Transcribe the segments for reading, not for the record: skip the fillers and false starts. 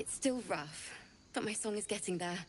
It's still rough, but my song is getting there.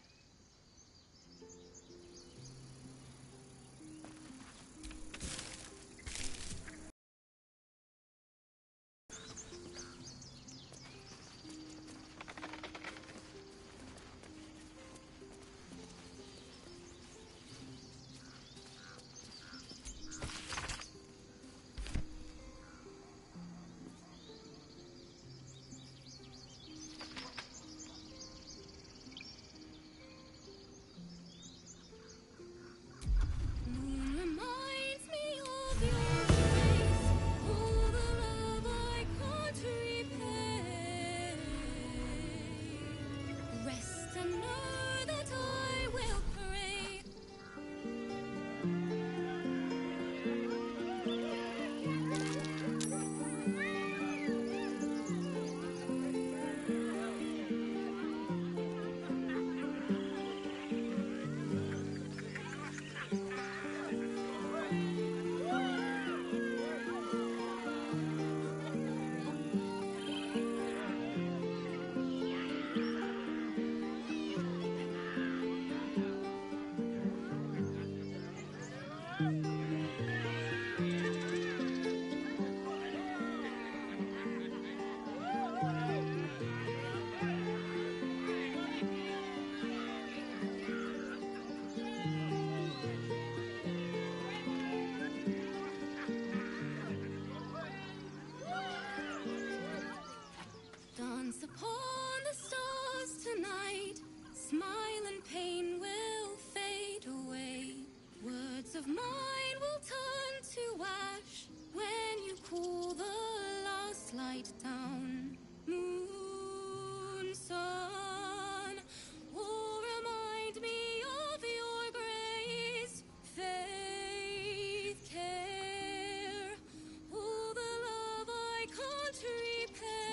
Dance upon the stars tonight. Smile and pain will fade away. Words of mine will turn to ash when you cool the last light down. Moon, sun, oh, remind me of your grace. Faith, care, oh, the love I can't repay.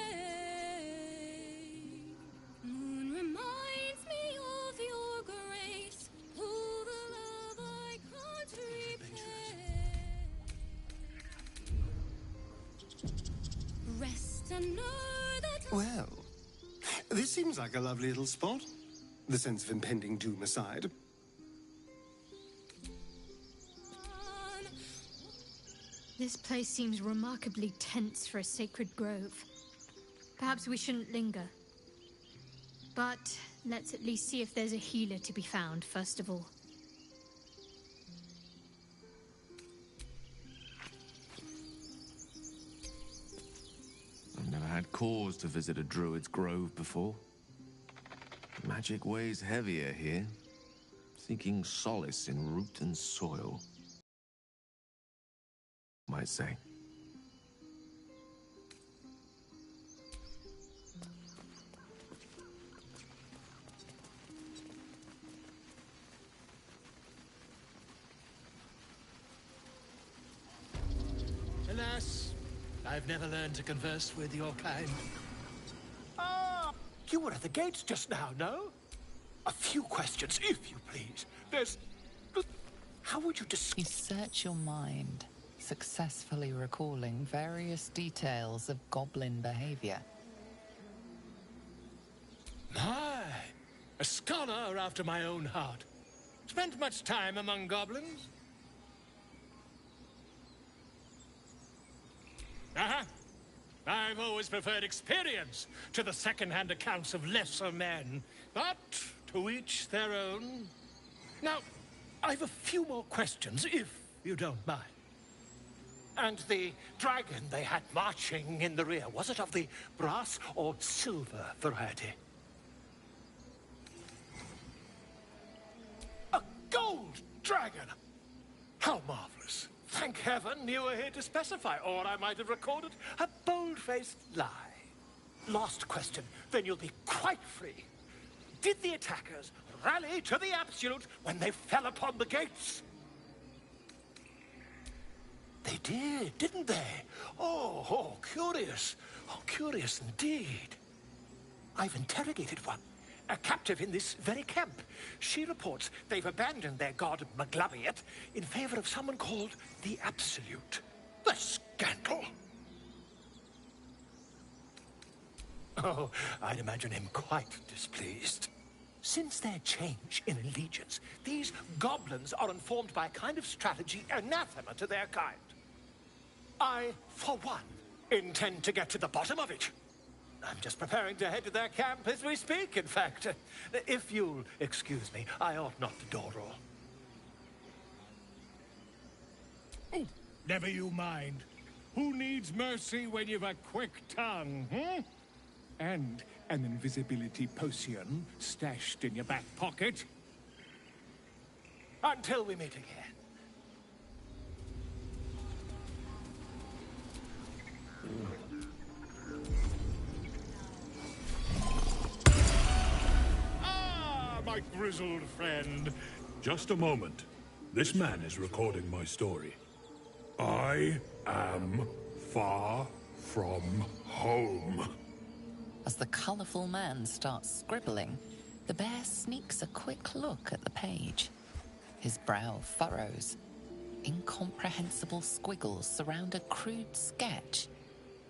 Moon reminds me of your grace. Oh, the love I can't repay. Rest and know that Well, this seems like a lovely little spot. The sense of impending doom aside. This place seems remarkably tense for a sacred grove. Perhaps we shouldn't linger. But let's at least see if there's a healer to be found, first of all. I've never had cause to visit a druid's grove before. Magic weighs heavier here, seeking solace in root and soil, might say. Alas, I've never learned to converse with your kind. You were at the gates just now, no? A few questions, if you please. How would you You describe... search your mind, successfully recalling various details of goblin behavior. My, a scholar after my own heart. Spent much time among goblins? Uh-huh. I've always preferred experience to the second-hand accounts of lesser men. But to each their own. Now, I've a few more questions, if you don't mind. And the dragon they had marching in the rear, was it of the brass or silver variety? A gold dragon! How marvelous. Thank heaven you were here to specify, or I might have recorded a bold-faced lie. Last question, then you'll be quite free. Did the attackers rally to the absolute when they fell upon the gates? They did, didn't they? Oh, curious. Oh, curious indeed. I've interrogated one, a captive in this very camp. She reports they've abandoned their god Maglabiet in favor of someone called the Absolute. The scandal! Oh, I'd imagine him quite displeased. Since their change in allegiance, these goblins are informed by a kind of strategy anathema to their kind. I, for one, intend to get to the bottom of it. I'm just preparing to head to their camp as we speak, in fact. If you'll excuse me, I ought not to dawdle. Oh, never you mind. Who needs mercy when you've a quick tongue, hmm? And an invisibility potion stashed in your back pocket. Until we meet again. Ah, my grizzled friend. Just a moment. This man is recording my story. I am far from home. As the colourful man starts scribbling, the bear sneaks a quick look at the page. His brow furrows. Incomprehensible squiggles surround a crude sketch.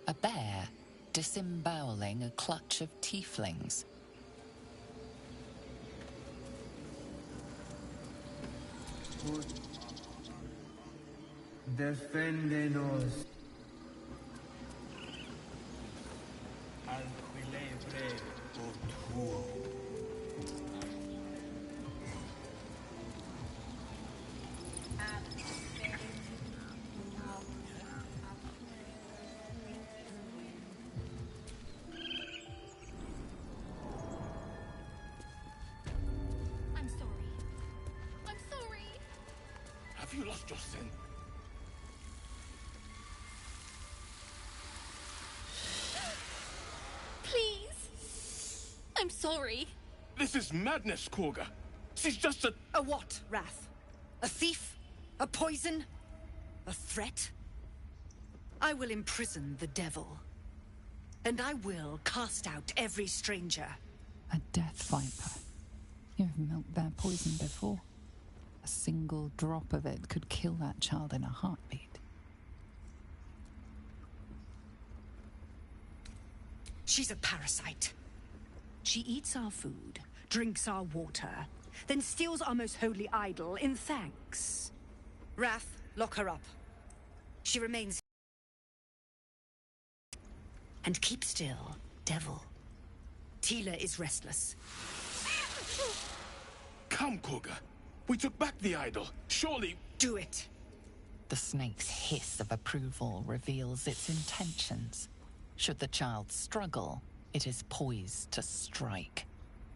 A bear disemboweling a clutch of tieflings. Deféndenos. I'm sorry. I'm sorry. Have you lost your scent? Please. I'm sorry. This is madness, Korga. She's just a... A what, Wrath? A thief? A poison? A threat? I will imprison the devil. And I will cast out every stranger. A death viper. You've milked their poison before. A single drop of it could kill that child in a heartbeat. She's a parasite. She eats our food, drinks our water, then steals our most holy idol in thanks. Wrath, lock her up. She remains... And keep still, devil. Tila is restless. Come, Korga. We took back the idol. Surely... Do it. The snake's hiss of approval reveals its intentions. Should the child struggle, it is poised to strike.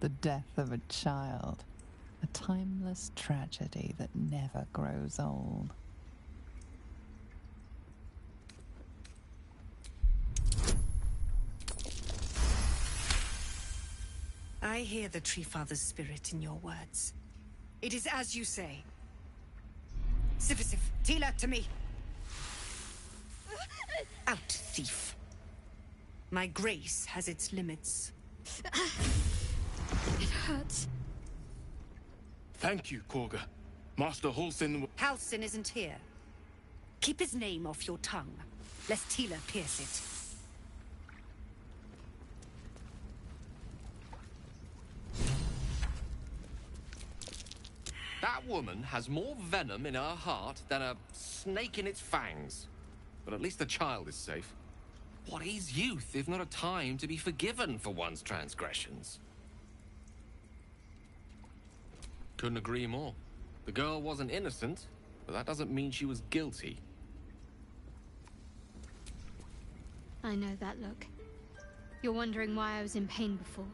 The death of a child. A timeless tragedy that never grows old. I hear the Tree Father's spirit in your words. It is as you say. Sifisif, Tila, to me. Out, thief. My grace has its limits. It hurts. Thank you, Korga. Master Halsin... Halsin isn't here. Keep his name off your tongue, lest Tila pierce it. That woman has more venom in her heart than a snake in its fangs. But at least the child is safe. What is youth if not a time to be forgiven for one's transgressions? Couldn't agree more. The girl wasn't innocent, but that doesn't mean she was guilty. I know that look. You're wondering why I was in pain before.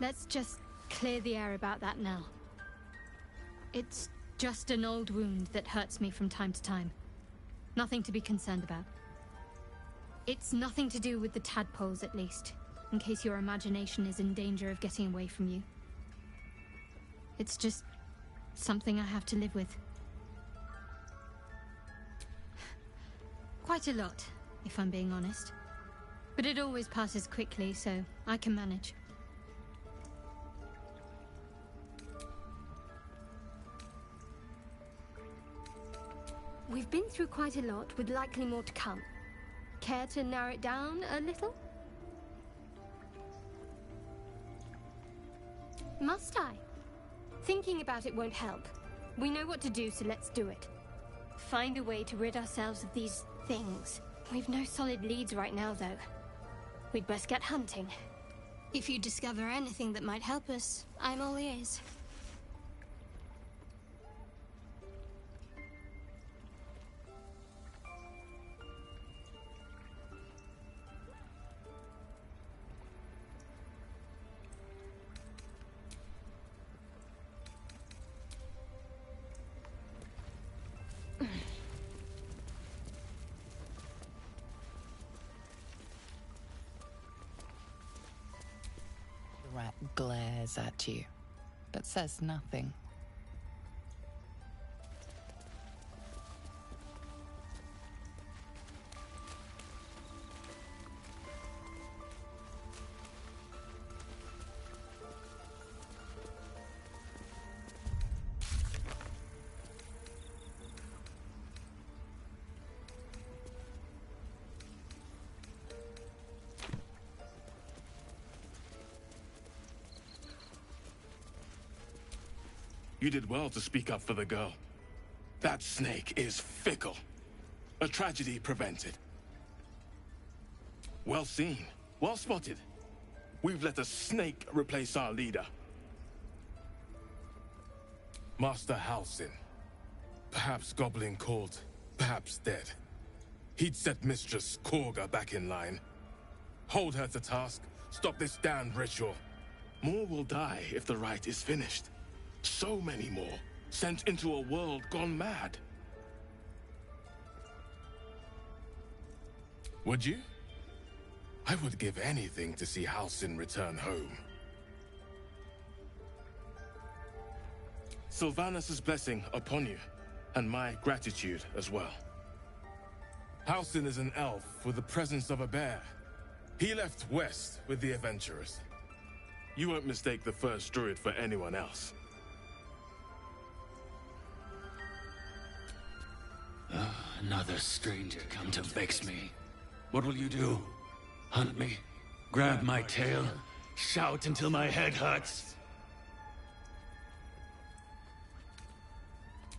Let's just clear the air about that now. It's just an old wound that hurts me from time to time. Nothing to be concerned about. It's nothing to do with the tadpoles, at least, in case your imagination is in danger of getting away from you. It's just something I have to live with. Quite a lot, if I'm being honest. But it always passes quickly, so I can manage. We've been through quite a lot, with likely more to come. Care to narrow it down a little? Must I? Thinking about it won't help. We know what to do, so let's do it. Find a way to rid ourselves of these things. We've no solid leads right now, though. We'd best get hunting. If you discover anything that might help us, I'm all ears. The rat glares at you, but says nothing. You did well to speak up for the girl. That snake is fickle. A tragedy prevented. Well seen. Well spotted. We've let a snake replace our leader. Master Halsin. Perhaps goblin called, perhaps dead. He'd set Mistress Korga back in line. Hold her to task, stop this damned ritual. More will die if the rite is finished. So many more, sent into a world gone mad. Would you? I would give anything to see Halsin return home. Sylvanus' blessing upon you, and my gratitude as well. Halsin is an elf with the presence of a bear. He left west with the adventurers. You won't mistake the first druid for anyone else. Another stranger come to vex me. What will you do? Hunt me? Grab my tail? Shout until my head hurts?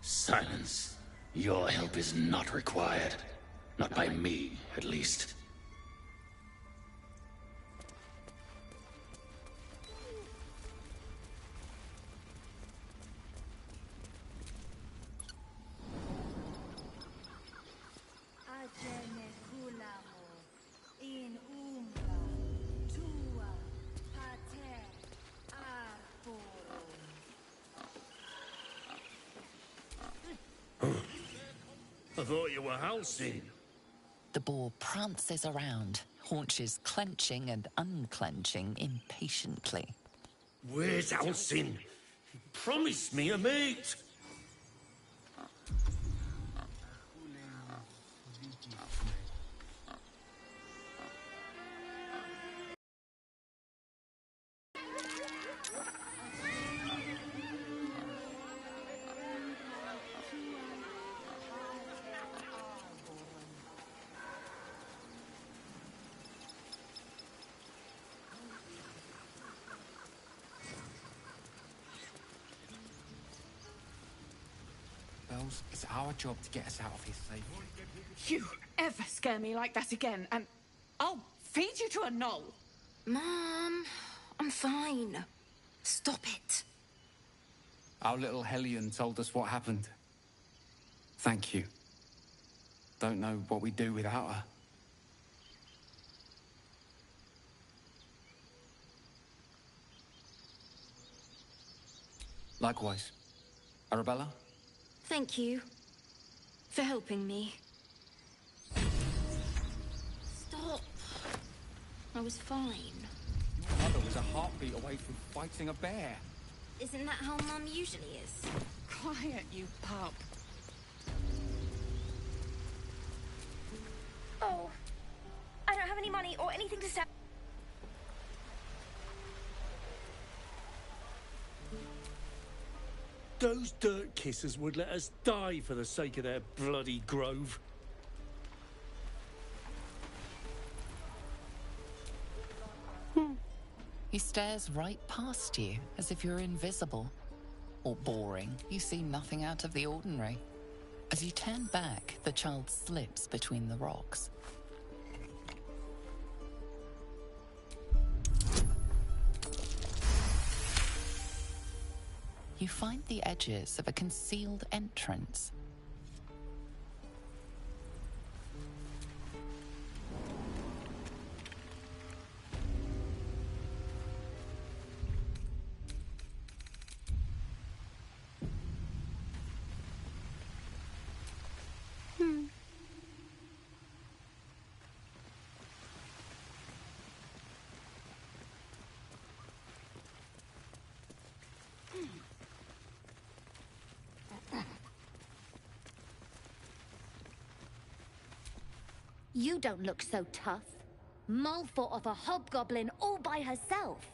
Silence. Your help is not required. Not by me, at least. I thought you were Halsin. The boar prances around, haunches clenching and unclenching impatiently. Where's Halsin? Promise me a mate. It's our job to get us out of here safe. You ever scare me like that again, and I'll feed you to a knoll. Mom, I'm fine. Stop it. Our little Hellion told us what happened. Thank you. Don't know what we'd do without her. Likewise. Arabella? Thank you for helping me. Stop. I was fine. Your mother was a heartbeat away from fighting a bear. Isn't that how Mum usually is? Quiet, you pup. Oh, I don't have any money or anything to sell. Those dirt kissers would let us die for the sake of their bloody grove. He stares right past you as if you're invisible. Or boring, you see nothing out of the ordinary. As you turn back, the child slips between the rocks. You find the edges of a concealed entrance. You don't look so tough. Mull fought off a hobgoblin all by herself.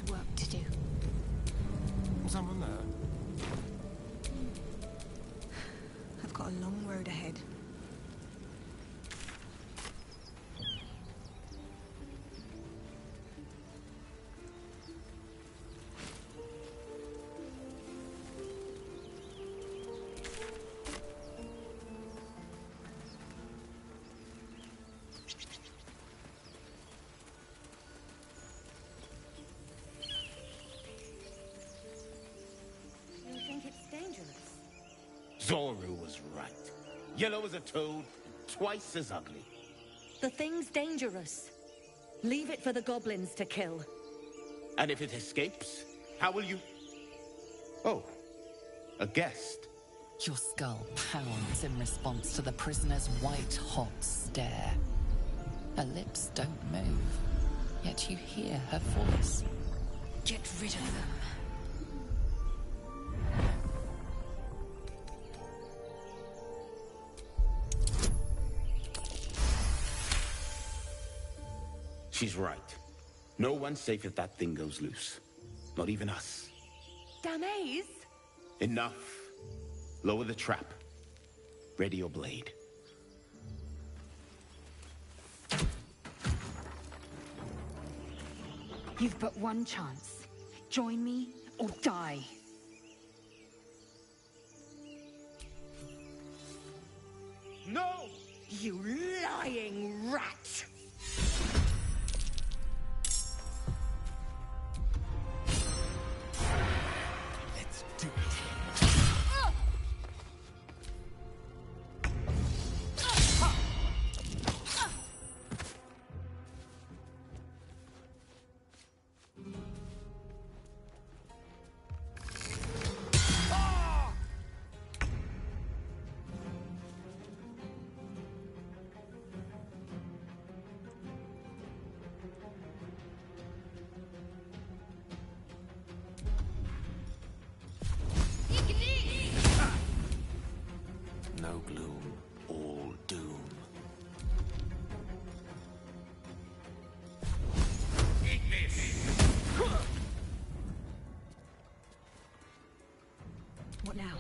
Work to do. Someone there? I've got a long road ahead. Zoru was right. Yellow as a toad, twice as ugly. The thing's dangerous. Leave it for the goblins to kill. And if it escapes, how will you... Oh, a guest. Your skull pounds in response to the prisoner's white-hot stare. Her lips don't move, yet you hear her voice. Get rid of them. She's right. No one's safe if that thing goes loose. Not even us. Damaze? Enough. Lower the trap. Ready your blade. You've but one chance. Join me or die. No! You lying rat! Let's do it. now.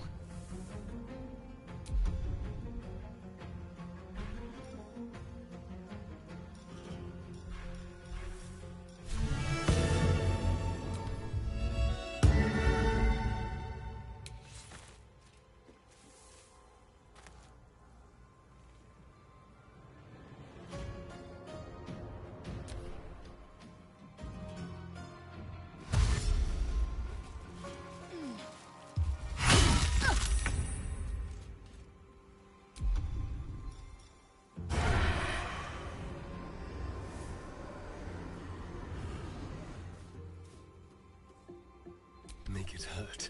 Make it hurt.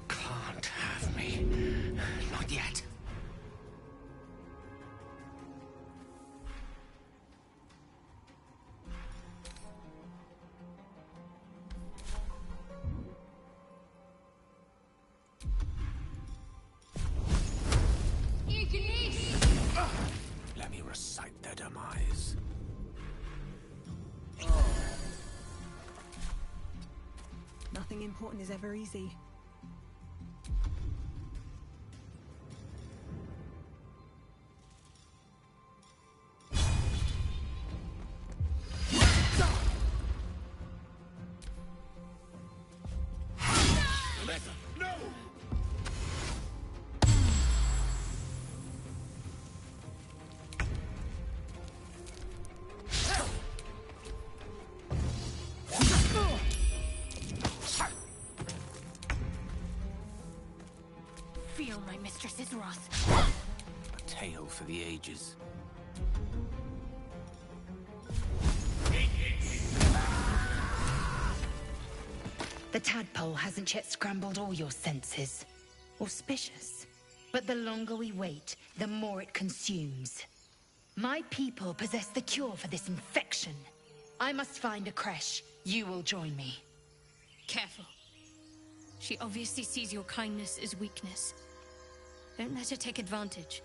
Can't have me. Not yet. Let me recite their demise. Nothing important is ever easy. No! Feel my mistress's wrath. A tale for the ages. The tadpole hasn't yet scrambled all your senses. Auspicious. But the longer we wait, the more it consumes. My people possess the cure for this infection. I must find a creche. You will join me. Careful. She obviously sees your kindness as weakness. Don't let her take advantage.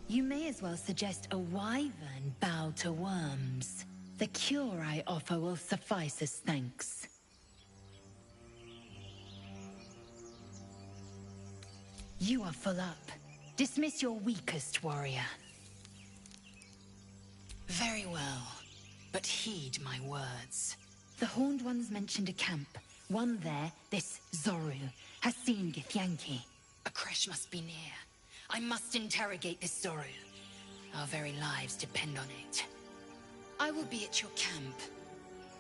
You may as well suggest a wyvern bow to worms. The cure I offer will suffice as thanks. You are full up. Dismiss your weakest warrior. Very well, but heed my words. The Horned Ones mentioned a camp. One there, this Zoru, has seen Githyanki. A creche must be near. I must interrogate this Zoru. Our very lives depend on it. I will be at your camp.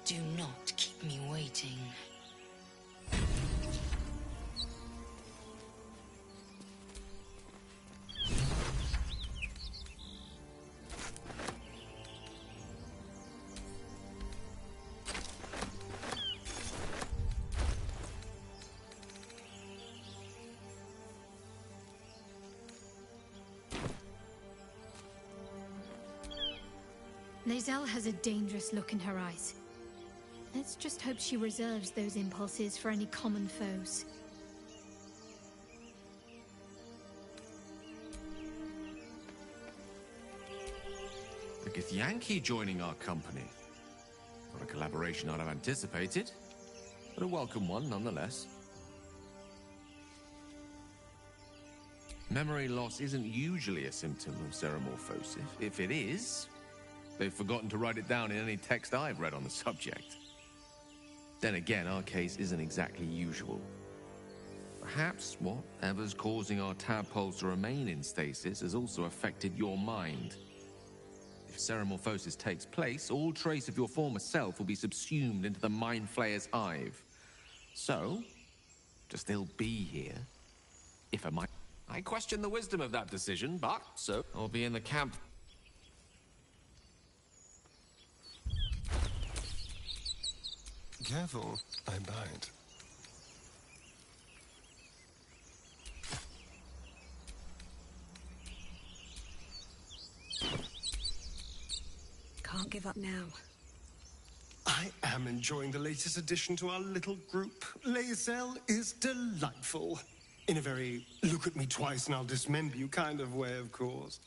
Do not keep me waiting. Lae'zel has a dangerous look in her eyes. Let's just hope she reserves those impulses for any common foes. The Githyanki joining our company. Not a collaboration I'd have anticipated, but a welcome one nonetheless. Memory loss isn't usually a symptom of xeromorphosis. If it is, they've forgotten to write it down in any text I've read on the subject. Then again, our case isn't exactly usual. Perhaps whatever's causing our tadpoles to remain in stasis has also affected your mind. If xeromorphosis takes place, all trace of your former self will be subsumed into the Mind Flayer's hive. So, to still be here, if a mind... I question the wisdom of that decision, but so I'll be in the camp. Careful, I bite. Can't give up now. I am enjoying the latest addition to our little group. Lae'zel is delightful. In a very look at me twice and I'll dismember you kind of way, of course.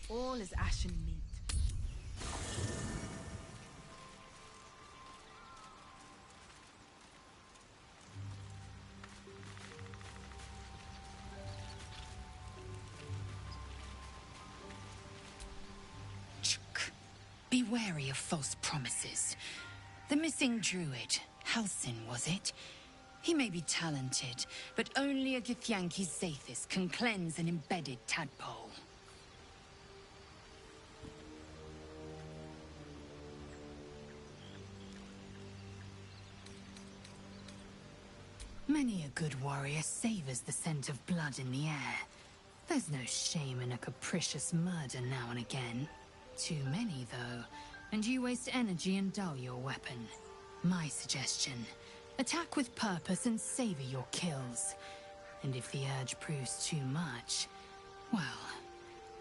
All is ashen meat. Be wary of false promises. The missing druid, Halsin, was it? He may be talented, but only a Githyanki's Zathis can cleanse an embedded tadpole. Many a good warrior savors the scent of blood in the air. There's no shame in a capricious murder now and again. Too many, though, and you waste energy and dull your weapon. My suggestion, attack with purpose and savor your kills. And if the urge proves too much, well,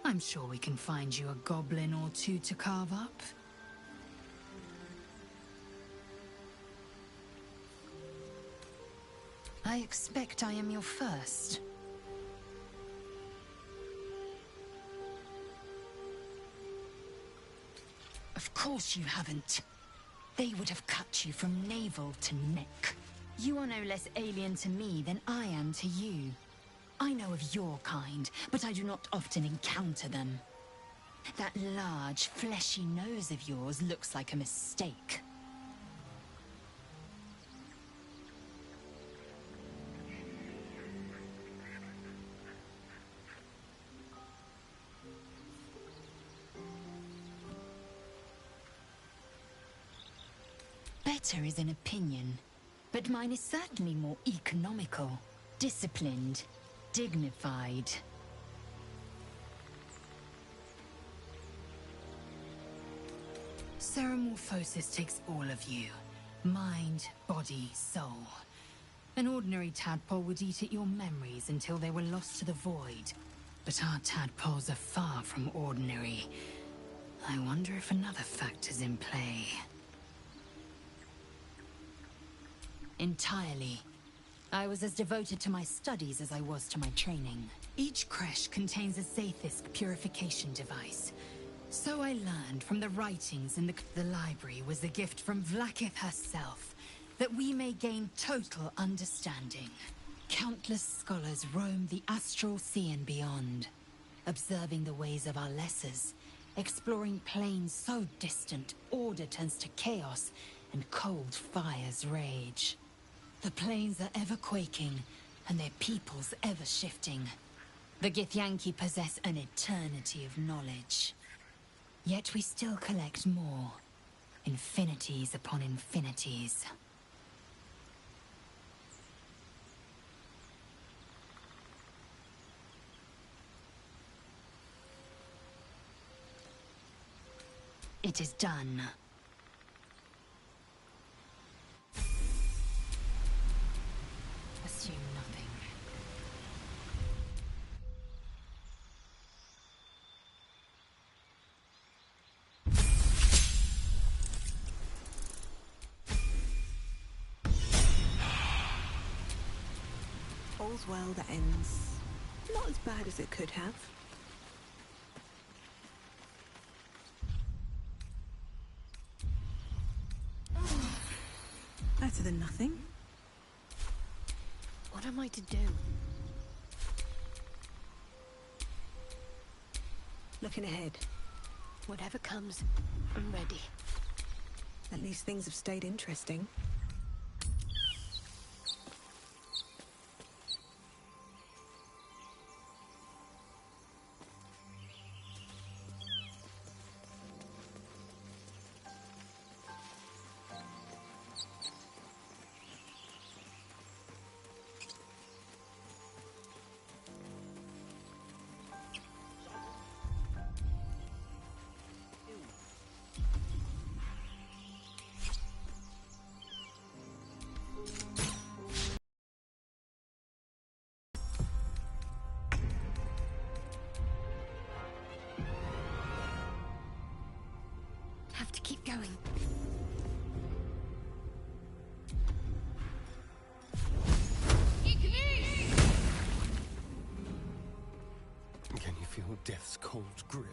I'm sure we can find you a goblin or two to carve up. I expect I am your first. Of course you haven't. They would have cut you from navel to neck. You are no less alien to me than I am to you. I know of your kind, but I do not often encounter them. That large, fleshy nose of yours looks like a mistake. Better is an opinion, but mine is certainly more economical, disciplined, dignified. Ceramorphosis takes all of you. Mind, body, soul. An ordinary tadpole would eat at your memories until they were lost to the void. But our tadpoles are far from ordinary. I wonder if another factor's in play. Entirely. I was as devoted to my studies as I was to my training. Each creche contains a Zathis purification device. So I learned from the writings in the library was a gift from Vlaakith herself, that we may gain total understanding. Countless scholars roam the astral sea and beyond, observing the ways of our lessers, exploring planes so distant order turns to chaos and cold fires rage. The plains are ever quaking, and their peoples ever shifting. The Githyanki possess an eternity of knowledge. Yet we still collect more. Infinities upon infinities. It is done. Assume nothing. All's well that ends not as bad as it could have. Better than nothing. What am I to do? Looking ahead. Whatever comes, I'm ready. At least things have stayed interesting. have to keep going. Can you feel death's cold grip?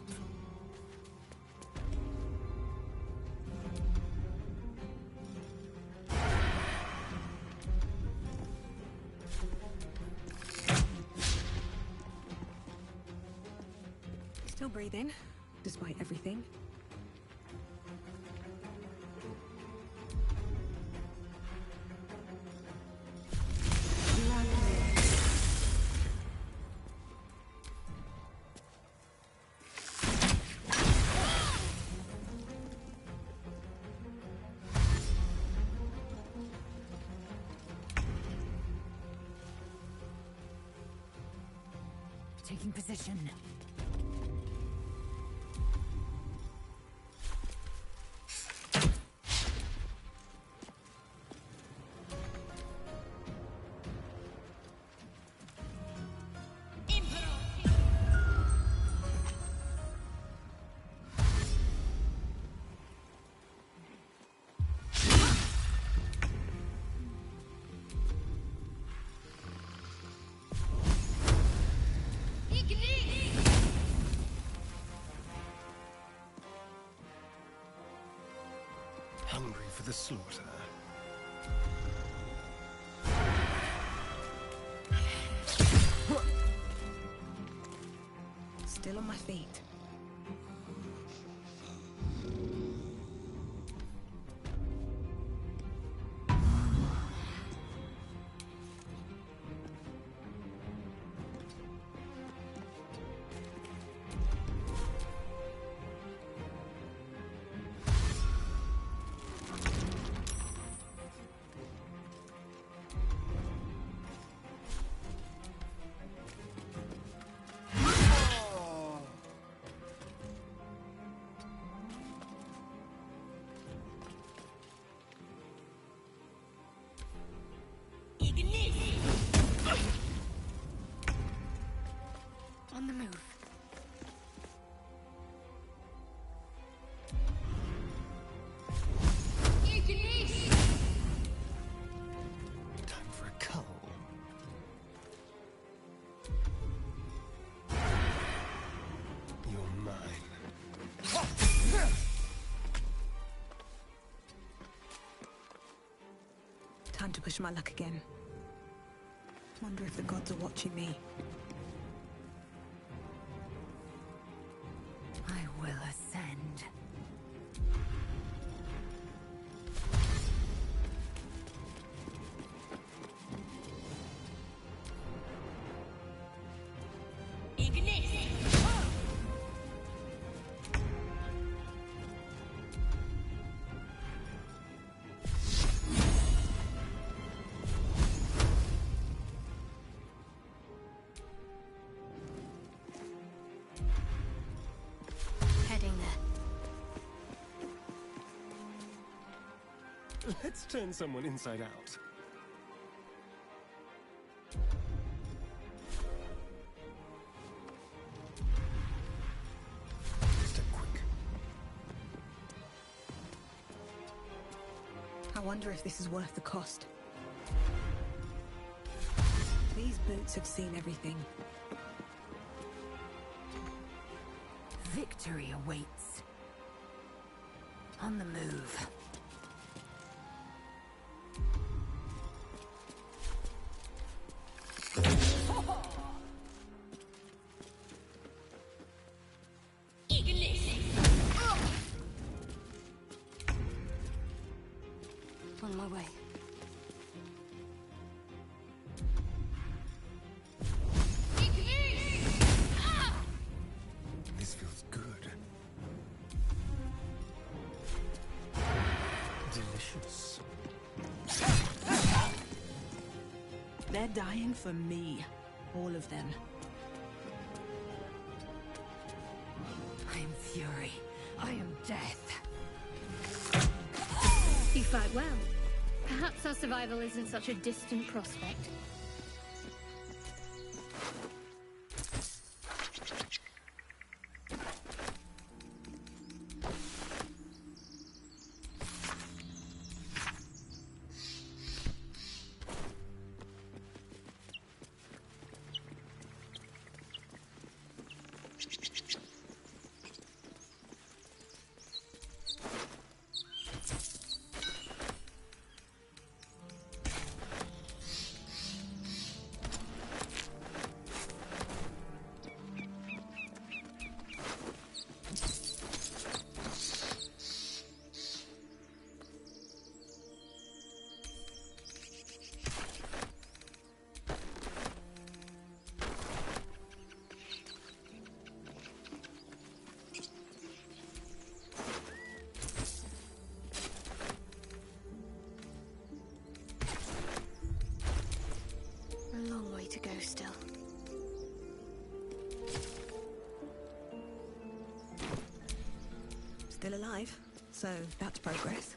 Still breathing, despite everything. Taking position. Hungry for the slaughter. Still on my feet. On the move. Time for a cull. You're mine. Time to push my luck again. Wonder if the gods are watching me. I will ascend. Heading there. Let's turn someone inside out. Step quick. I wonder if this is worth the cost. These boots have seen everything. Victory awaits. On the move. On my way. This feels good. Delicious. They're dying for me. All of them. I am fury. I am death. You fight well. Perhaps our survival isn't such a distant prospect. Still alive, so that's progress.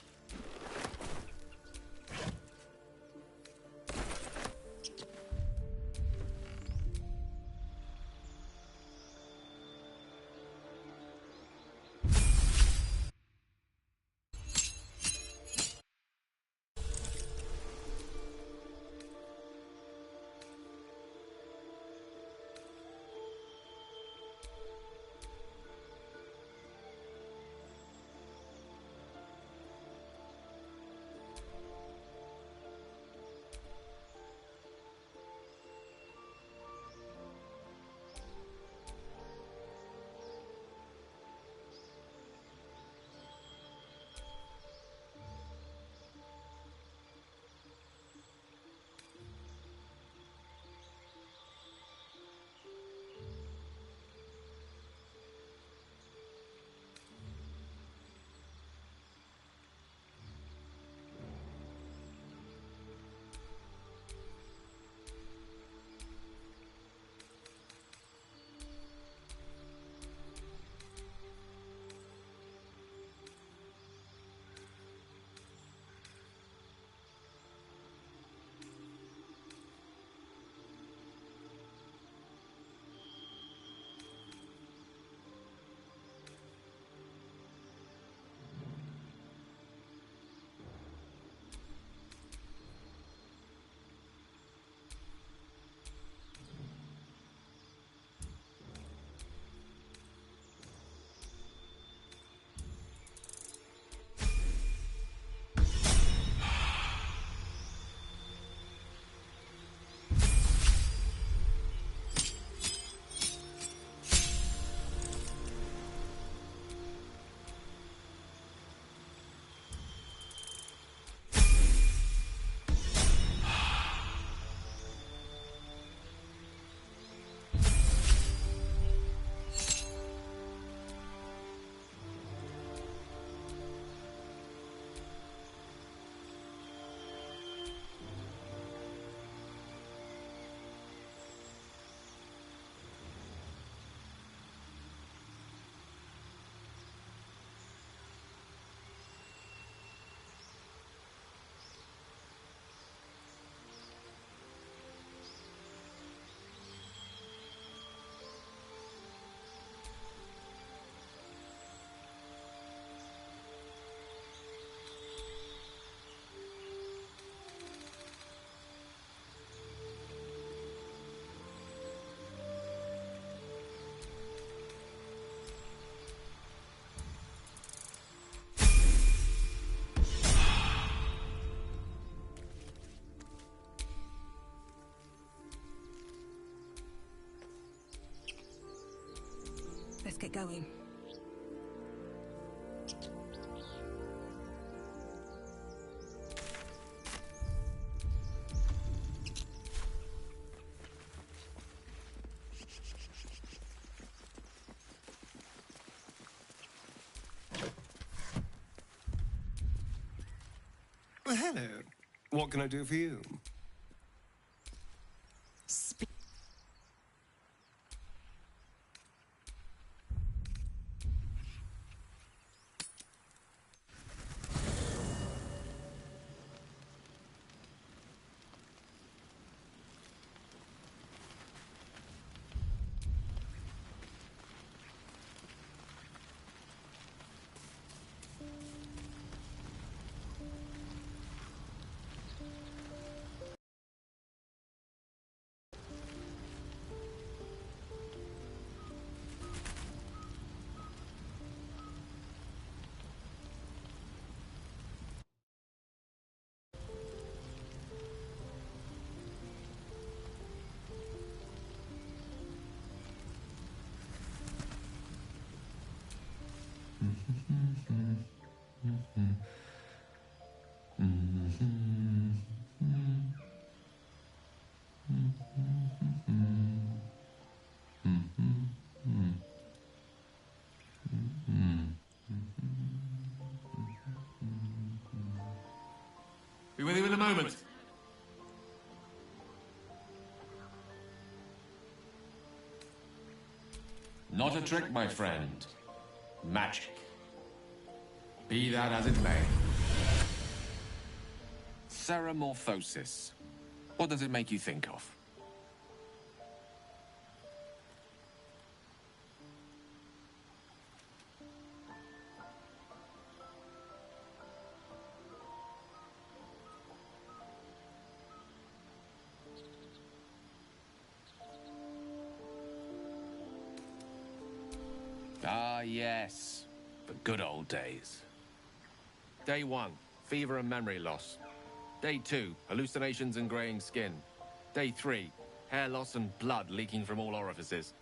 Let's get going. Well, hello. What can I do for you? Be with you in a moment. Not a trick, my friend. Magic. Be that as it may. Ceramorphosis. What does it make you think of? Ah, yes. The good old days. Day 1, fever and memory loss. Day 2, hallucinations and graying skin. Day 3, hair loss and blood leaking from all orifices.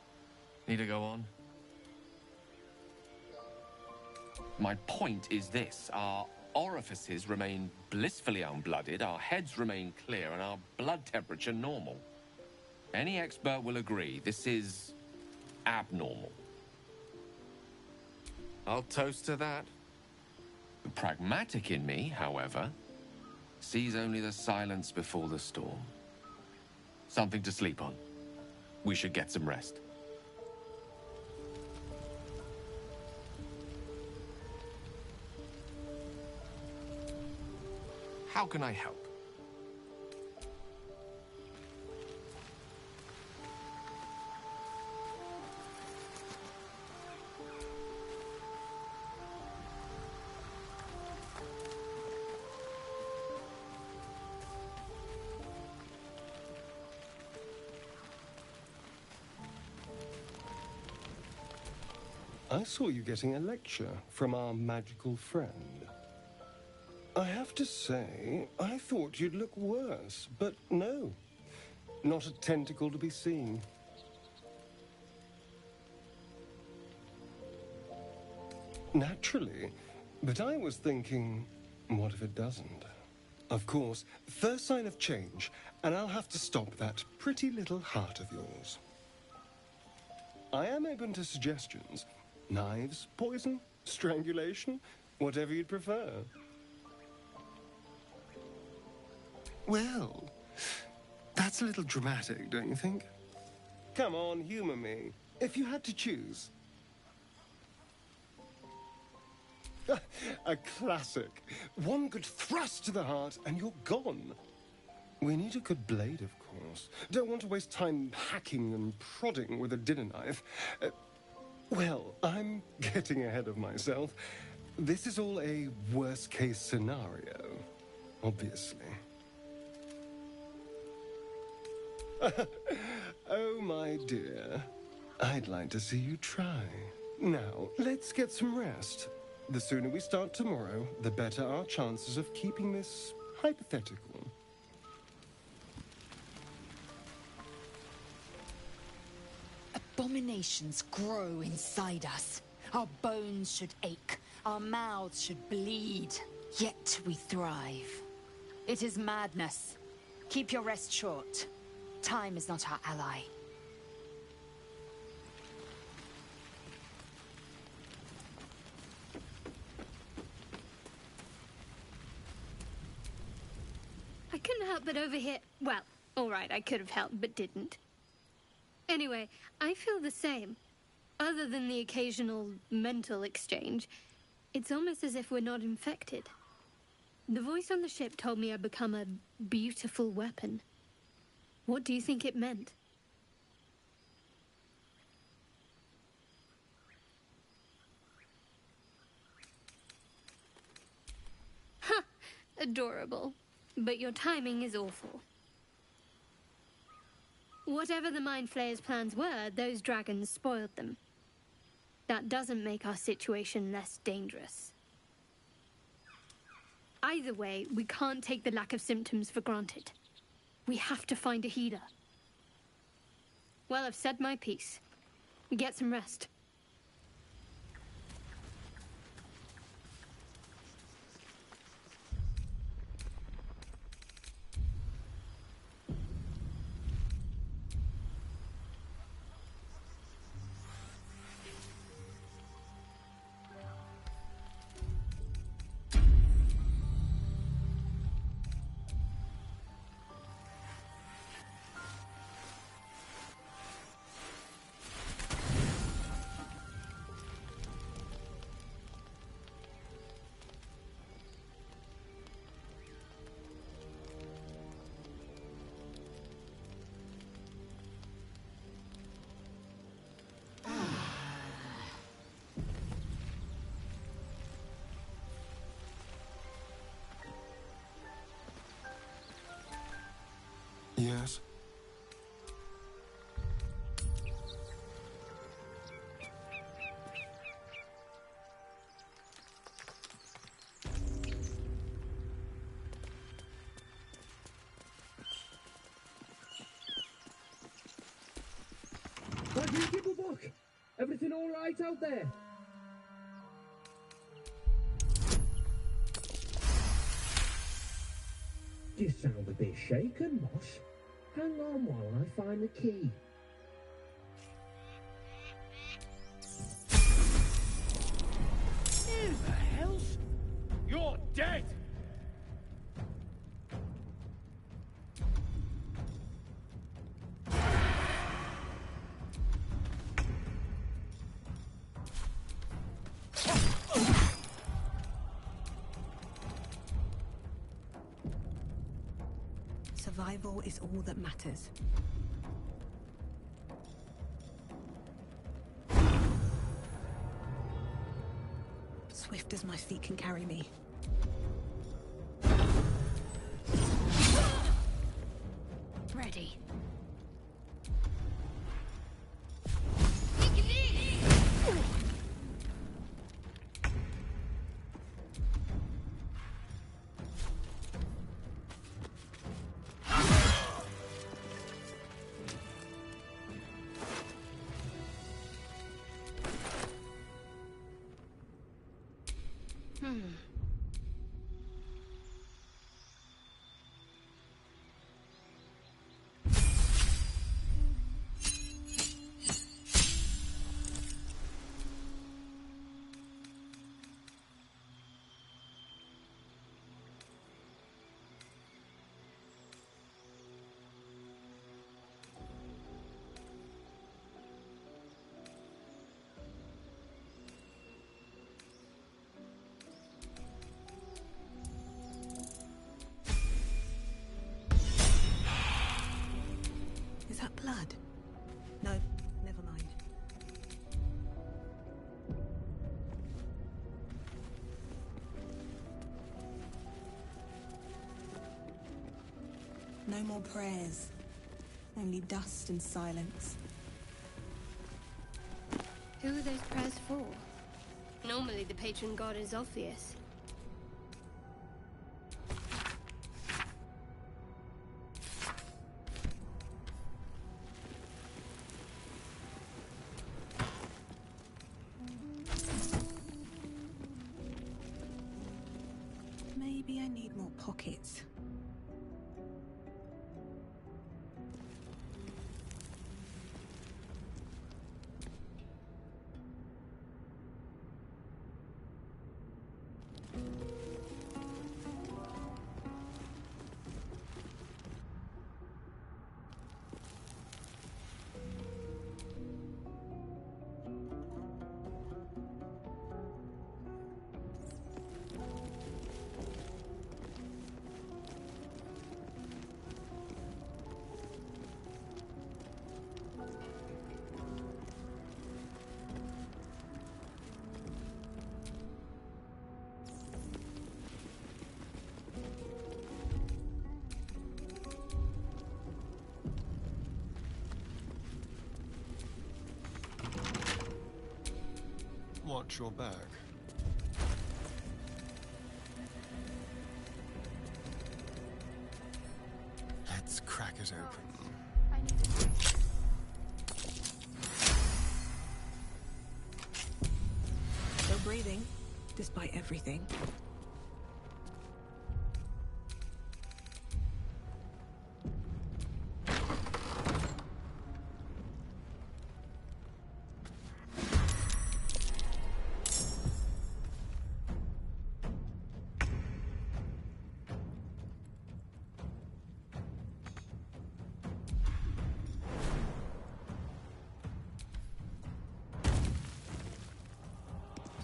Need to go on? My point is this. Our orifices remain blissfully unblooded, our heads remain clear, and our blood temperature normal. Any expert will agree this is abnormal. I'll toast to that. The pragmatic in me, however, sees only the silence before the storm. Something to sleep on. We should get some rest. How can I help? I saw you getting a lecture from our magical friend. I have to say, I thought you'd look worse, but no. Not a tentacle to be seen. Naturally, but I was thinking, what if it doesn't? Of course, first sign of change, and I'll have to stop that pretty little heart of yours. I am open to suggestions. Knives, poison, strangulation, whatever you'd prefer. Well, that's a little dramatic, don't you think? Come on, humor me. If you had to choose. A classic. One good thrust to the heart and you're gone. We need a good blade, of course. Don't want to waste time hacking and prodding with a dinner knife. Well, I'm getting ahead of myself. This is all a worst-case scenario, obviously. Oh, my dear. I'd like to see you try. Now, let's get some rest. The sooner we start tomorrow, the better our chances of keeping this hypothetical. Abominations grow inside us. Our bones should ache. Our mouths should bleed. Yet we thrive. It is madness. Keep your rest short. Time is not our ally. I couldn't help but overhear... Well, all right, I could have helped, but didn't. Anyway, I feel the same. Other than the occasional mental exchange, it's almost as if we're not infected. The voice on the ship told me I'd become a beautiful weapon. What do you think it meant? Ha! Adorable. But your timing is awful. Whatever the Mind Flayer's plans were, those dragons spoiled them. That doesn't make our situation less dangerous. Either way, we can't take the lack of symptoms for granted. We have to find a healer. Well, I've said my piece. Get some rest. Yes? Book. Everything all right out there? You sound a bit shaken, Moss. Hang on while I find the key. Who the hell's... You're dead! Survival is all that matters. Swift as my feet can carry me. Ready. Is that blood? No, never mind. No more prayers. Only dust and silence. Who are those prayers for? Normally the patron god is obvious. Maybe I need more pockets. Watch your back. Let's crack it open. Still breathing, despite everything.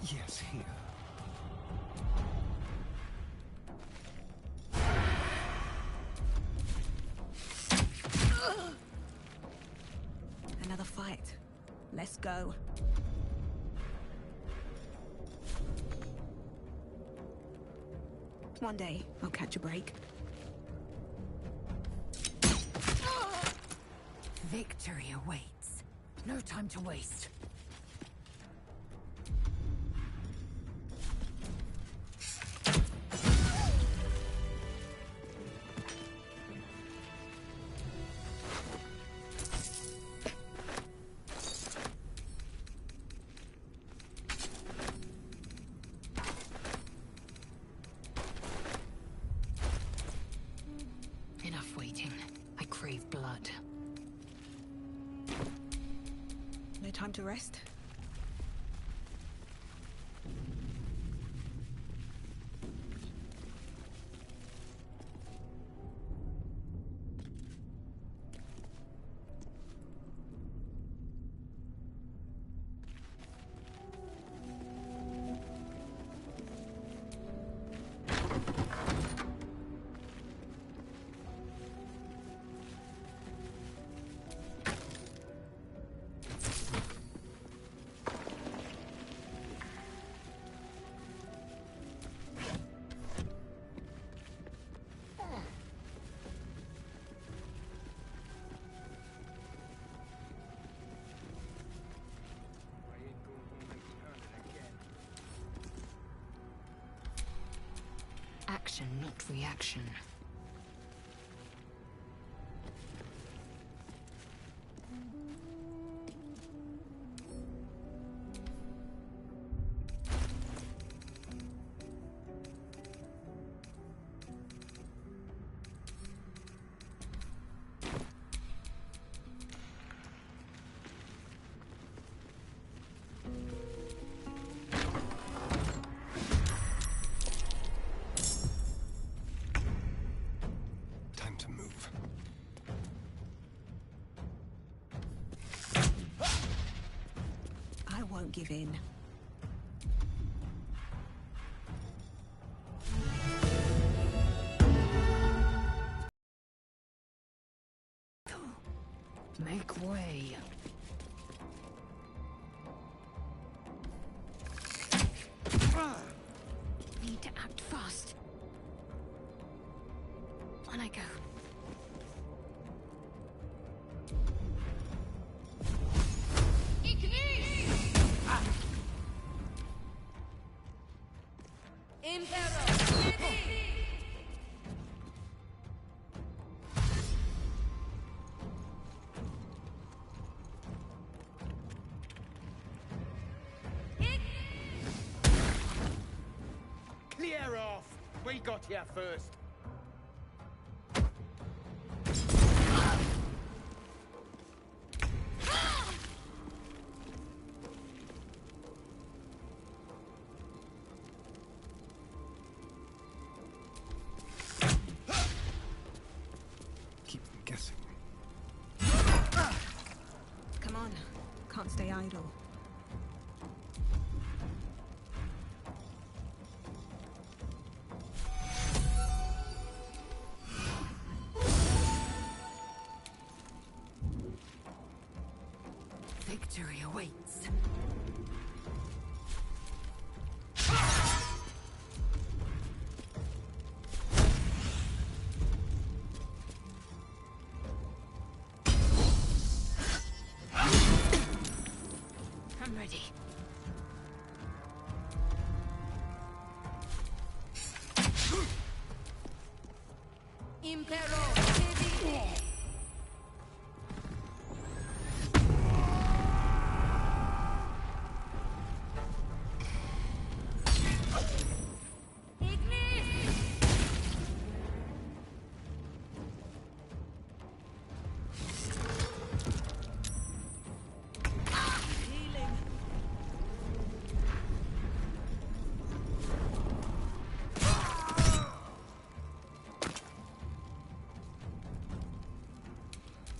Yes, here. Another fight. Let's go. One day, I'll catch a break. Victory awaits. No time to waste. Enough waiting. I crave blood. No time to rest? Action, not reaction. Time to move. I won't give in. Make way. Need to act fast. On I go. Clear off! We got here first. Keep them guessing. Come on. Can't stay idle. Victory awaits. I'm ready.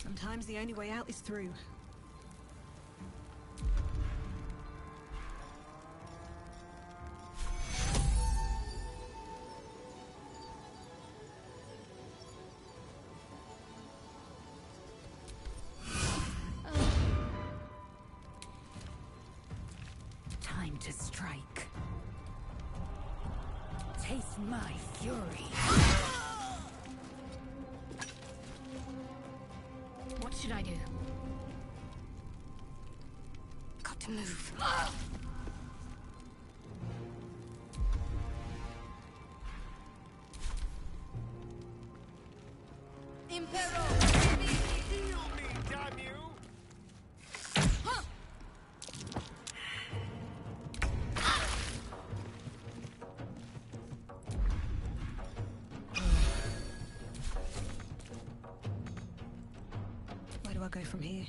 Sometimes the only way out is through. Time to strike. Taste my fury. What's should I do? Got to move. Where do I go from here?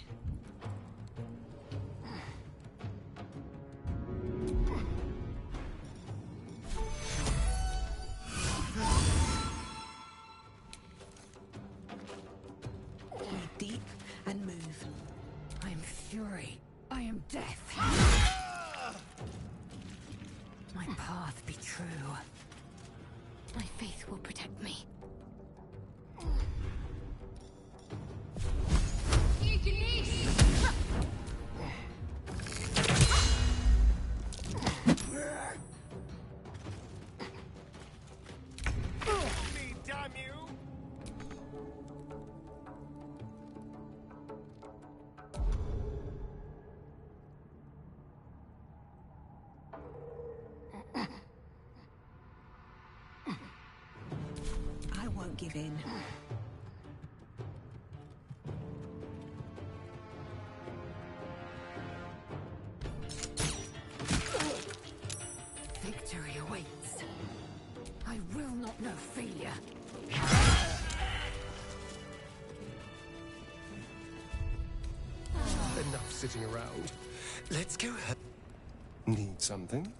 Deep and move. I am fury. I am death. My path be true. My faith will protect me. Damn you! I won't give in. Victory awaits. I will not know failure. Enough sitting around. Let's go. Need something?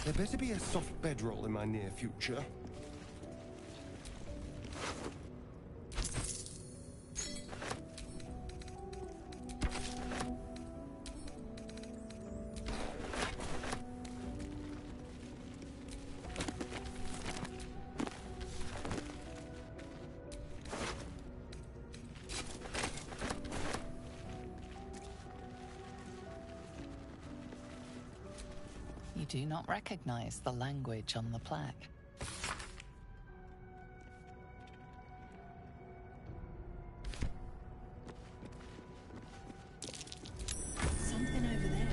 There better be a soft bedroll in my near future. You do not recognize the language on the plaque. Something over there.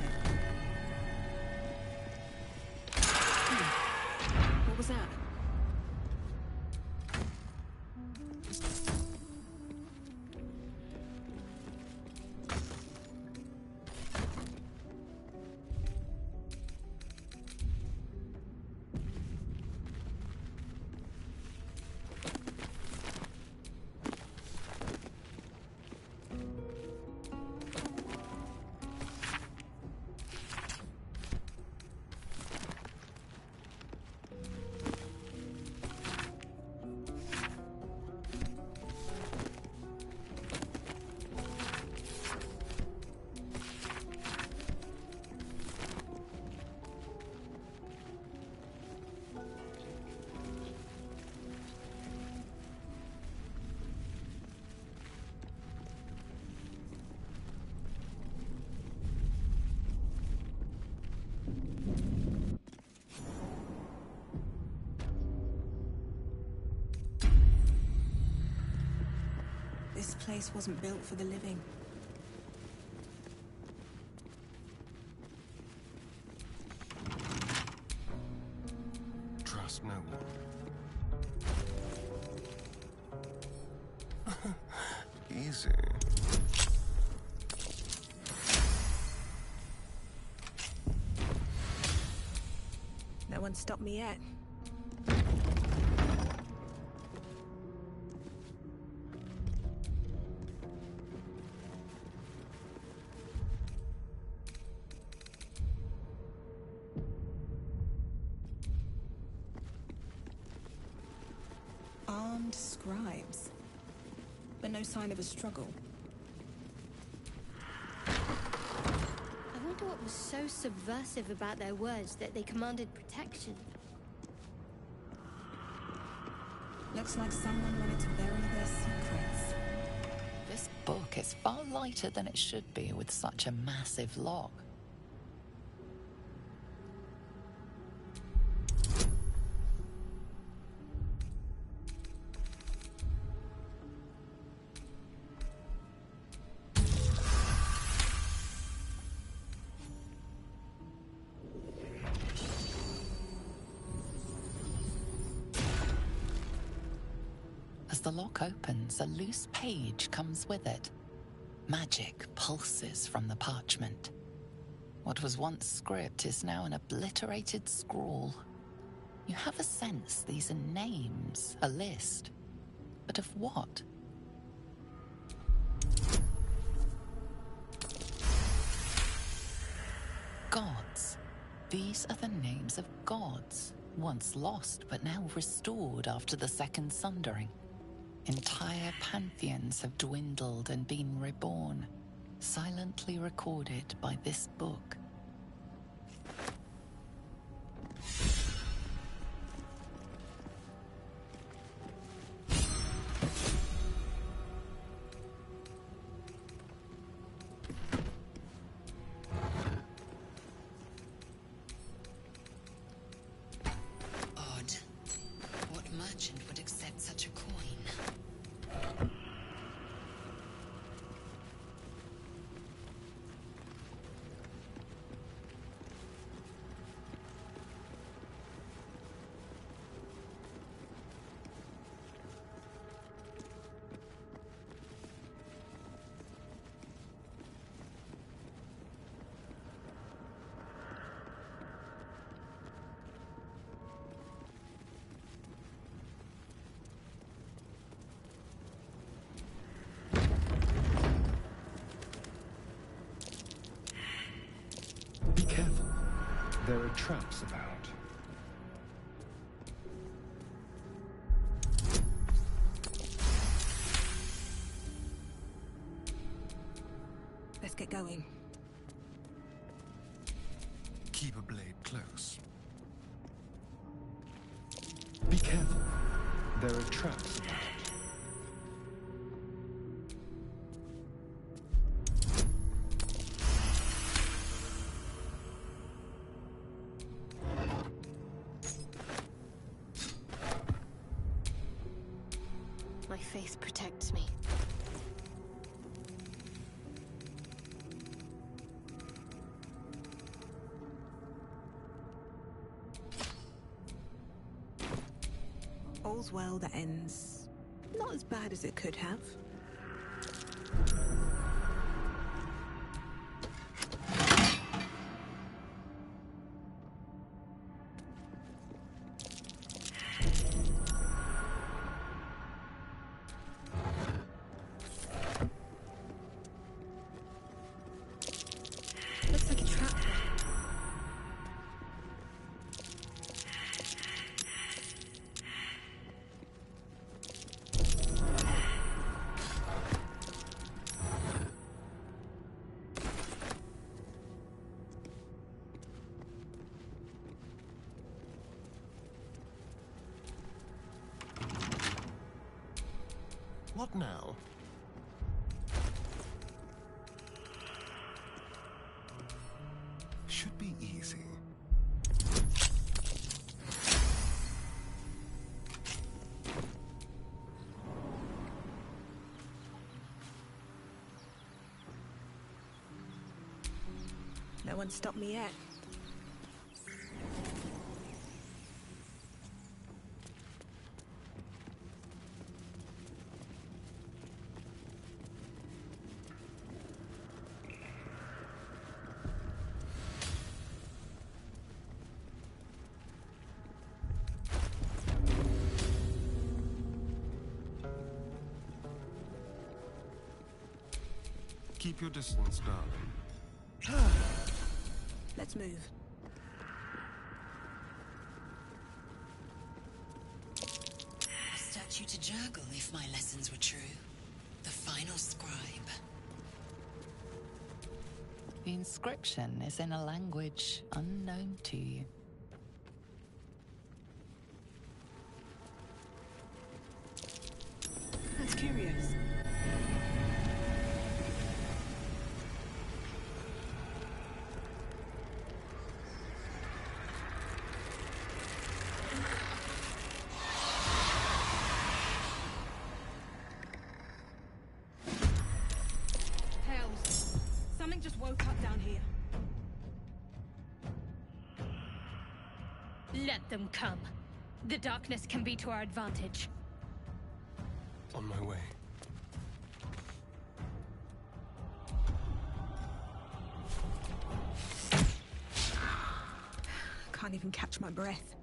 What was that? This place wasn't built for the living. Trust no one. Easy. No one stopped me yet. Armed scribes, but no sign of a struggle. I wonder what was so subversive about their words that they commanded protection. Looks like someone wanted to bury their secrets. This book is far lighter than it should be with such a massive lock. As the lock opens, a loose page comes with it. Magic pulses from the parchment. What was once script is now an obliterated scrawl. You have a sense these are names, a list. But of what? Gods. These are the names of gods, once lost but now restored after the Second Sundering. Entire pantheons have dwindled and been reborn, silently recorded by this book. Odd. What merchant would accept such a coin? Be careful. There are traps about. Let's get going. Keep a blade close. Be careful. There are traps about. My faith protects me. All's well that ends not as bad as it could have. Looks like a trap there. What now? Should be easy. No one stopped me yet. Keep your distance, darling. Let's move. A statue to Jurgle, if my lessons were true. The final scribe. The inscription is in a language unknown to you. woke up down here. Let them come. The darkness can be to our advantage. On my way. Can't even catch my breath.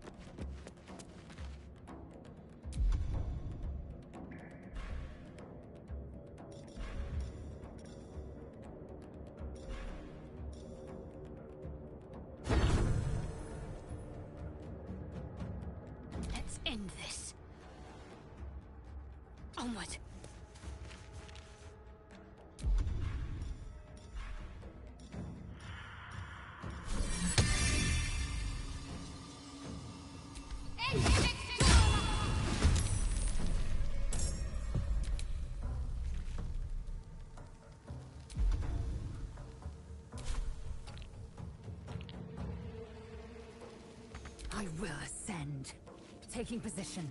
Let's end this. Onward. I will ascend. Taking position.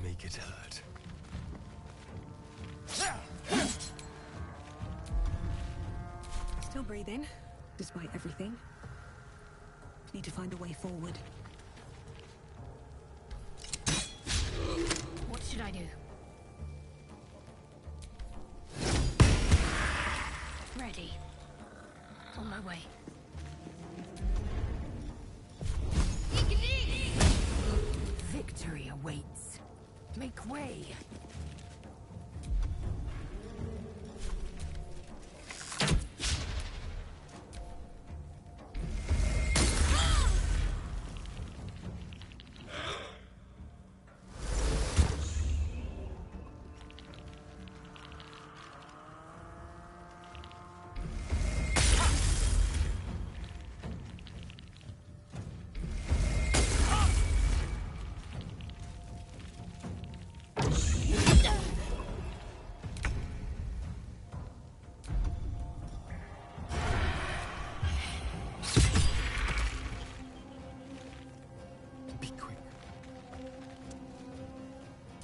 Make it hurt. Still breathing, despite everything. Need to find a way forward. What should I do? Ready. On my way. Victory awaits. Make way.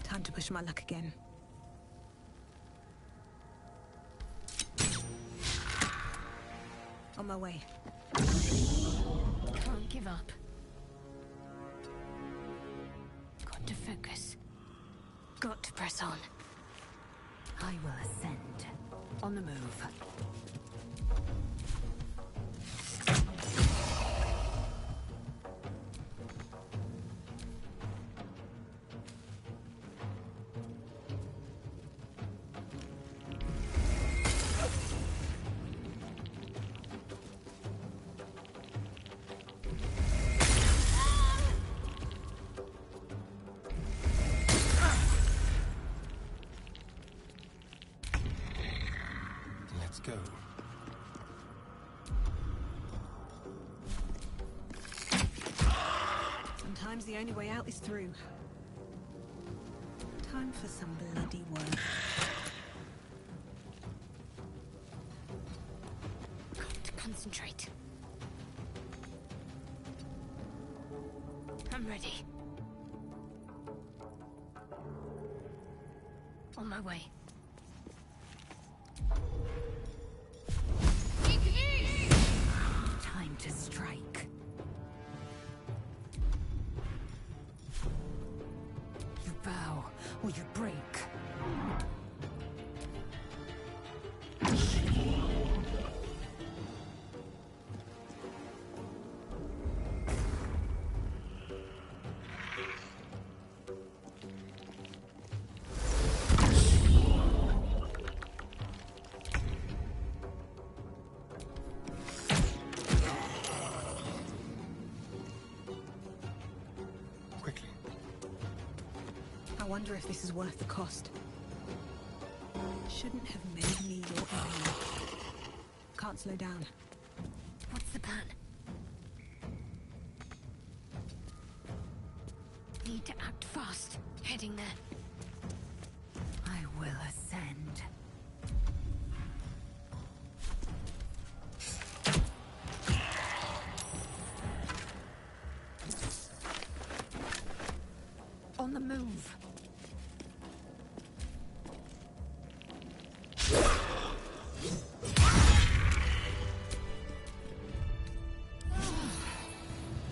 Time to push my luck again. On my way. Can't give up. Got to focus. Got to press on. I will ascend. On the move. Let's go. Sometimes the only way out is through. Time for some bloody work. Got to concentrate. I'm ready. On my way. Time to strike. You bow or you break. wonder if this is worth the cost. Shouldn't have made me your enemy. Can't slow down. What's the plan? Need to act fast. Heading there. I will ascend. On the move.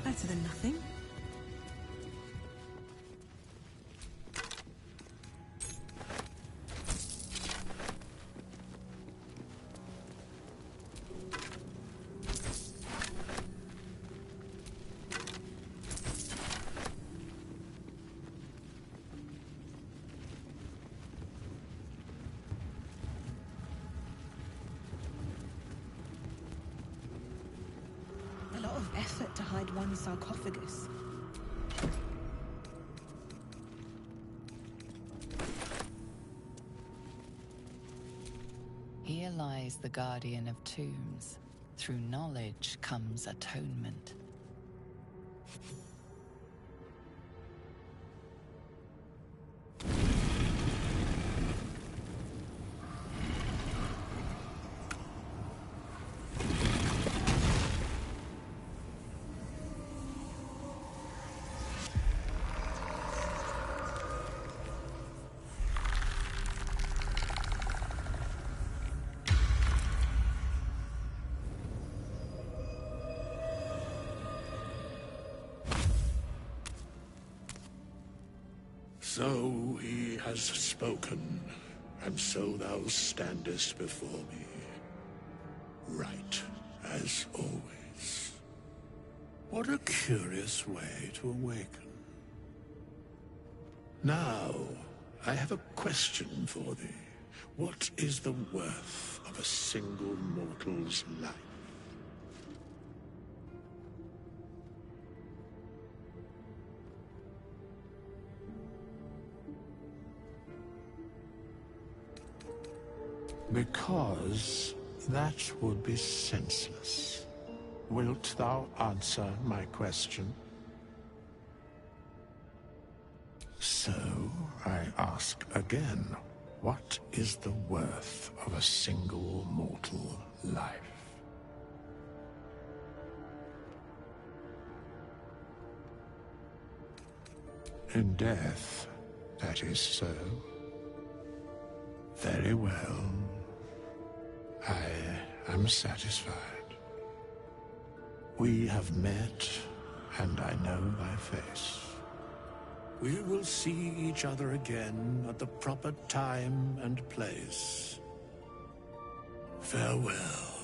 Better than nothing. A lot of effort to hide one sarcophagus. Here lies the guardian of tombs. Through knowledge comes atonement. So he has spoken, and so thou standest before me. Right, as always. What a curious way to awaken. Now, I have a question for thee. What is the worth of a single mortal's life? Because that would be senseless. Wilt thou answer my question? So, I ask again, what is the worth of a single mortal life? In death, that is so. Very well. I am satisfied. We have met, and I know thy face. We will see each other again at the proper time and place. Farewell.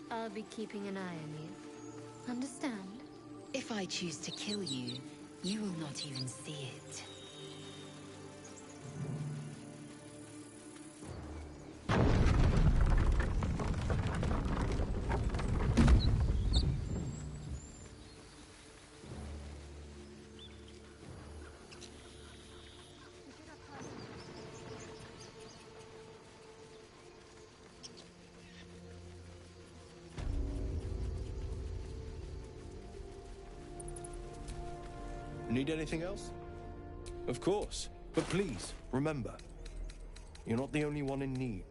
I'll be keeping an eye on you. Understand? If I choose to kill you, you will not even see it. Need anything else? Of course. But please, remember, you're not the only one in need.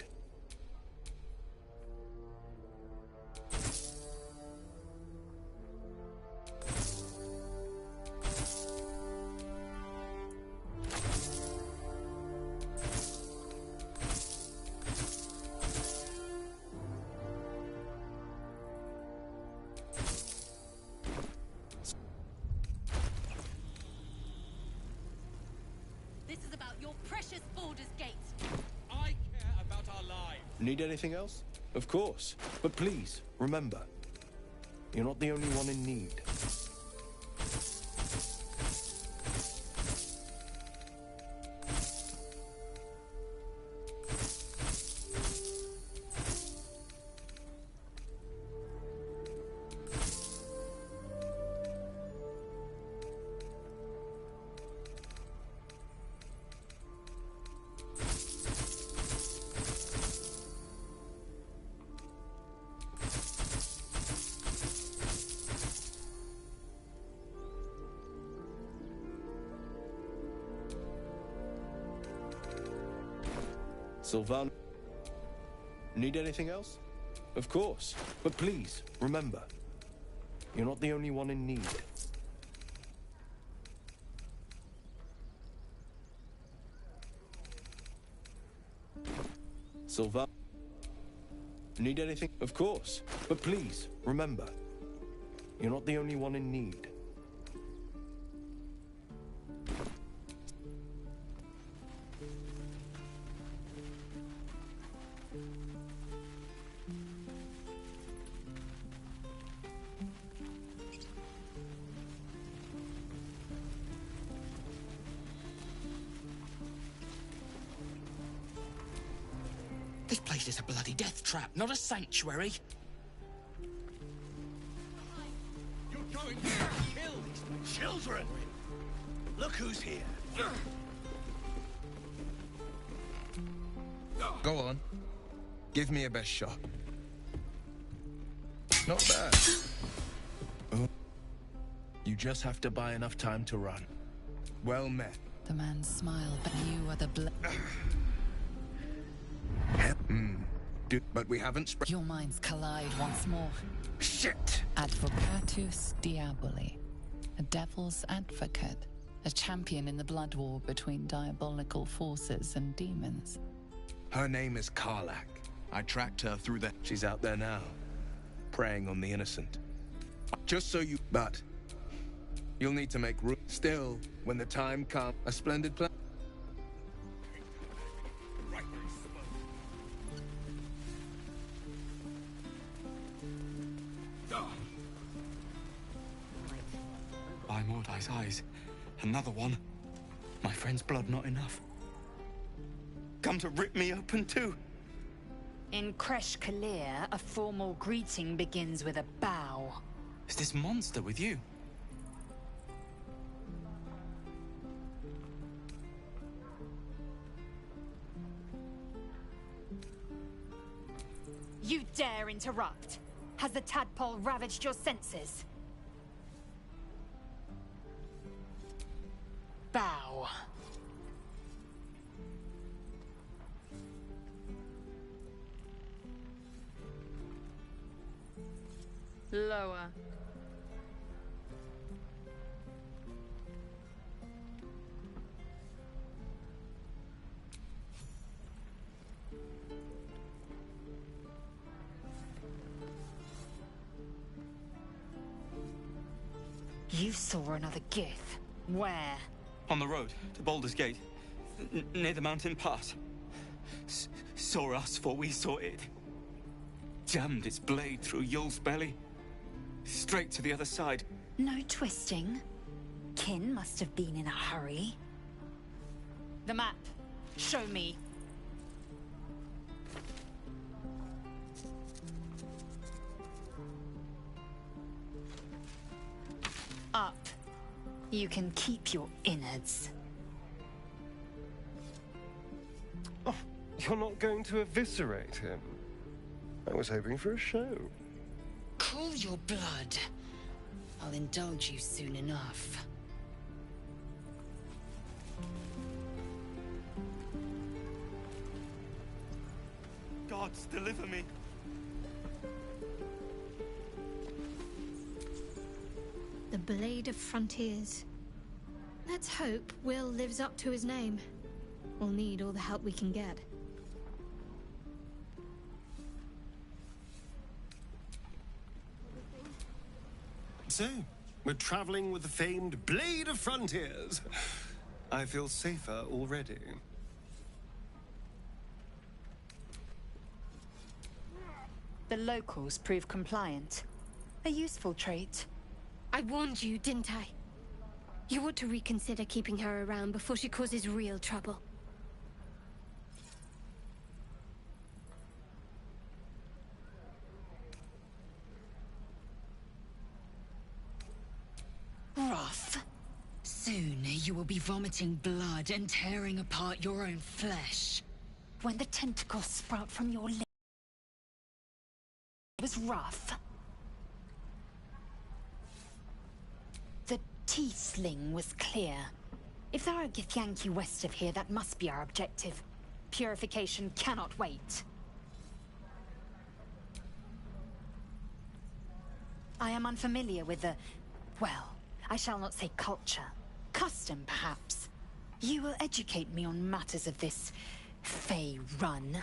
your precious Baldur's Gate. I care about our lives. Need anything else? Of course. But please, remember, you're not the only one in need. Sylvan, need anything else? Of course. But please, remember, you're not the only one in need. Sylvan, need anything? Of course. But please, remember, you're not the only one in need. This place is a bloody death trap, not a sanctuary. You're going to kill these children. Look who's here. Go on. Give me a best shot. Not bad. Oh. You just have to buy enough time to run. Well met. The man smiled, but you are the But we haven't Your minds collide once more. Shit! Advocatus Diaboli. A devil's advocate. A champion in the blood war between diabolical forces and demons. Her name is Karlak. I tracked her through the... She's out there now, preying on the innocent. Just so you... But you'll need to make room. Still, when the time comes, a splendid plan. By Mordai's eyes, another one. My friend's blood not enough. Come to rip me open too. In Kresh Kalir, a formal greeting begins with a bow. Is this monster with you? You dare interrupt? Has the tadpole ravaged your senses? Bow. Lower. You saw another gith. Where? On the road to Baldur's Gate, near the mountain pass. Saw us, for we saw it. Jammed its blade through Yul's belly, straight to the other side. No twisting. Kin must have been in a hurry. The map. Show me. Up. You can keep your innards. Oh, you're not going to eviscerate him? I was hoping for a show. Cool your blood. I'll indulge you soon enough. Gods, deliver me. The Blade of Frontiers. Let's hope Will lives up to his name. We'll need all the help we can get. So, we're traveling with the famed Blade of Frontiers. I feel safer already. The locals prove compliant. A useful trait. I warned you, didn't I? You ought to reconsider keeping her around before she causes real trouble. Rough. Soon you will be vomiting blood and tearing apart your own flesh. When the tentacles sprout from your lips, it was rough. The teeth sling was clear. If there are Githyanki west of here, that must be our objective. Purification cannot wait. I am unfamiliar with the... well, I shall not say culture. Custom, perhaps. You will educate me on matters of this... Fey run.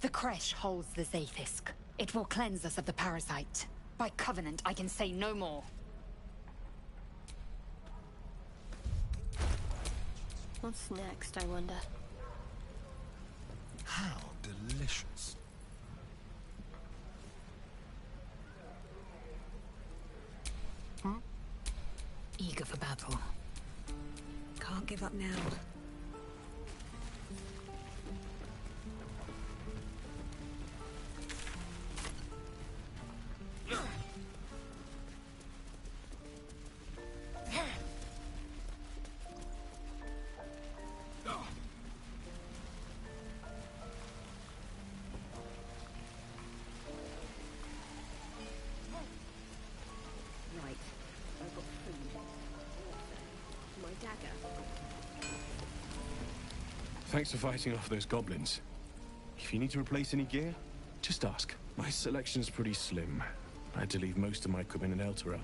The creche holds the Zaithisk. It will cleanse us of the parasite. By covenant, I can say no more. What's next, I wonder? How delicious. Eager for battle. Can't give up now. Thanks for fighting off those goblins. If you need to replace any gear, just ask. My selection's pretty slim. I had to leave most of my equipment in Elturel.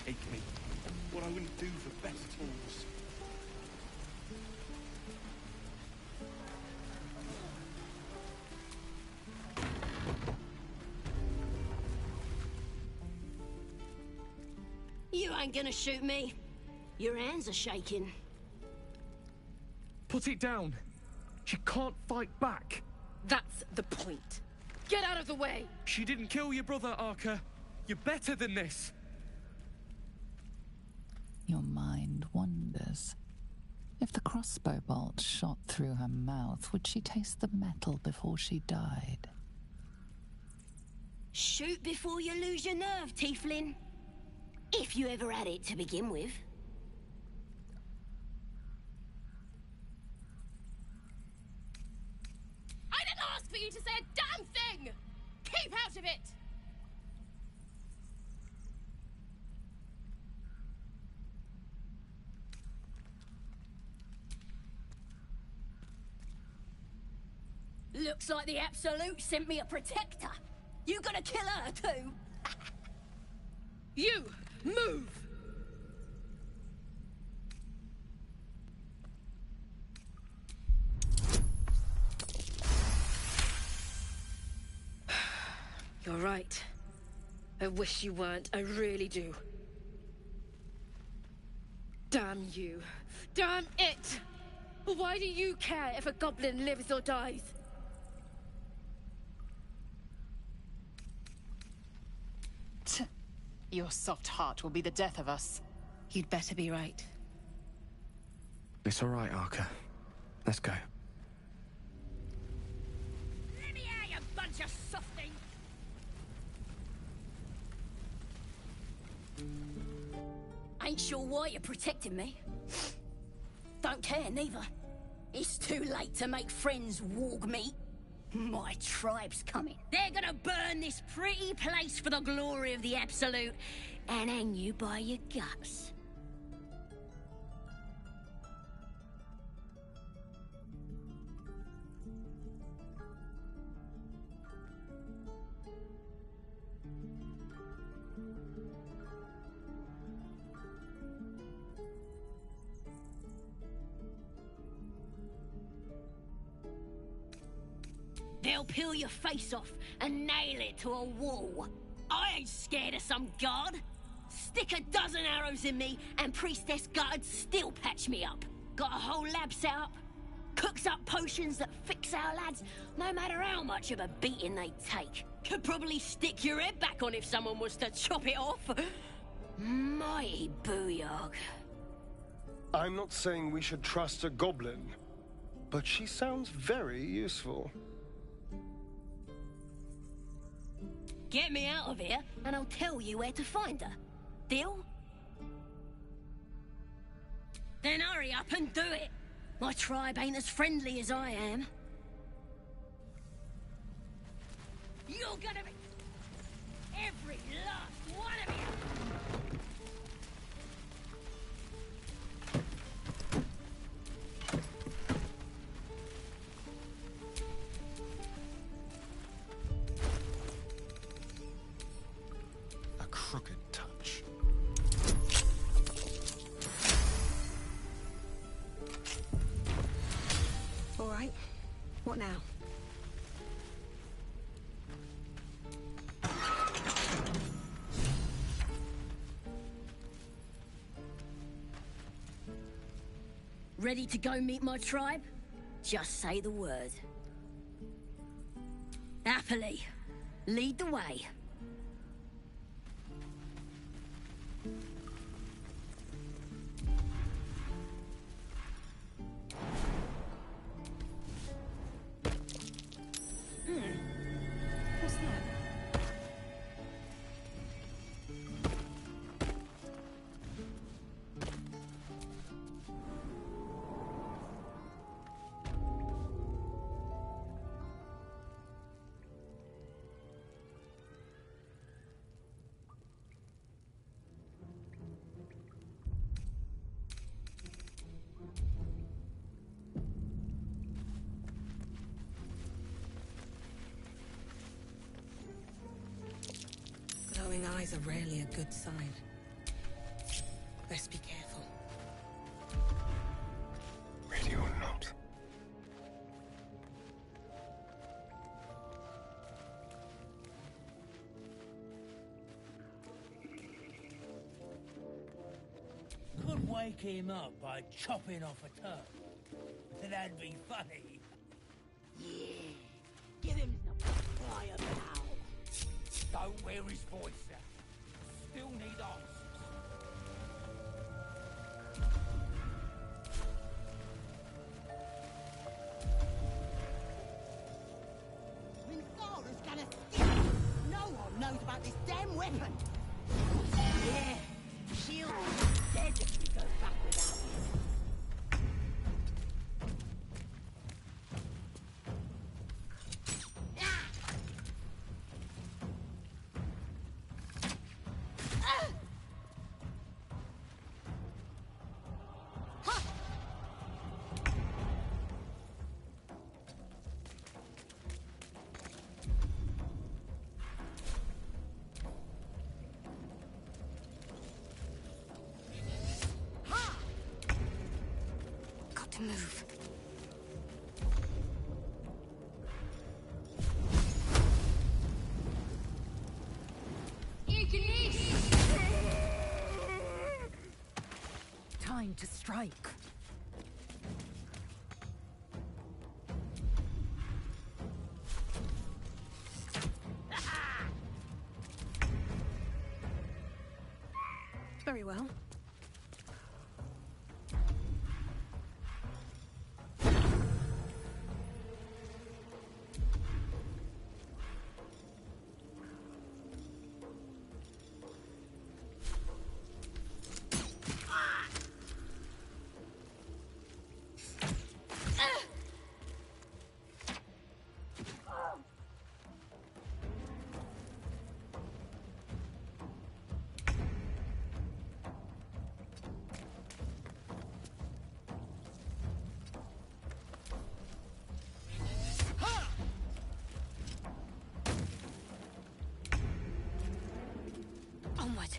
Take me. What I wouldn't do for better tools. You ain't gonna shoot me. Your hands are shaking. Put it down. She can't fight back. That's the point. Get out of the way! She didn't kill your brother, Arca. You're better than this. Your mind wanders. If the crossbow bolt shot through her mouth, would she taste the metal before she died? Shoot before you lose your nerve, Tiefling. If you ever had it to begin with. I didn't ask for you to say a damn thing! Keep out of it! Looks like the Absolute sent me a protector. You gonna kill her too? You move! You're right. I wish you weren't. I really do. Damn you. Damn it! Why do you care if a goblin lives or dies? Your soft heart will be the death of us. You'd better be right. It's all right, Arca. Let's go. Let me out, you bunch of softies! Ain't sure why you're protecting me. Don't care, neither. It's too late to make friends, warg meat. My tribe's coming. They're gonna burn this pretty place for the glory of the Absolute and hang you by your guts. They'll peel your face off and nail it to a wall. I ain't scared of some guard. Stick a dozen arrows in me and Priestess guards still patch me up. Got a whole lab set up. Cooks up potions that fix our lads, no matter how much of a beating they take. Could probably stick your head back on if someone was to chop it off. Mighty booyog. I'm not saying we should trust a goblin, but she sounds very useful. Get me out of here, and I'll tell you where to find her. Deal? Then hurry up and do it. My tribe ain't as friendly as I am. You're gonna be... every last one of you! A crooked touch. All right. What now? Ready to go meet my tribe? Just say the word. Happily. Lead the way. What's that? Glowing eyes are rarely a good sign. Best be careful. Ready or not. Could wake him up by chopping off a tongue. That'd be funny. Yeah. Give him the fire power. Don't wear his voice out. Still need answers. Minthara's gonna stick. No one knows about this damn weapon. Yeah. Shield dead if we go back without it. Got to move. Time to strike. Very well. Onward.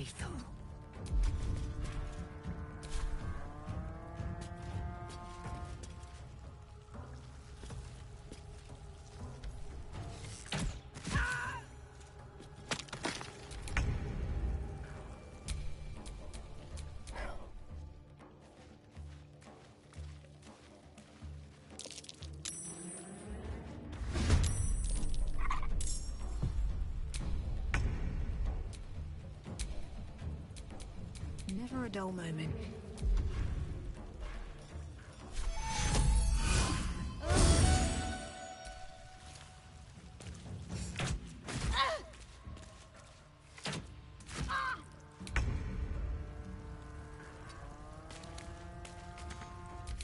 lethal. Never a dull moment.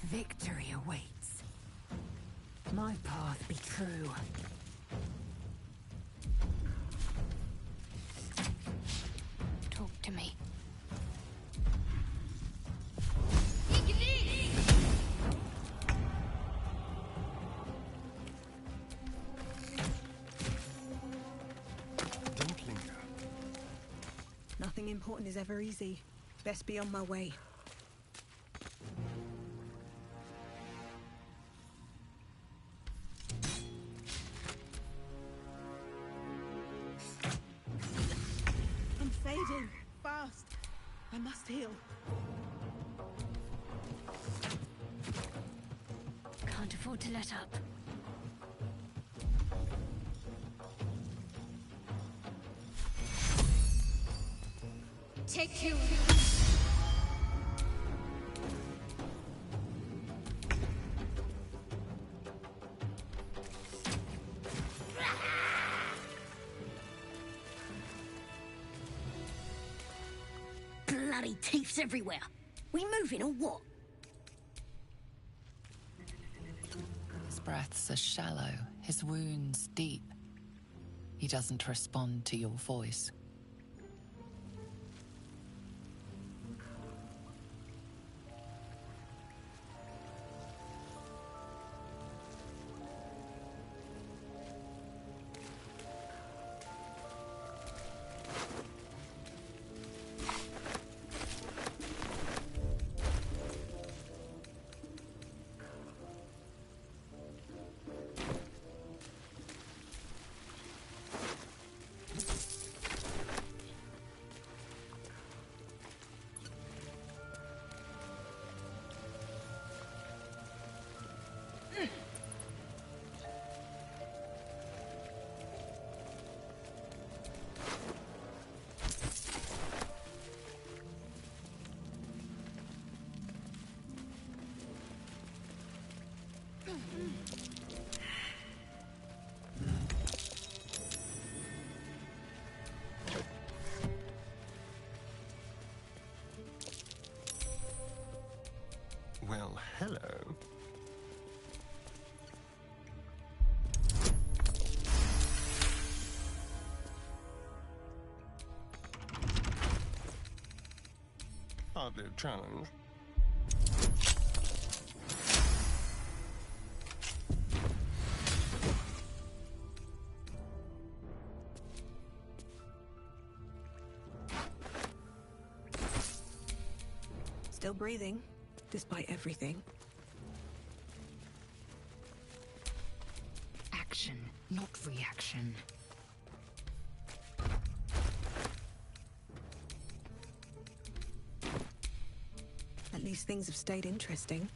Victory awaits. My path be true. Talk to me. Don't linger. Nothing important is ever easy. Best be on my way. I'm fading. Fast. I must heal. Can't afford to let up. Take you. Bloody thieves everywhere. We moving or what? His breaths are shallow, his wounds deep. He doesn't respond to your voice. Well, hello. Hardly a challenge. Still breathing, despite everything. Action, not reaction. At least things have stayed interesting.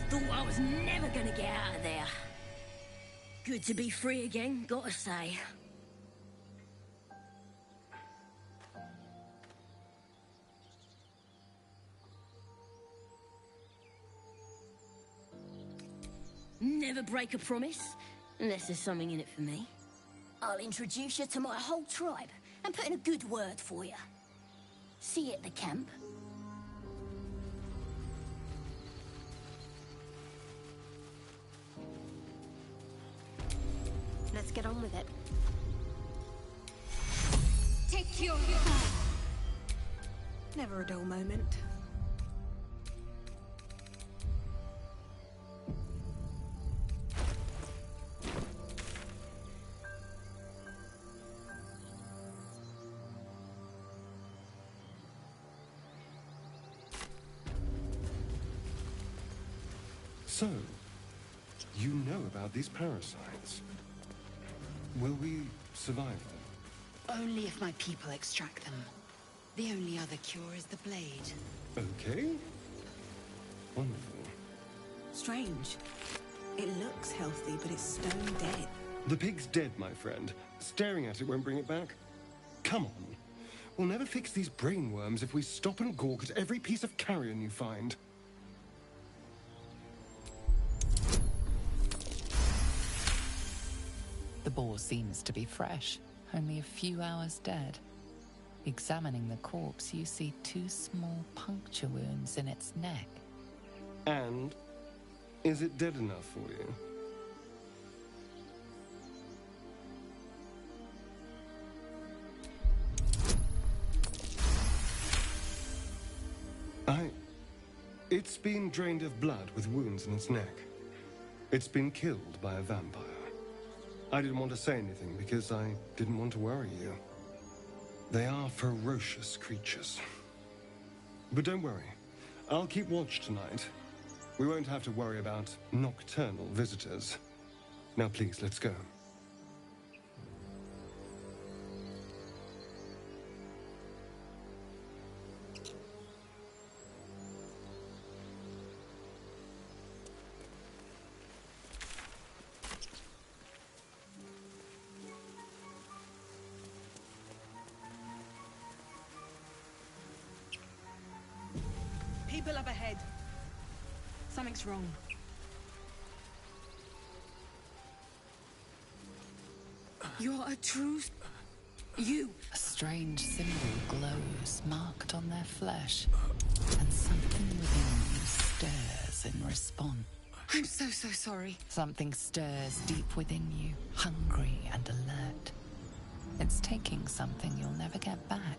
Thought I was never gonna get out of there. Good to be free again, gotta say. Never break a promise, unless there's something in it for me. I'll introduce you to my whole tribe and put in a good word for you. See you at the camp. Let's get on with it. Take your... Never a dull moment. So, you know about these parasites. Will we survive them? Only if my people extract them. The only other cure is the blade. Okay. Wonderful. Strange. It looks healthy, but it's stone dead. The pig's dead, my friend. Staring at it won't bring it back. Come on. We'll never fix these brainworms if we stop and gawk at every piece of carrion you find. The boar seems to be fresh, only a few hours dead. Examining the corpse, you see 2 small puncture wounds in its neck. And is it dead enough for you? It's been drained of blood with wounds in its neck. It's been killed by a vampire. I didn't want to say anything because I didn't want to worry you. They are ferocious creatures. But don't worry. I'll keep watch tonight. We won't have to worry about nocturnal visitors. Now please, let's go. People up ahead. Something's wrong. You're a true... You! A strange symbol glows, marked on their flesh, and something within you stirs in response. I'm so sorry. Something stirs deep within you, hungry and alert. It's taking something you'll never get back.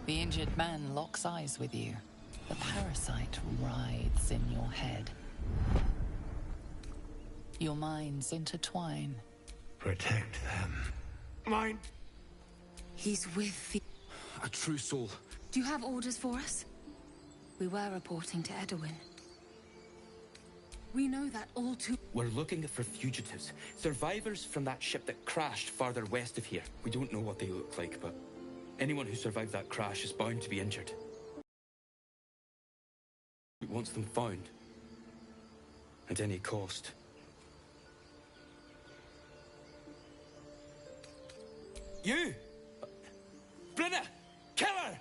The injured man locks eyes with you. The parasite writhes in your head. Your minds intertwine. Protect them. Mine. He's with the... A true soul. Do you have orders for us? We were reporting to Edwin. We know that all too... We're looking for fugitives. Survivors from that ship that crashed farther west of here. We don't know what they look like, but anyone who survived that crash is bound to be injured. It wants them found. At any cost. You! Brenna! Kill her!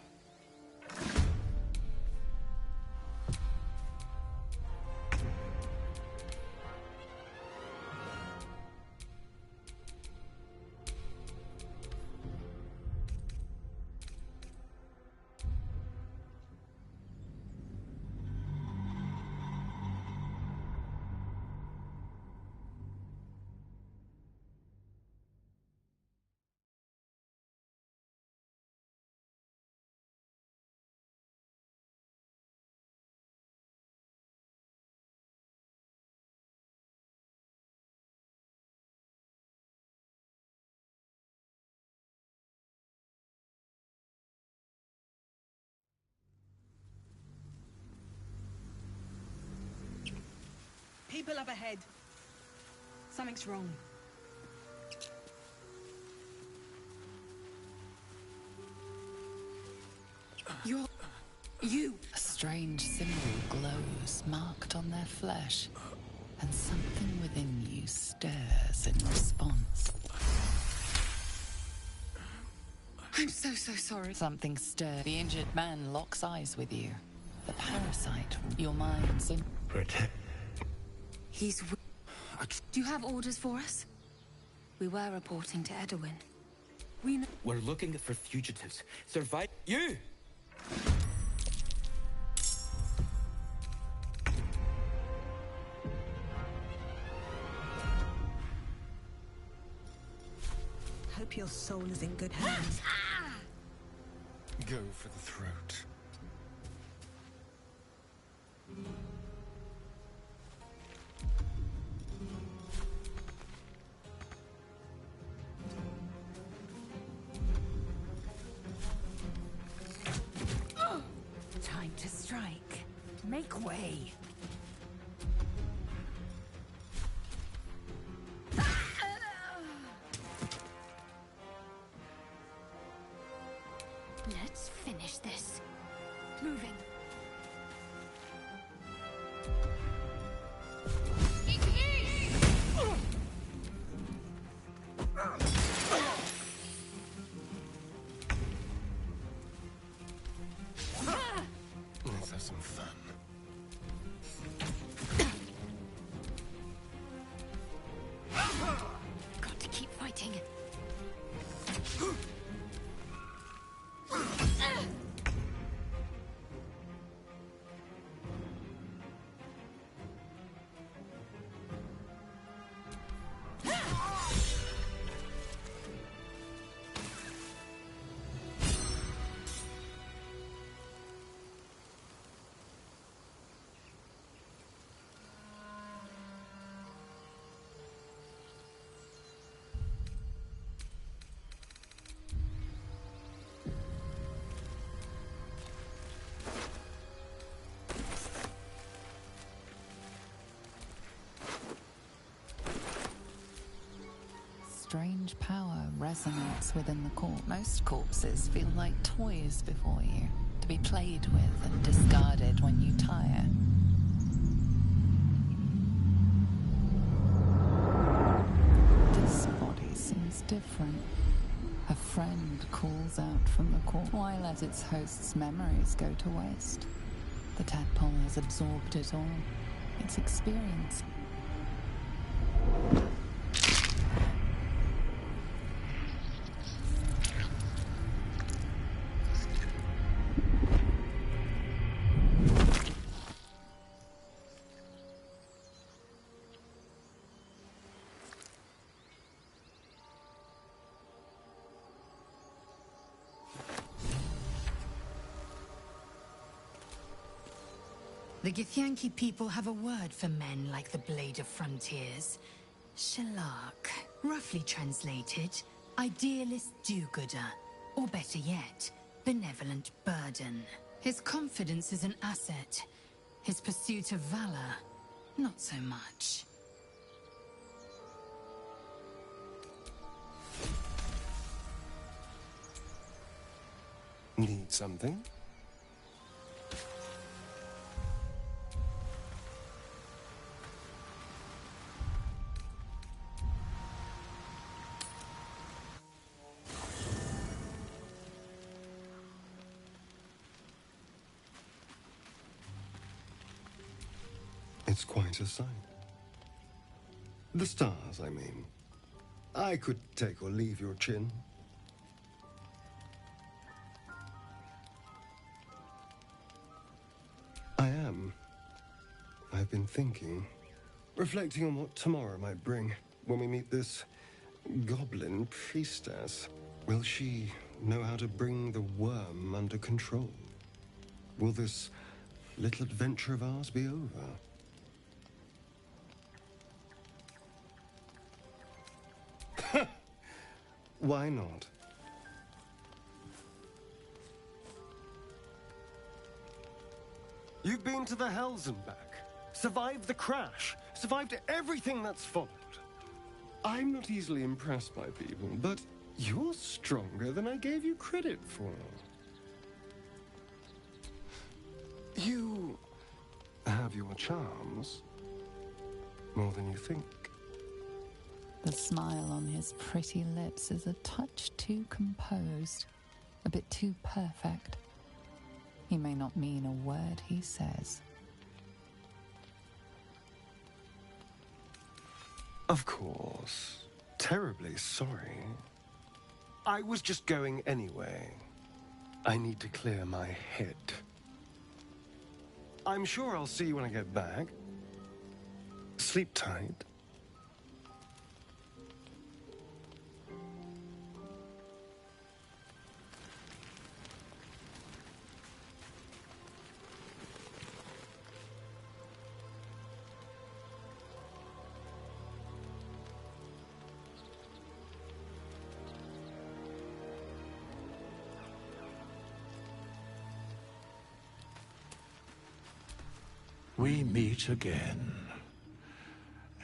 People up ahead. Something's wrong. You! A strange symbol glows, marked on their flesh, and something within you stirs in response. I'm so sorry. Something stirs. The injured man locks eyes with you. The parasite, your mind's in... Protect. He's... Do you have orders for us? We were reporting to Edwin. We know... We're looking for fugitives. Survive... You! Hope your soul is in good hands. Go for the throat. Time to strike. Make way. Strange power resonates within the corpse. Most corpses feel like toys before you, to be played with and discarded when you tire. This body seems different. A friend calls out from the corpse. Why let its host's memories go to waste? The tadpole has absorbed it all. Its experience. The Githyanki people have a word for men like the Blade of Frontiers. Shalak. Roughly translated, idealist do-gooder. Or better yet, benevolent burden. His confidence is an asset. His pursuit of valor, not so much. Need something? It's quite a sight. The stars, I mean. I could take or leave your chin. I am. I've been thinking, reflecting on what tomorrow might bring when we meet this goblin priestess. Will she know how to bring the worm under control? Will this little adventure of ours be over? Why not? You've been to the Hells and back, survived the crash, survived everything that's followed. I'm not easily impressed by people, but you're stronger than I gave you credit for. You have your charms, more than you think. The smile on his pretty lips is a touch too composed, a bit too perfect. He may not mean a word he says. Of course. Terribly sorry. I was just going anyway. I need to clear my head. I'm sure I'll see you when I get back. Sleep tight. We meet again,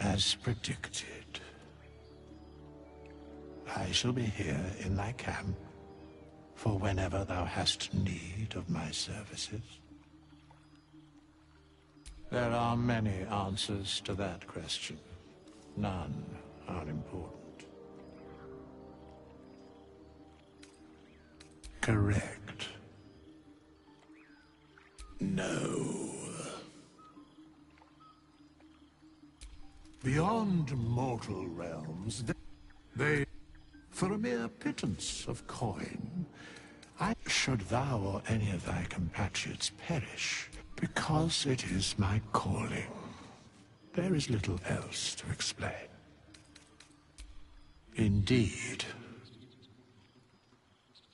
as predicted. I shall be here in thy camp for whenever thou hast need of my services. There are many answers to that question. None are important. Correct. No. Beyond mortal realms, they for a mere pittance of coin. Should thou or any of thy compatriots perish, because it is my calling. There is little else to explain. Indeed.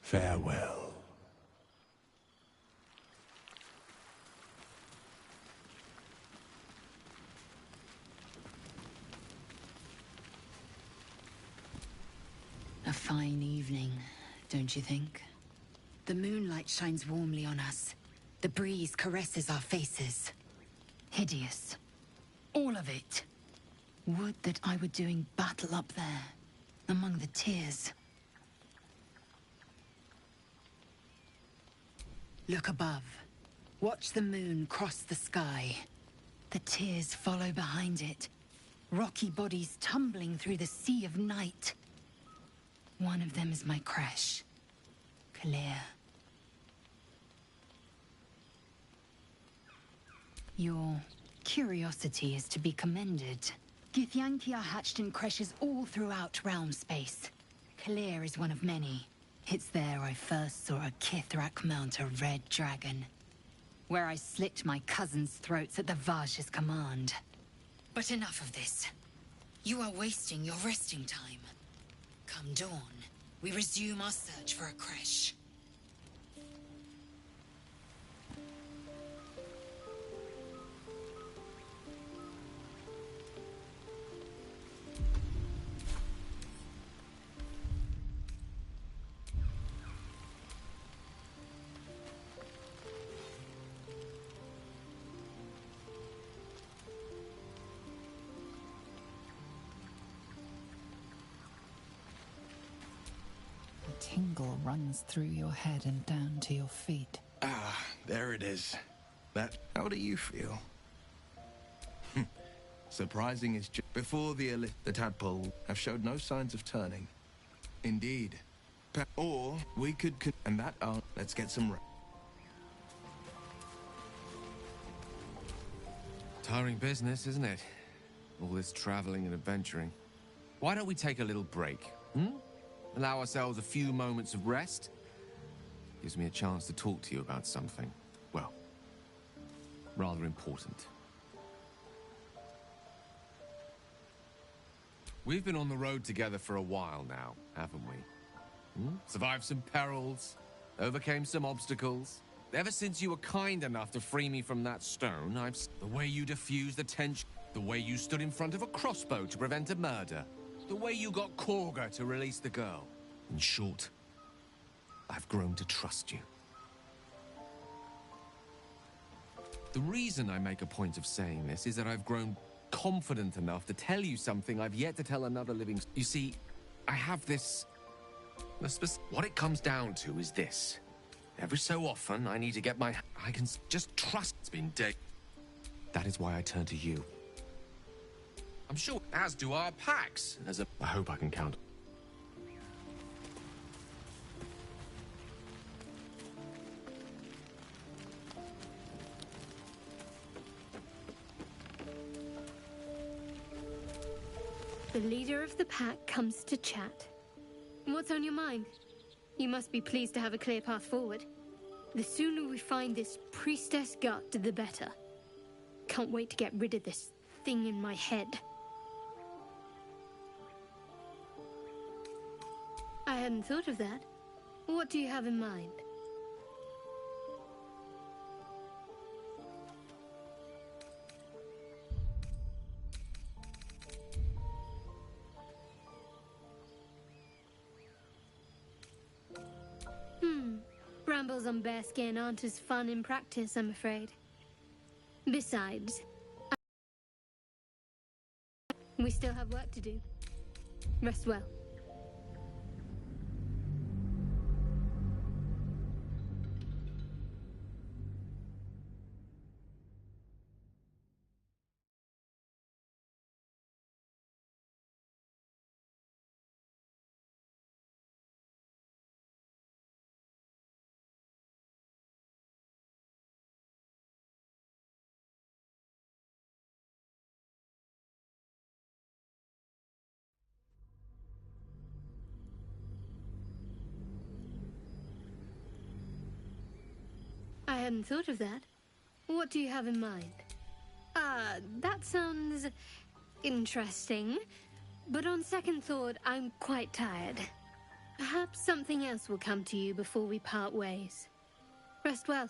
Farewell. A fine evening, don't you think? The moonlight shines warmly on us. The breeze caresses our faces. Hideous. All of it. Would that I were doing battle up there, among the tears. Look above. Watch the moon cross the sky. The tears follow behind it. Rocky bodies tumbling through the sea of night. One of them is my crash. Clear. Your curiosity is to be commended. Githyanki are hatched in creches all throughout realm space. Clear is one of many. It's there I first saw a Kithrak mount a red dragon. Where I slit my cousins' throats at the Vaj's command. But enough of this. You are wasting your resting time. Come dawn, we resume our search for a creche. Tingle runs through your head and down to your feet. Ah, there it is. How do you feel? Surprising is just before the tadpole have showed no signs of turning. Indeed. Or we could and that let's get some rest. Tiring business, isn't it? All this traveling and adventuring. Why don't we take a little break, Allow ourselves a few moments of rest? Gives me a chance to talk to you about something, well, rather important. We've been on the road together for a while now, haven't we? Survived some perils, overcame some obstacles. Ever since you were kind enough to free me from that stone, the way you diffused the tension, the way you stood in front of a crossbow to prevent a murder, the way you got Korga to release the girl. In short, I've grown to trust you. The reason I make a point of saying this is that I've grown confident enough to tell you something I've yet to tell another living... You see, I have this... What it comes down to is this. Every so often, I need to get my... I can just trust it's been dead. That is why I turn to you. I'm sure, as do our packs. I hope I can count. The leader of the pack comes to chat. What's on your mind? You must be pleased to have a clear path forward. The sooner we find this priestess gut, the better. Can't wait to get rid of this thing in my head. I hadn't thought of that. What do you have in mind? Brambles on bearskin aren't as fun in practice, I'm afraid. Besides, we still have work to do. Rest well. I hadn't thought of that. What do you have in mind? That sounds interesting. But on second thought, I'm quite tired. Perhaps something else will come to you before we part ways. Rest well.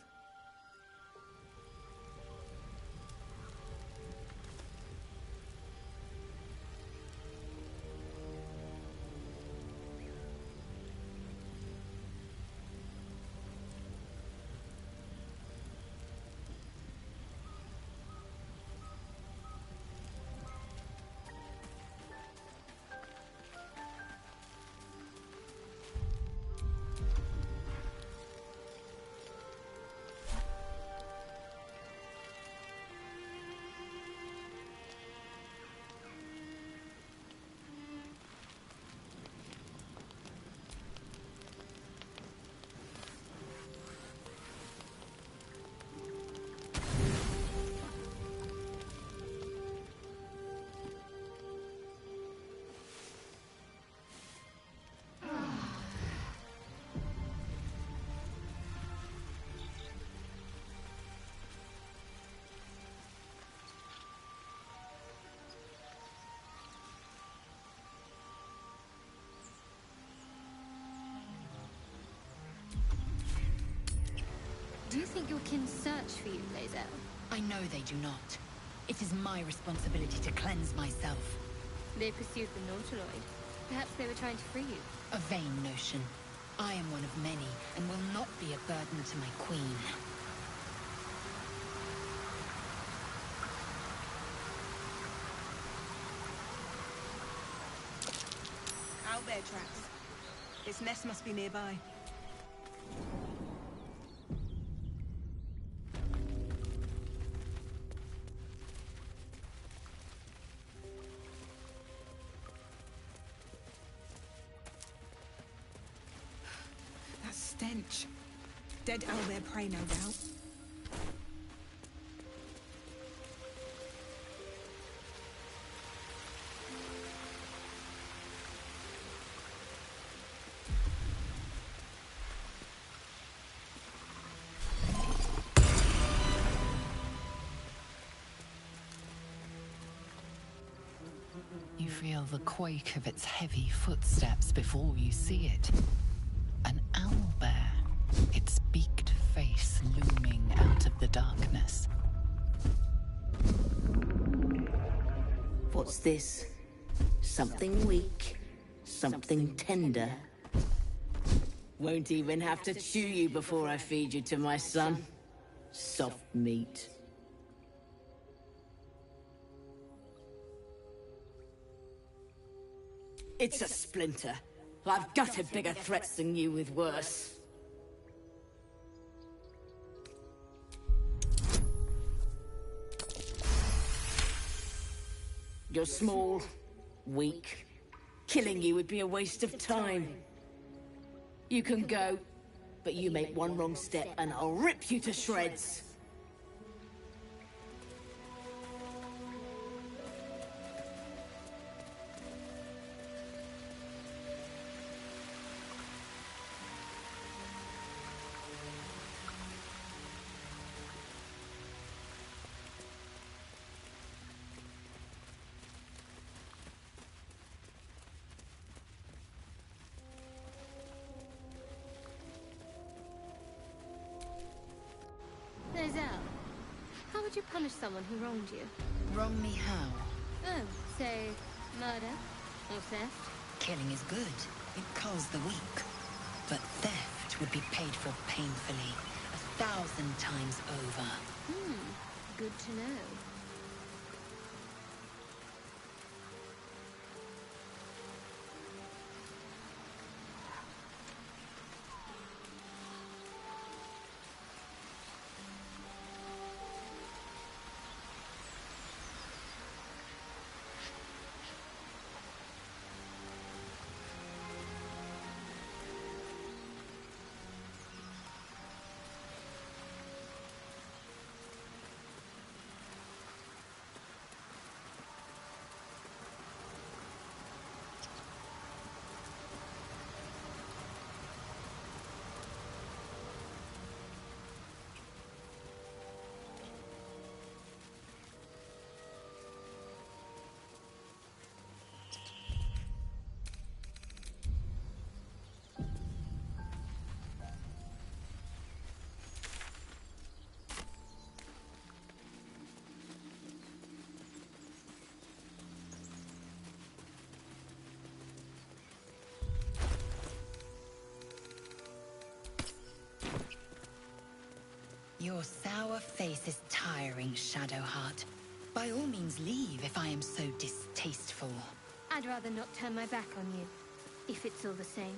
Do you think your kin search for you, Lae'zel? I know they do not. It is my responsibility to cleanse myself. They pursued the Nautiloid. Perhaps they were trying to free you. A vain notion. I am one of many, and will not be a burden to my queen. Owlbear tracks. Its nest must be nearby. That stench. Dead owlbear prey, no doubt. You feel the quake of its heavy footsteps before you see it. An owlbear, its beaked face looming out of the darkness. What's this? Something weak, something tender. Won't even have to chew you before I feed you to my son. Soft meat. It's a splinter. I've gutted bigger threats than you with worse. You're small, weak. Killing you would be a waste of time. You can go, but you make one wrong step and I'll rip you to shreds. Lae'zel, how would you punish someone who wronged you? Wrong me how? Oh, say, murder or theft? Killing is good. It culls the weak. But theft would be paid for painfully, 1,000 times over. Good to know. Your sour face is tiring, Shadowheart. By all means leave if I am so distasteful. I'd rather not turn my back on you, if it's all the same.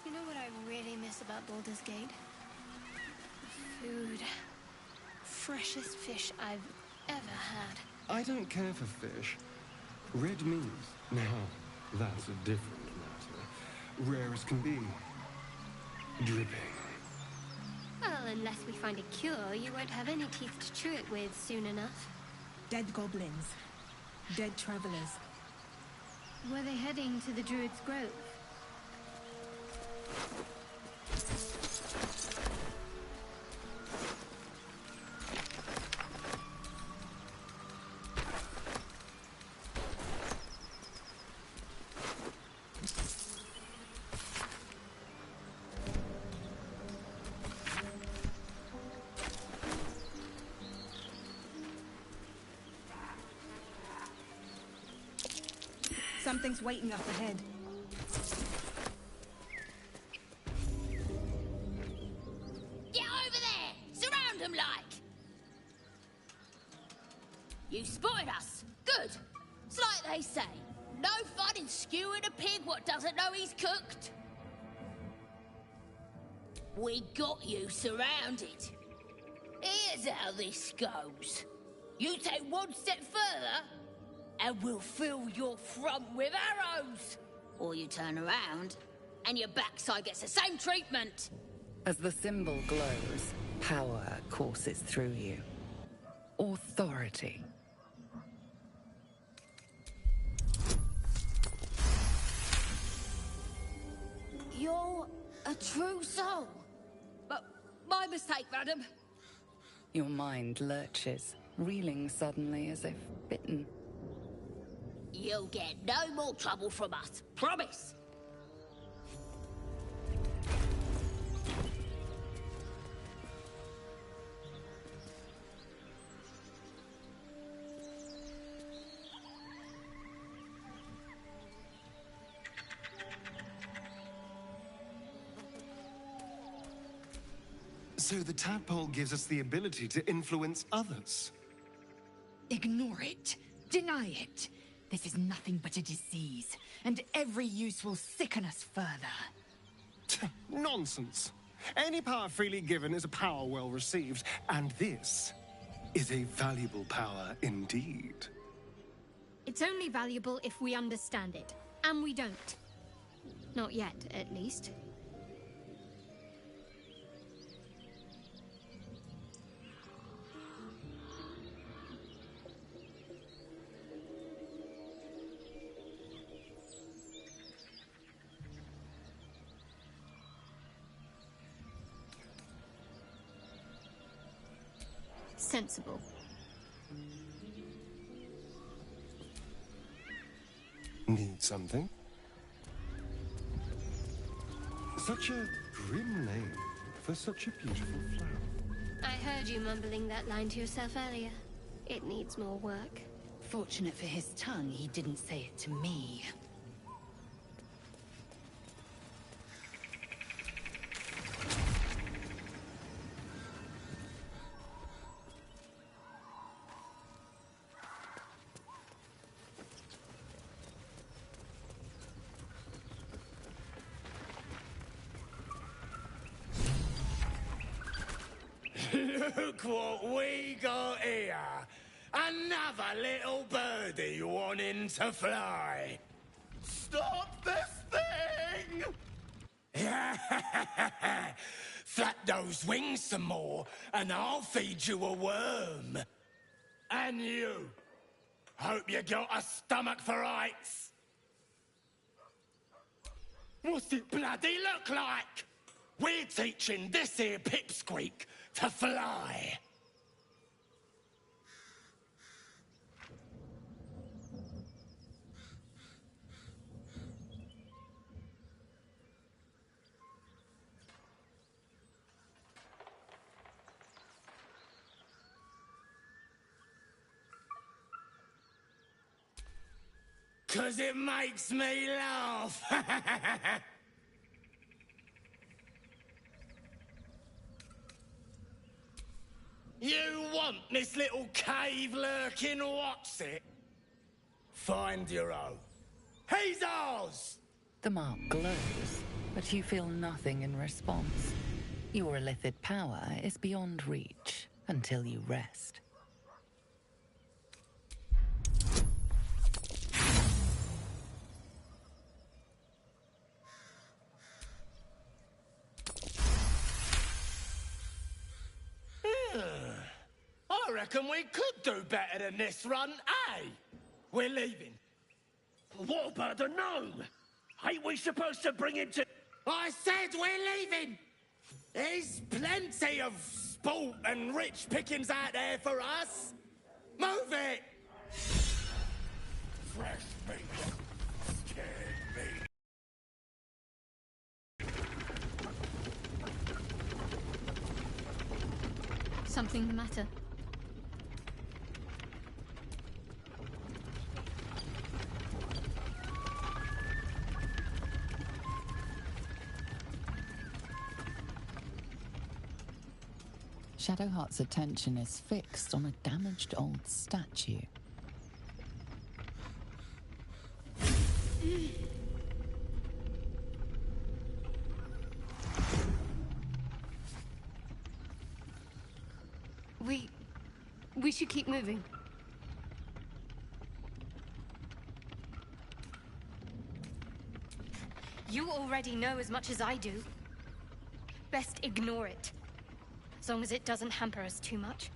You know what I really miss about Baldur's Gate? Food. Freshest fish I've ever had. I don't care for fish. Red meat, now, that's a different matter. Rare as can be. Dripping. Well, unless we find a cure, you won't have any teeth to chew it with soon enough. Dead goblins. Dead travelers. Were they heading to the Druid's Grove? Something's waiting up ahead. Get over there! Surround them like! You spotted us. Good. It's like they say. No fun in skewing a pig what doesn't know he's cooked. We got you surrounded. Here's how this goes. You take one step further, and we'll fill your front with arrows. Or you turn around, and your backside gets the same treatment. As the symbol glows, power courses through you. Authority. You're a true soul. But my mistake, madam. Your mind lurches, reeling suddenly as if bitten. You'll get no more trouble from us. Promise. So the tadpole gives us the ability to influence others. Ignore it. Deny it. This is nothing but a disease, and every use will sicken us further. Nonsense. Any power freely given is a power well received, and this is a valuable power indeed. It's only valuable if we understand it, and we don't. Not yet, at least. Sensible. Need something? Such a grim name for such a beautiful flower. I heard you mumbling that line to yourself earlier. It needs more work. Fortunate for his tongue, he didn't say it to me. Look what we got here! Another little birdie wanting to fly! Stop this thing! Flap those wings some more, and I'll feed you a worm. And you! Hope you got a stomach for heights! What's it bloody look like? We're teaching this here pipsqueak to fly. 'Cause it makes me laugh. You want this little cave lurking what's it? Find your own. He's ours! The mark glows, but you feel nothing in response. Your illithid power is beyond reach until you rest. I reckon we could do better than this run, eh? We're leaving. What about the gnome? Ain't we supposed to bring him to... I said we're leaving! There's plenty of sport and rich pickings out there for us. Move it! Fresh meat. Scared meat. Something the matter? Shadowheart's attention is fixed on a damaged old statue. We should keep moving. You already know as much as I do. Best ignore it. As long as it doesn't hamper us too much.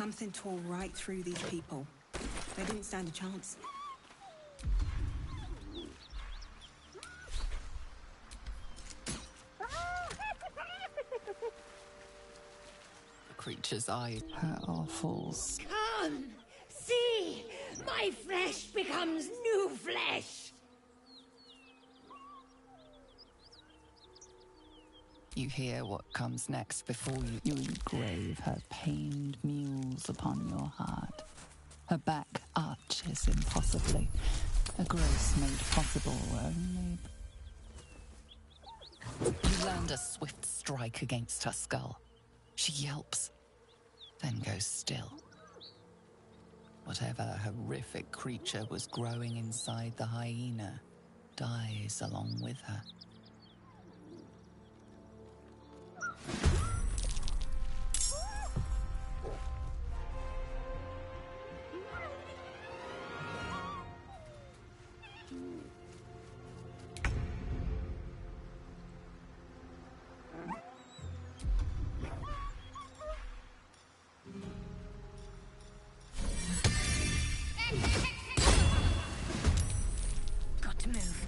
Something tore right through these people. They didn't stand a chance. The creature's eyes her awfuls. Come, see! My flesh becomes new flesh! You hear what comes next before you engrave her pained mules upon your heart. Her back arches impossibly, a grace made possible only. You land a swift strike against her skull. She yelps, then goes still. Whatever horrific creature was growing inside the hyena dies along with her. Got to move.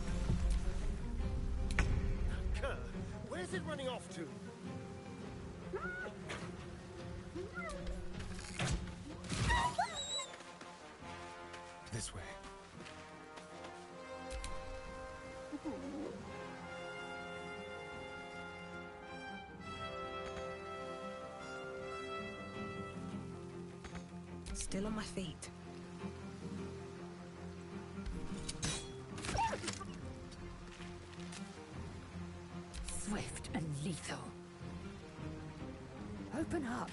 Kerr, where's it running off to? This way. Still on my feet. Swift and lethal. Open up.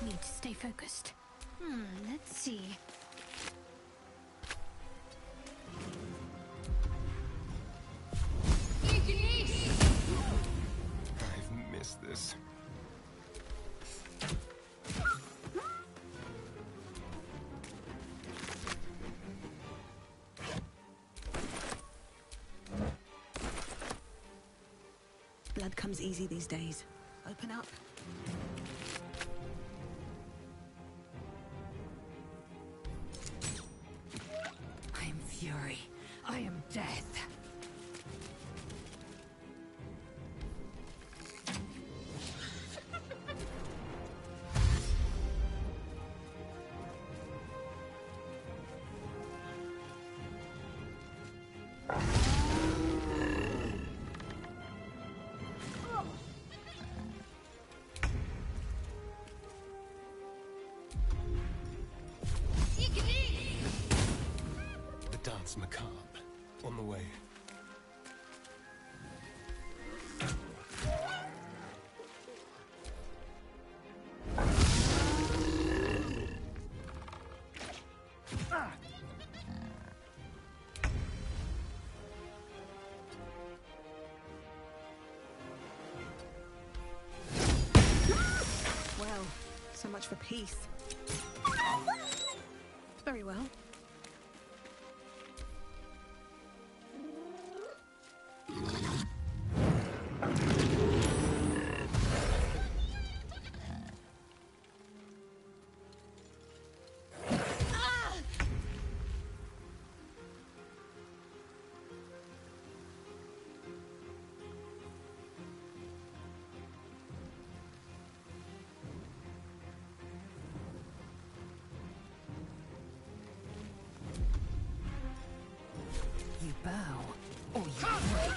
Need to stay focused. Let's see. I've missed this. Blood comes easy these days. Open up. I am fury. I am death. The dance macabre. On the way. Well, so much for peace. Very well. You bow, or you break.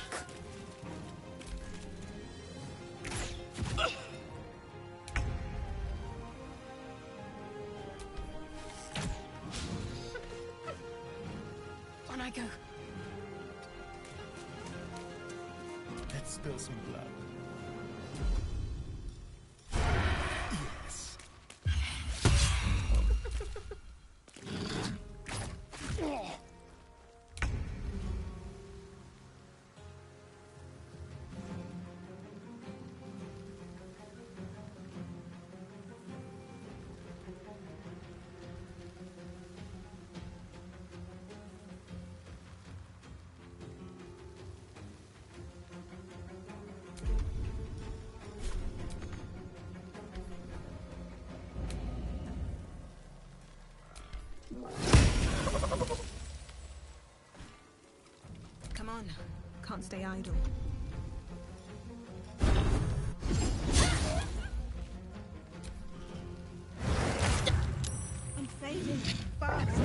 On I go. Let's spill some blood. Yes. on. Can't stay idle. I'm fading fast.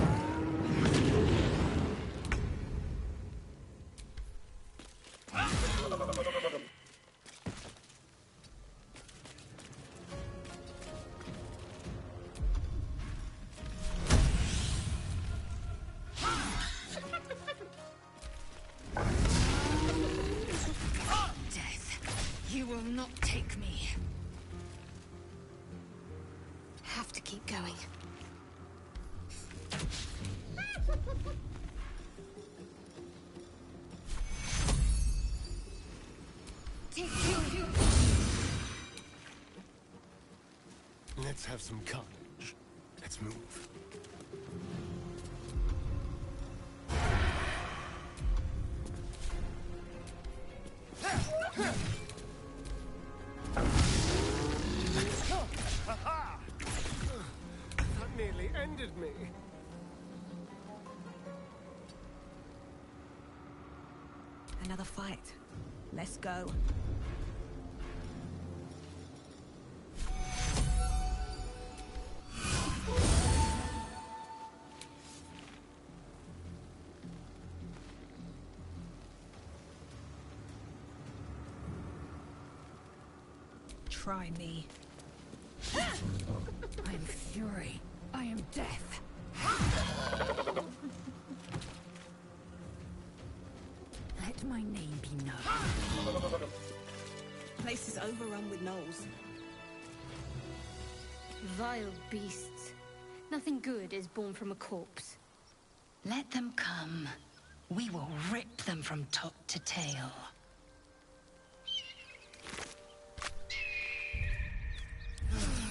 Death, you will not take me. Have to keep going. Let's have some carnage. Let's move. That nearly ended me. Another fight. Let's go. Try me. I am fury. I am death. Let my name be known. Place is overrun with gnolls. Vile beasts. Nothing good is born from a corpse. Let them come. We will rip them from top to tail.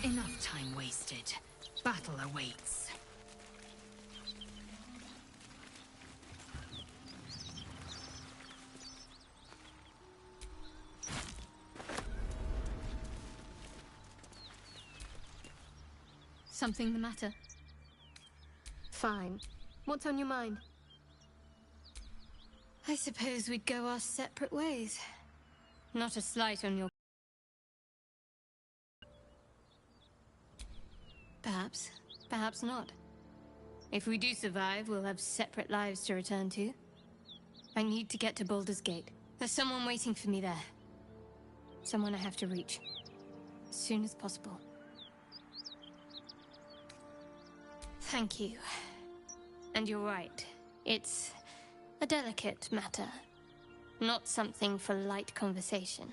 Enough time wasted. Battle awaits. Something the matter? Fine. What's on your mind? I suppose we'd go our separate ways. Not a slight on your... Perhaps. Perhaps not. If we do survive, we'll have separate lives to return to. I need to get to Baldur's Gate. There's someone waiting for me there. Someone I have to reach. As soon as possible. Thank you. And you're right. It's a delicate matter. Not something for light conversation.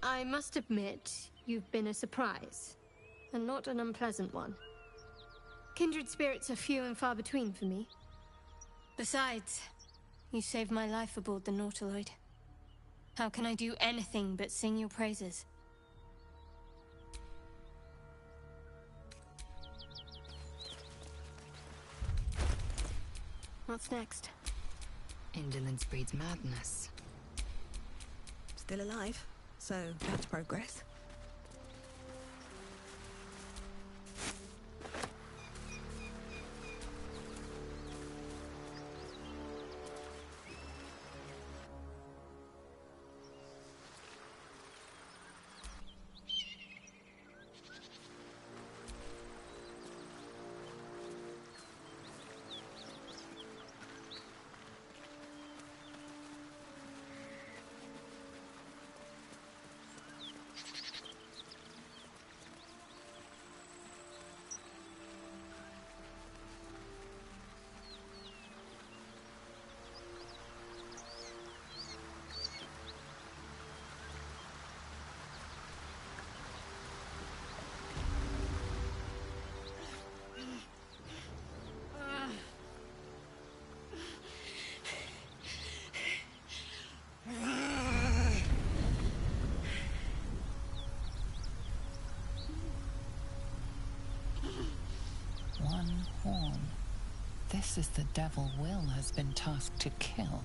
I must admit, you've been a surprise. And not an unpleasant one. Kindred spirits are few and far between for me. Besides, you saved my life aboard the Nautiloid. How can I do anything but sing your praises? What's next? Indolence breeds madness. Still alive, so that's progress. One horn. This is the devil Will has been tasked to kill.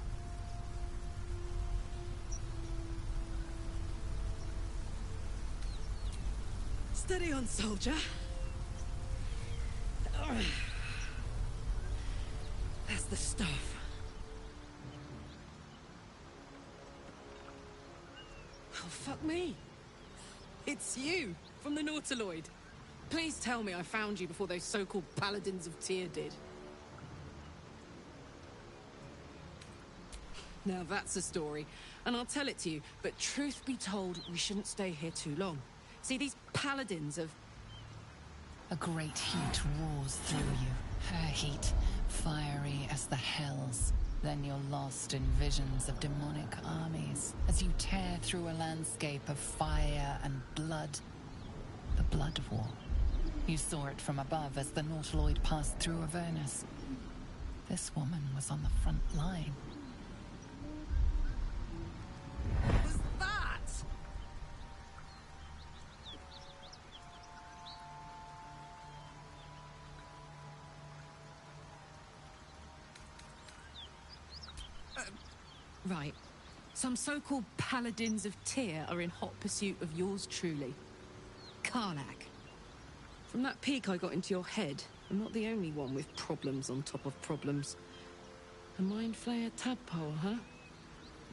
Steady on, soldier. the stuff. Oh, fuck me. It's you, from the Nautiloid. Please tell me I found you before those so-called Paladins of Tyr did. Now that's a story, and I'll tell it to you, but truth be told, we shouldn't stay here too long. See, these Paladins of... A great heat roars through you. Her heat, fiery as the hells. Then you're lost in visions of demonic armies as you tear through a landscape of fire and blood. The Blood War. You saw it from above as the Nautiloid passed through Avernus. This woman was on the front line. What was that? Right. Some so-called Paladins of Tyr are in hot pursuit of yours truly. Karlak. From that peek I got into your head, I'm not the only one with problems on top of problems. A mind flayer tadpole, huh?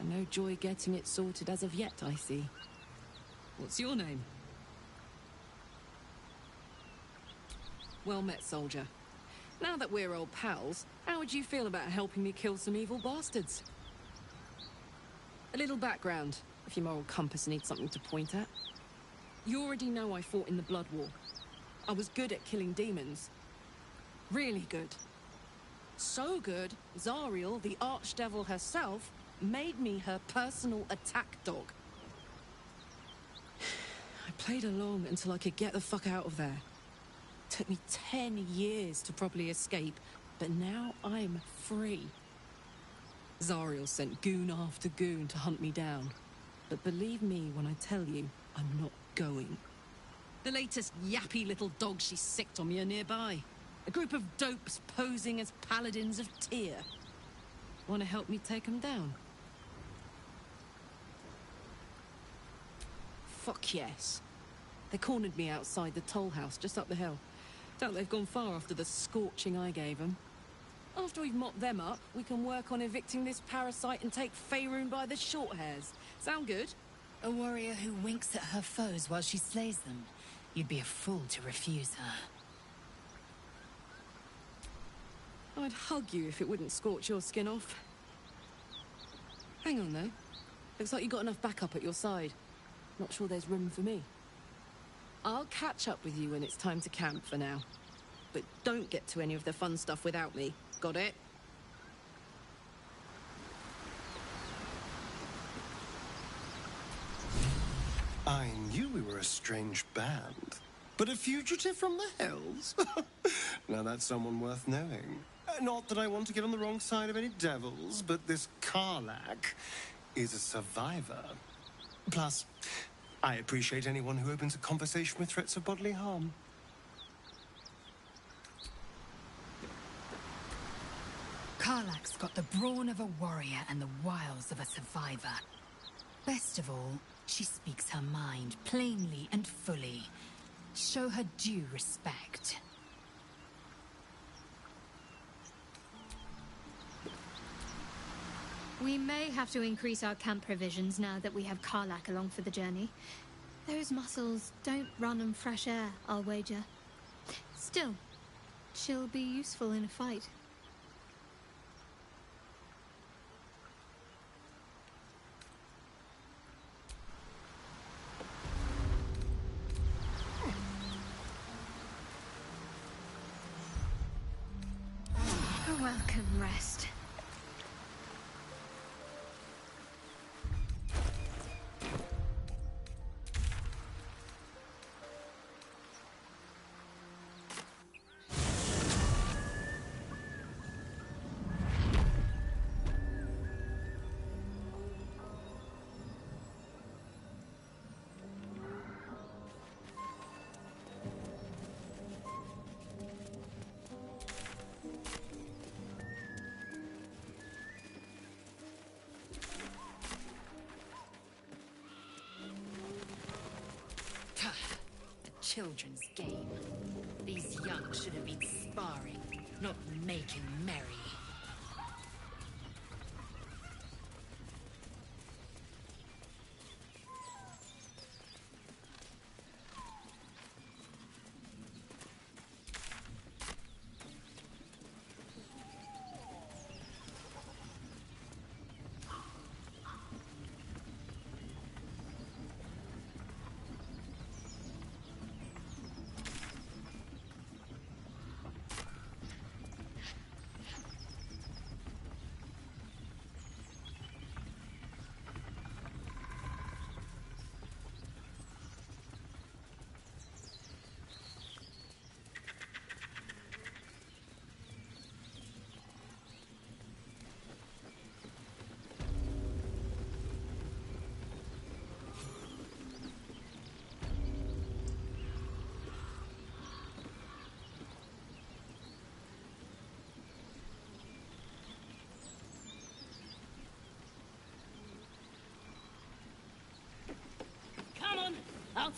And no joy getting it sorted as of yet, I see. What's your name? Well met, soldier. Now that we're old pals, how would you feel about helping me kill some evil bastards? A little background, if your moral compass needs something to point at. You already know I fought in the Blood War. I was good at killing demons. Really good. So good, Zariel, the archdevil herself, made me her personal attack dog. I played along until I could get the fuck out of there. Took me 10 years to properly escape, but now I'm free. Zariel sent goon after goon to hunt me down. But believe me when I tell you, I'm not going. The latest yappy little dogs she sicked on me are nearby. A group of dopes posing as Paladins of Tyr. Want to help me take them down? Fuck yes. They cornered me outside the toll house just up the hill. Doubt they've gone far after the scorching I gave them. After we've mopped them up, we can work on evicting this parasite and take Faerun by the short hairs. Sound good? A warrior who winks at her foes while she slays them. You'd be a fool to refuse her. I'd hug you if it wouldn't scorch your skin off. Hang on, though. Looks like you got enough backup at your side. Not sure there's room for me. I'll catch up with you when it's time to camp for now. But don't get to any of the fun stuff without me. Got it? I knew we were a strange band. But a fugitive from the hills? Now that's someone worth knowing. Not that I want to get on the wrong side of any devils, but this Karlak is a survivor. Plus, I appreciate anyone who opens a conversation with threats of bodily harm. Karlak's got the brawn of a warrior and the wiles of a survivor. Best of all, she speaks her mind plainly and fully. Show her due respect. We may have to increase our camp provisions now that we have Karlak along for the journey. Those muscles don't run on fresh air, I'll wager. Still, she'll be useful in a fight. A welcome rest. Children's game. These young should have been sparring, not making merry.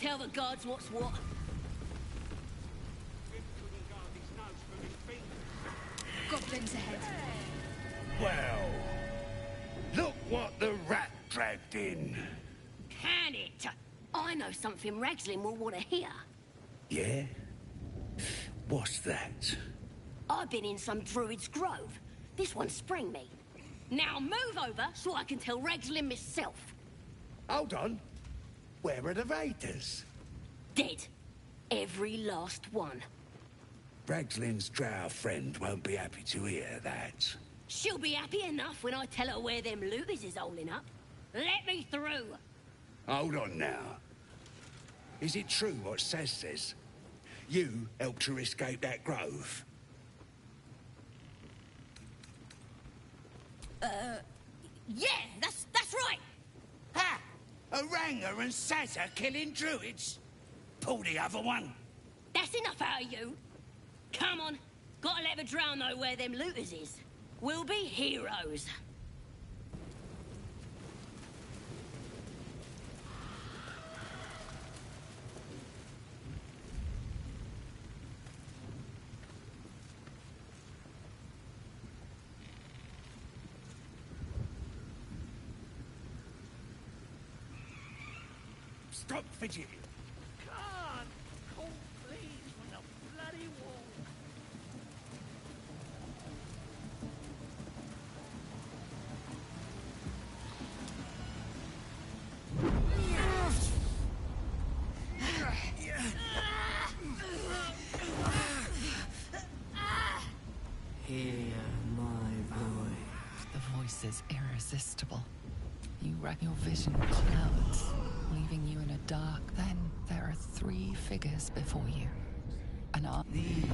tell the gods what's what. Goblins ahead. Well, look what the rat dragged in. Can it? I know something Ragslin will want to hear. Yeah? What's that? I've been in some druid's grove. This one sprang me. Now move over so I can tell Ragslin myself. Hold on. Where are the raiders? Dead. Every last one. Ragslin's drow friend won't be happy to hear that. She'll be happy enough when I tell her where them looters is holding up. Let me through. Hold on now. Is it true what Saz says? You helped her escape that grove? Yeah, that's right. Ha! Oranga and Saz are killing druids. Pull the other one. That's enough out of you. Come on. Gotta let the drow know where them looters is. We'll be heroes. Stop fidgeting. God, cold please from the bloody wall. Hear my voice. The voice is irresistible. You wreck your vision clouds, leaving you in a dark. Then there are three figures before you. These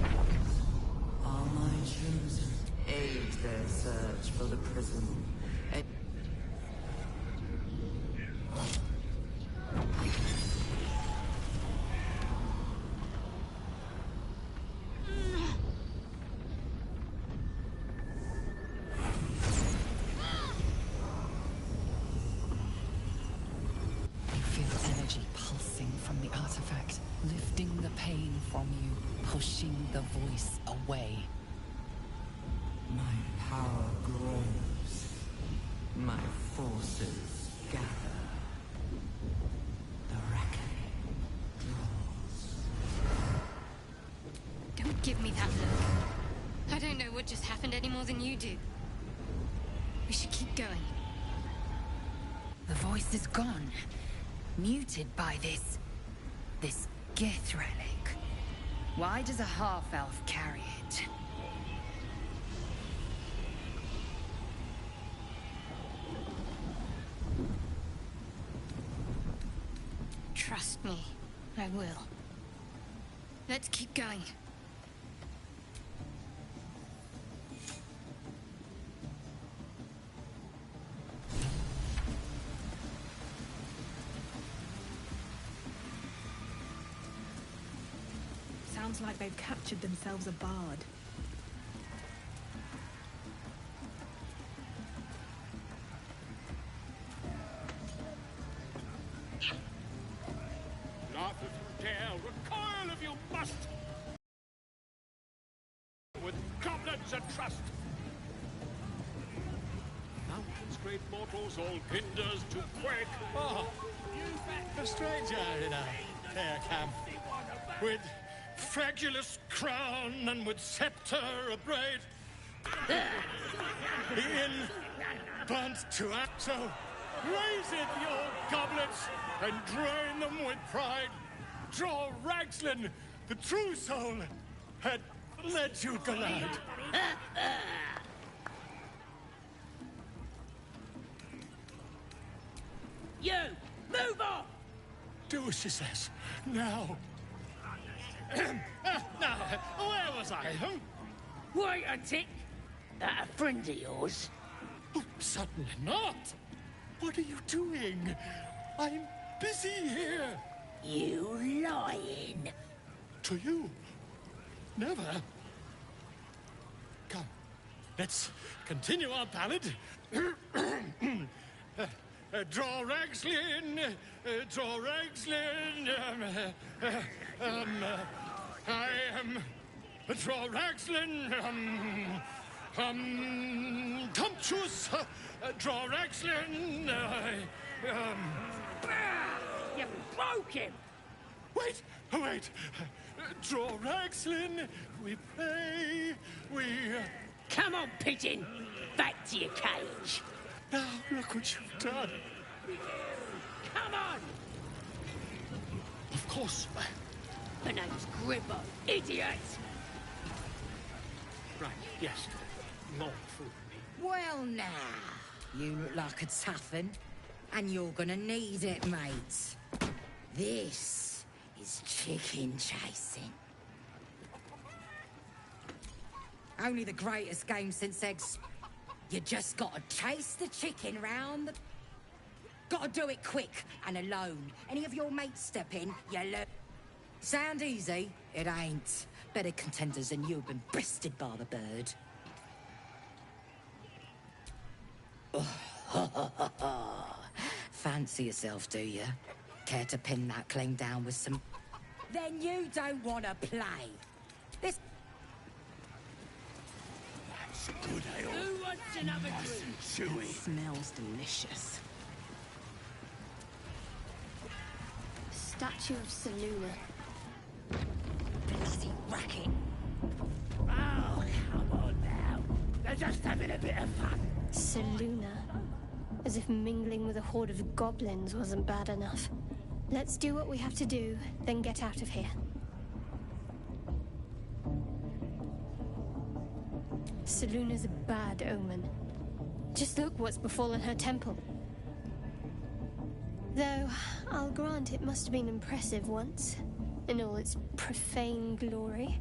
are my chosen. Aid their search for the prison. You feel energy pulsing from the artifact, lifting the pain from you, pushing the voice away. My power grows. My forces gather. The reckoning draws. Don't give me that look. I don't know what just happened any more than you do. We should keep going. The voice is gone. Muted by this Gith relic. Why does a half-elf carry it? Trust me, I will. Let's keep going. Sounds like they've captured themselves a bard. Laugh if you dare, recoil if you must! With goblins and trust! Mountains, great mortals, all hinders to quake. Oh, a stranger in a fair camp, with fragulous crown and with scepter abraid. In burnt to act, so raise it, your goblets, and drain them with pride. Draw Ragslin, the true soul, had led you glad. You! Move on! Do as she says. Now. Now, where was I? Wait a tick. That a friend of yours? Oh, certainly not. What are you doing? I'm busy here. You lying. To you? Never. Come, let's continue our ballad. Draw Ragslin! Draw Ragslin! I am... Draw Ragslin! Tumptuous! Draw Ragslin! You broke him! Wait! Wait! Draw Ragslin! We pray! We... Come on, pigeon! Back to your cage! Now, look what you've done! Come on! Of course. The name's Gribbo, idiot! Right, yes. More food. Well, now, you look like a toughen, and you're gonna need it, mate. This is chicken chasing. Only the greatest game since eggs. You just gotta chase the chicken round the... Gotta do it quick and alone. Any of your mates step in, you learn. Sound easy? It ain't. Better contenders than you have been breasted by the bird. Fancy yourself, do you? Care to pin that claim down with some... Then you don't want to play. This... That's a good ale. Who wants another Nice drink? and chewy. Smells delicious. Statue of Seluna. Bloody racket. Oh, come on now. They're just having a bit of fun. Seluna. As if mingling with a horde of goblins wasn't bad enough. Let's do what we have to do, then get out of here. Seluna's a bad omen. Just look what's befallen her temple. Though, I'll grant it must have been impressive once, in all its profane glory.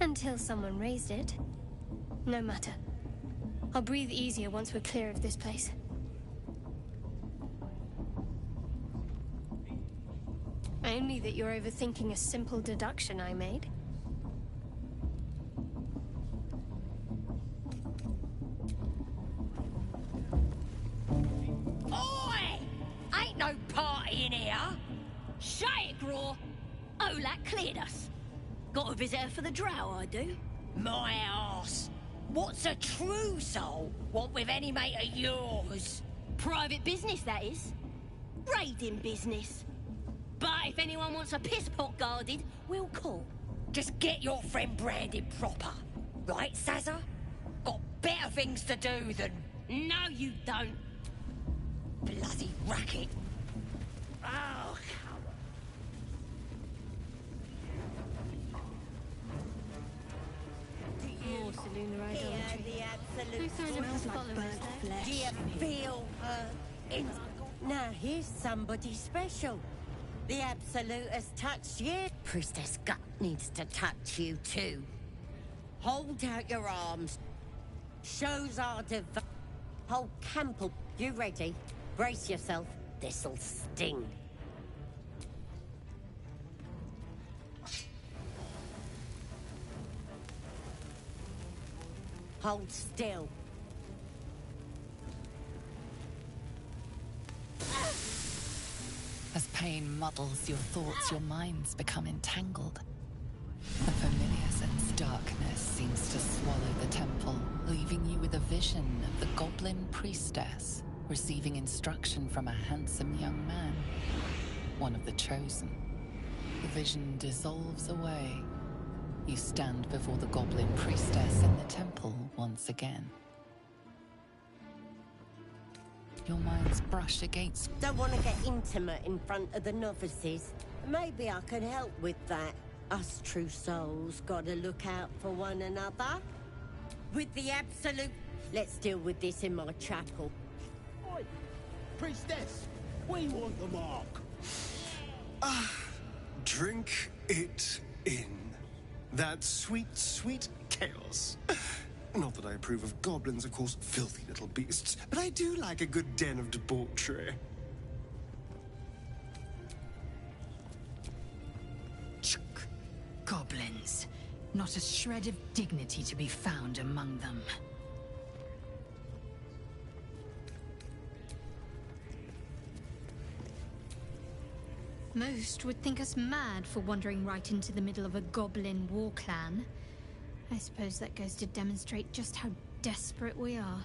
Until someone raised it. No matter. I'll breathe easier once we're clear of this place. Only that you're overthinking a simple deduction I made. Oi! Ain't no party in here. Shut it, Graw. Olak cleared us. Got a visitor for the drow, I do. My arse. What's a true soul want with any mate of yours? Private business, that is. Raiding business. But if anyone wants a piss pot guarded, we'll call. Just get your friend branded proper. Right, Sazza? Got better things to do than... No, you don't. Bloody racket. Oh, come More Seluna idolatry. absolute No sign of her Smells like followers burnt there. flesh. Do you feel her? Now here's somebody special. The Absolute has touched you. Priestess Gut needs to touch you too. Hold out your arms. Shows our whole camp. You ready? Brace yourself. This'll sting. Hold still. As pain muddles your thoughts, your minds become entangled. The familiar sense of darkness seems to swallow the temple, leaving you with a vision of the goblin priestess receiving instruction from a handsome young man, one of the chosen. The vision dissolves away. You stand before the goblin priestess in the temple once again. Your minds brush against... Don't want to get intimate in front of the novices. Maybe I could help with that. Us true souls gotta look out for one another. With the Absolute... Let's deal with this in my chapel. Oi, priestess, we want the mark. Drink it in. That sweet, sweet chaos. Not that I approve of goblins, of course, filthy little beasts, but I do like a good den of debauchery. Goblins. Not a shred of dignity to be found among them. Most would think us mad for wandering right into the middle of a goblin war clan. I suppose that goes to demonstrate just how desperate we are.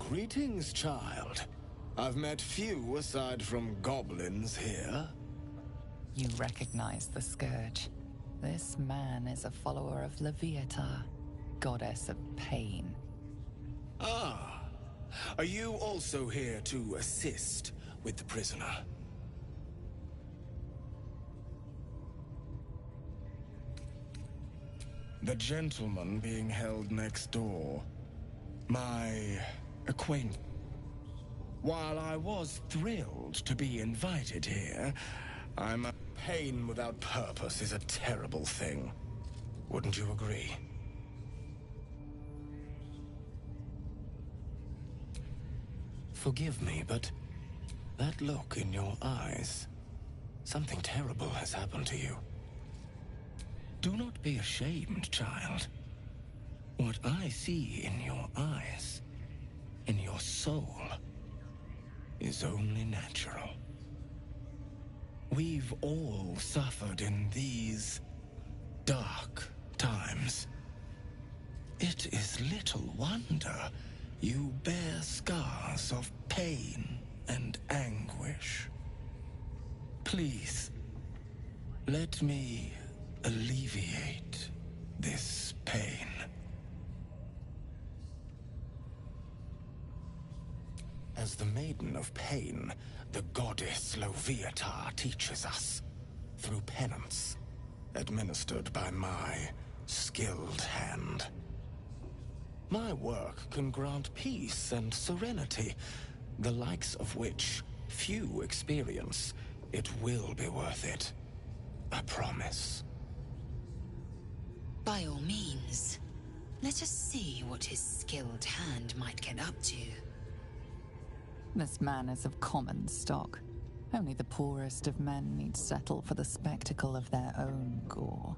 Greetings, child. I've met few aside from goblins here. You recognize the scourge. This man is a follower of Leviatha, goddess of pain. Ah, are you also here to assist with the prisoner? The gentleman being held next door. My acquaintance. While I was thrilled to be invited here, pain without purpose is a terrible thing. Wouldn't you agree? Forgive me, but that look in your eyes, something terrible has happened to you. Do not be ashamed, child. What I see in your eyes, in your soul, is only natural. We've all suffered in these dark times. It is little wonder you bear scars of pain and anguish. Please, let me alleviate this pain. As the Maiden of Pain, the goddess Leviatha teaches us, through penance, administered by my skilled hand. My work can grant peace and serenity, the likes of which few experience. It will be worth it. I promise. By all means, let us see what his skilled hand might get up to. This man is of common stock. Only the poorest of men need settle for the spectacle of their own gore.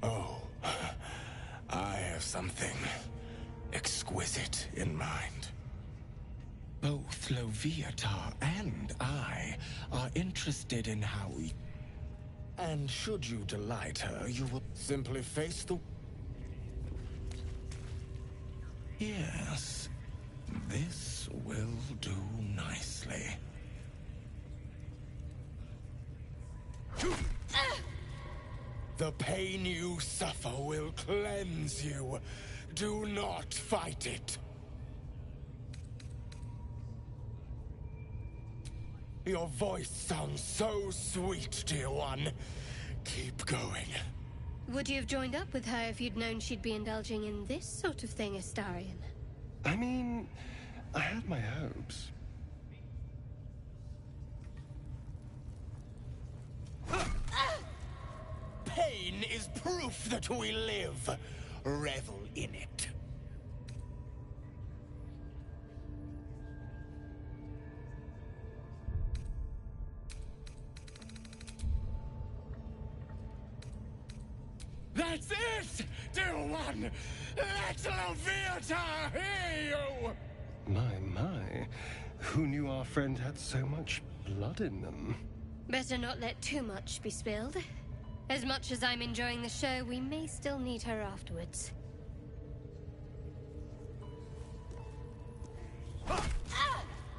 Oh, I have something exquisite in mind. Both Leviatha and I are interested in how we... And should you delight her, you will simply face the... Yes, this will do nicely. The pain you suffer will cleanse you. Do not fight it. Your voice sounds so sweet, dear one. Keep going. Would you have joined up with her if you'd known she'd be indulging in this sort of thing, Astarion? I mean, I had my hopes. Pain is proof that we live. Revel in it. That's it, dear one! Let Leviatha hear you! My. Who knew our friend had so much blood in them? Better not let too much be spilled. As much as I'm enjoying the show, we may still need her afterwards.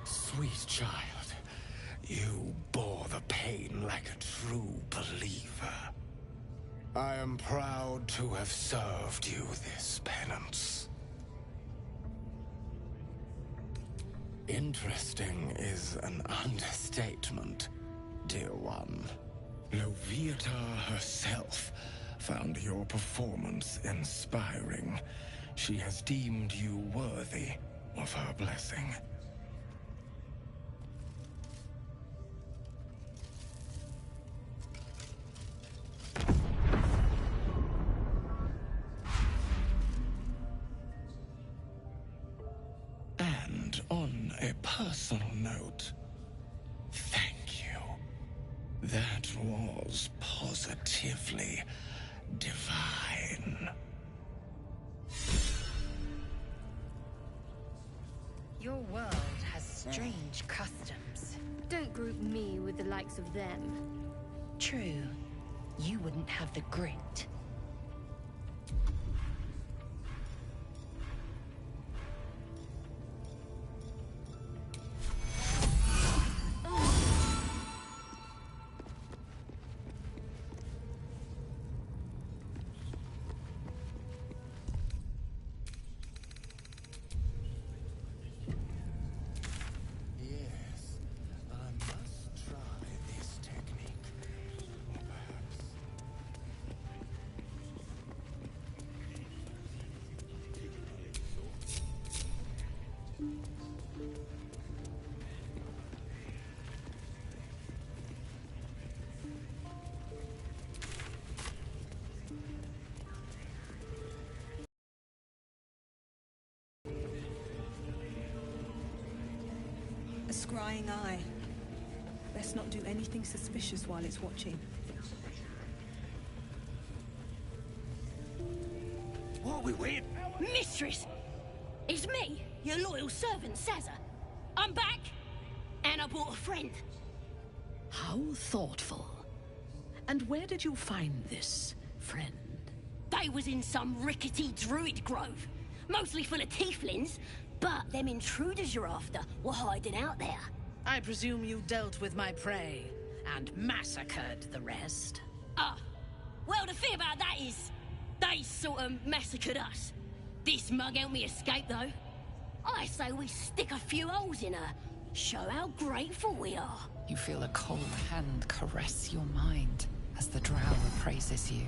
Sweet child, you bore the pain like a true believer. I am proud to have served you this penance. Interesting is an understatement, dear one. Leviatha herself found your performance inspiring. She has deemed you worthy of her blessing. And on a personal note, thank you. That was positively divine. Your world has strange customs. Don't group me with the likes of them. True. You wouldn't have the grit. Yes, I must try this technique. Or perhaps... A scrying eye. Best not do anything suspicious while it's watching. What are we waiting? Mistress! It's me, your loyal servant, Sazza. I'm back, and I brought a friend. How thoughtful. And where did you find this friend? They was in some rickety druid grove, mostly full of tieflings, but them intruders you're after were hiding out there. I presume you dealt with my prey and massacred the rest. Well, the thing about that is, they sort of massacred us. This mug helped me escape, though. I say we stick a few holes in her, show how grateful we are. You feel a cold hand caress your mind as the drow appraises you.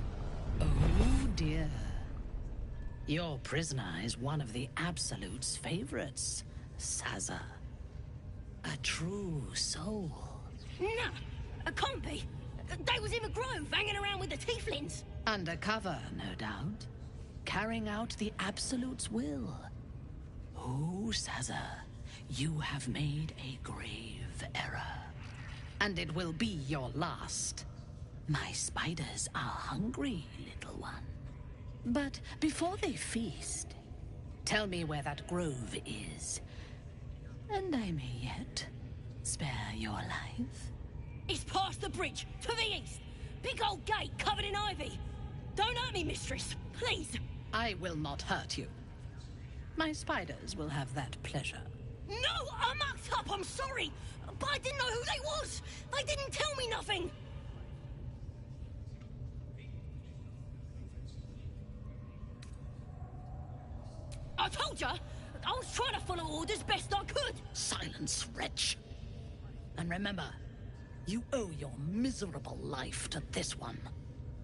Oh dear. Your prisoner is one of the Absolute's favorites, Sazza. A true soul. Nah, a compy. They was in the grove, hanging around with the tieflings. Undercover, no doubt. Carrying out the Absolute's will. Oh, Sazza, you have made a grave error. And it will be your last. My spiders are hungry, little one. But before they feast, tell me where that grove is. And I may yet spare your life. It's past the bridge, to the east. Big old gate covered in ivy. Don't hurt me, mistress, please. I will not hurt you. My spiders will have that pleasure. No, I mucked up, I'm sorry. But I didn't know who they was. They didn't tell me nothing. I told ya, I was trying to follow orders best I could. Silence, wretch. And remember, you owe your miserable life to this one.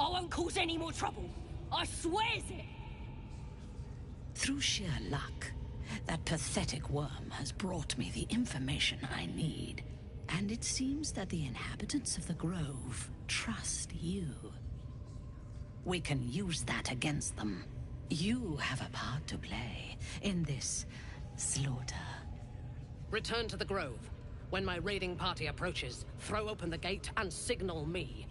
I won't cause any more trouble. I swears it. Through sheer luck, that pathetic worm has brought me the information I need. And it seems that the inhabitants of the Grove trust you. We can use that against them. You have a part to play in this slaughter. Return to the Grove. When my raiding party approaches, throw open the gate and signal me.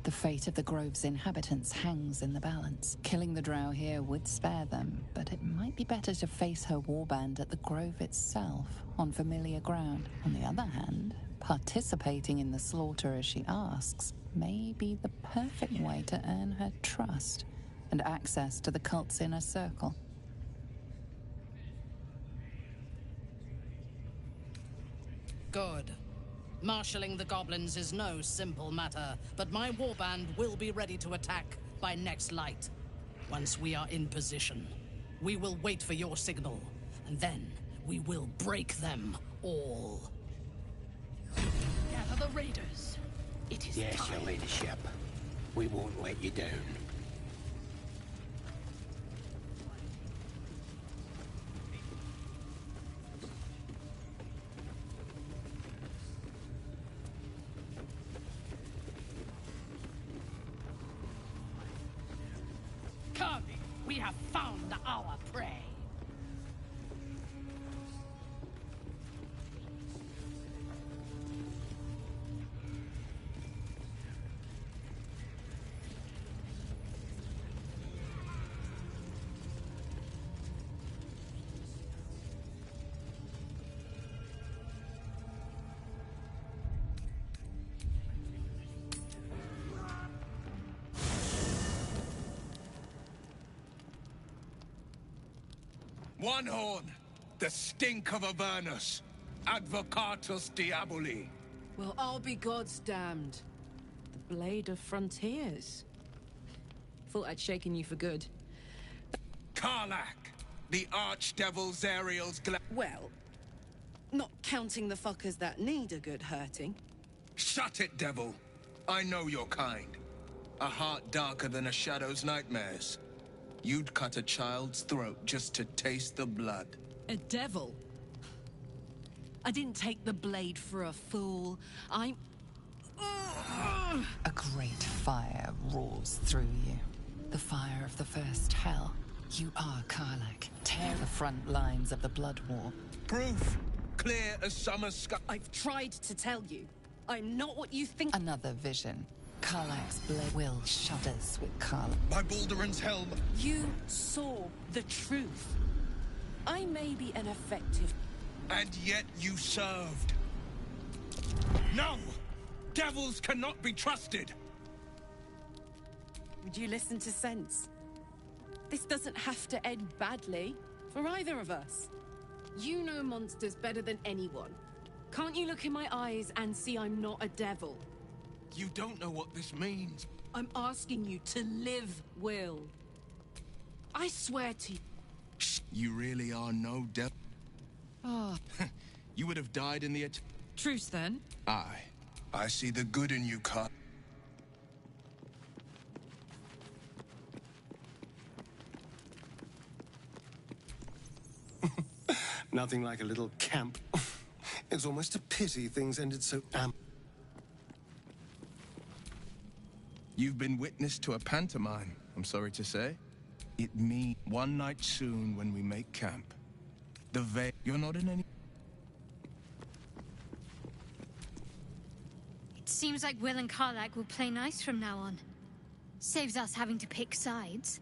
The fate of the Grove's inhabitants hangs in the balance. Killing the drow here would spare them, but it might be better to face her warband at the Grove itself, on familiar ground. On the other hand, participating in the slaughter as she asks may be the perfect way to earn her trust and access to the cult's inner circle. Good. Marshalling the goblins is no simple matter, but my warband will be ready to attack by next light. Once we are in position, we will wait for your signal, and then we will break them all. Gather the raiders. It is Yes, time. your leadership. We won't let you down. have found our prey. One horn, the stink of Avernus, Advocatus Diaboli. Well, I'll be God's damned. The Blade of Frontiers. Thought I'd shaken you for good. Karlach, the Archdevil Zariel's Well, not counting the fuckers that need a good hurting. Shut it, devil. I know your kind. A heart darker than a shadow's nightmares. You'd cut a child's throat just to taste the blood. A devil? I didn't take the blade for a fool. I'm... A great fire roars through you. The fire of the first hell. You are Karlach. Tear the front lines of the blood war. Proof! Clear as summer sky. I've tried to tell you. I'm not what you think. Another vision. Karlach's blade will shudders with Karlach. My Balduran's helm. You saw the truth. I may be an effective... And yet you served. No! Devils cannot be trusted! Would you listen to sense? This doesn't have to end badly for either of us. You know monsters better than anyone. Can't you look in my eyes and see I'm not a devil? You don't know what this means. I'm asking you to live, Will. I swear to you. You really are no devil. Oh. You would have died in the Truce, then? I see the good in you, Karlach. Nothing like a little camp. It's almost a pity things ended so You've been witness to a pantomime, I'm sorry to say. It means one night soon when we make camp. The veil... You're not in any... It seems like Will and Karlach will play nice from now on. Saves us having to pick sides.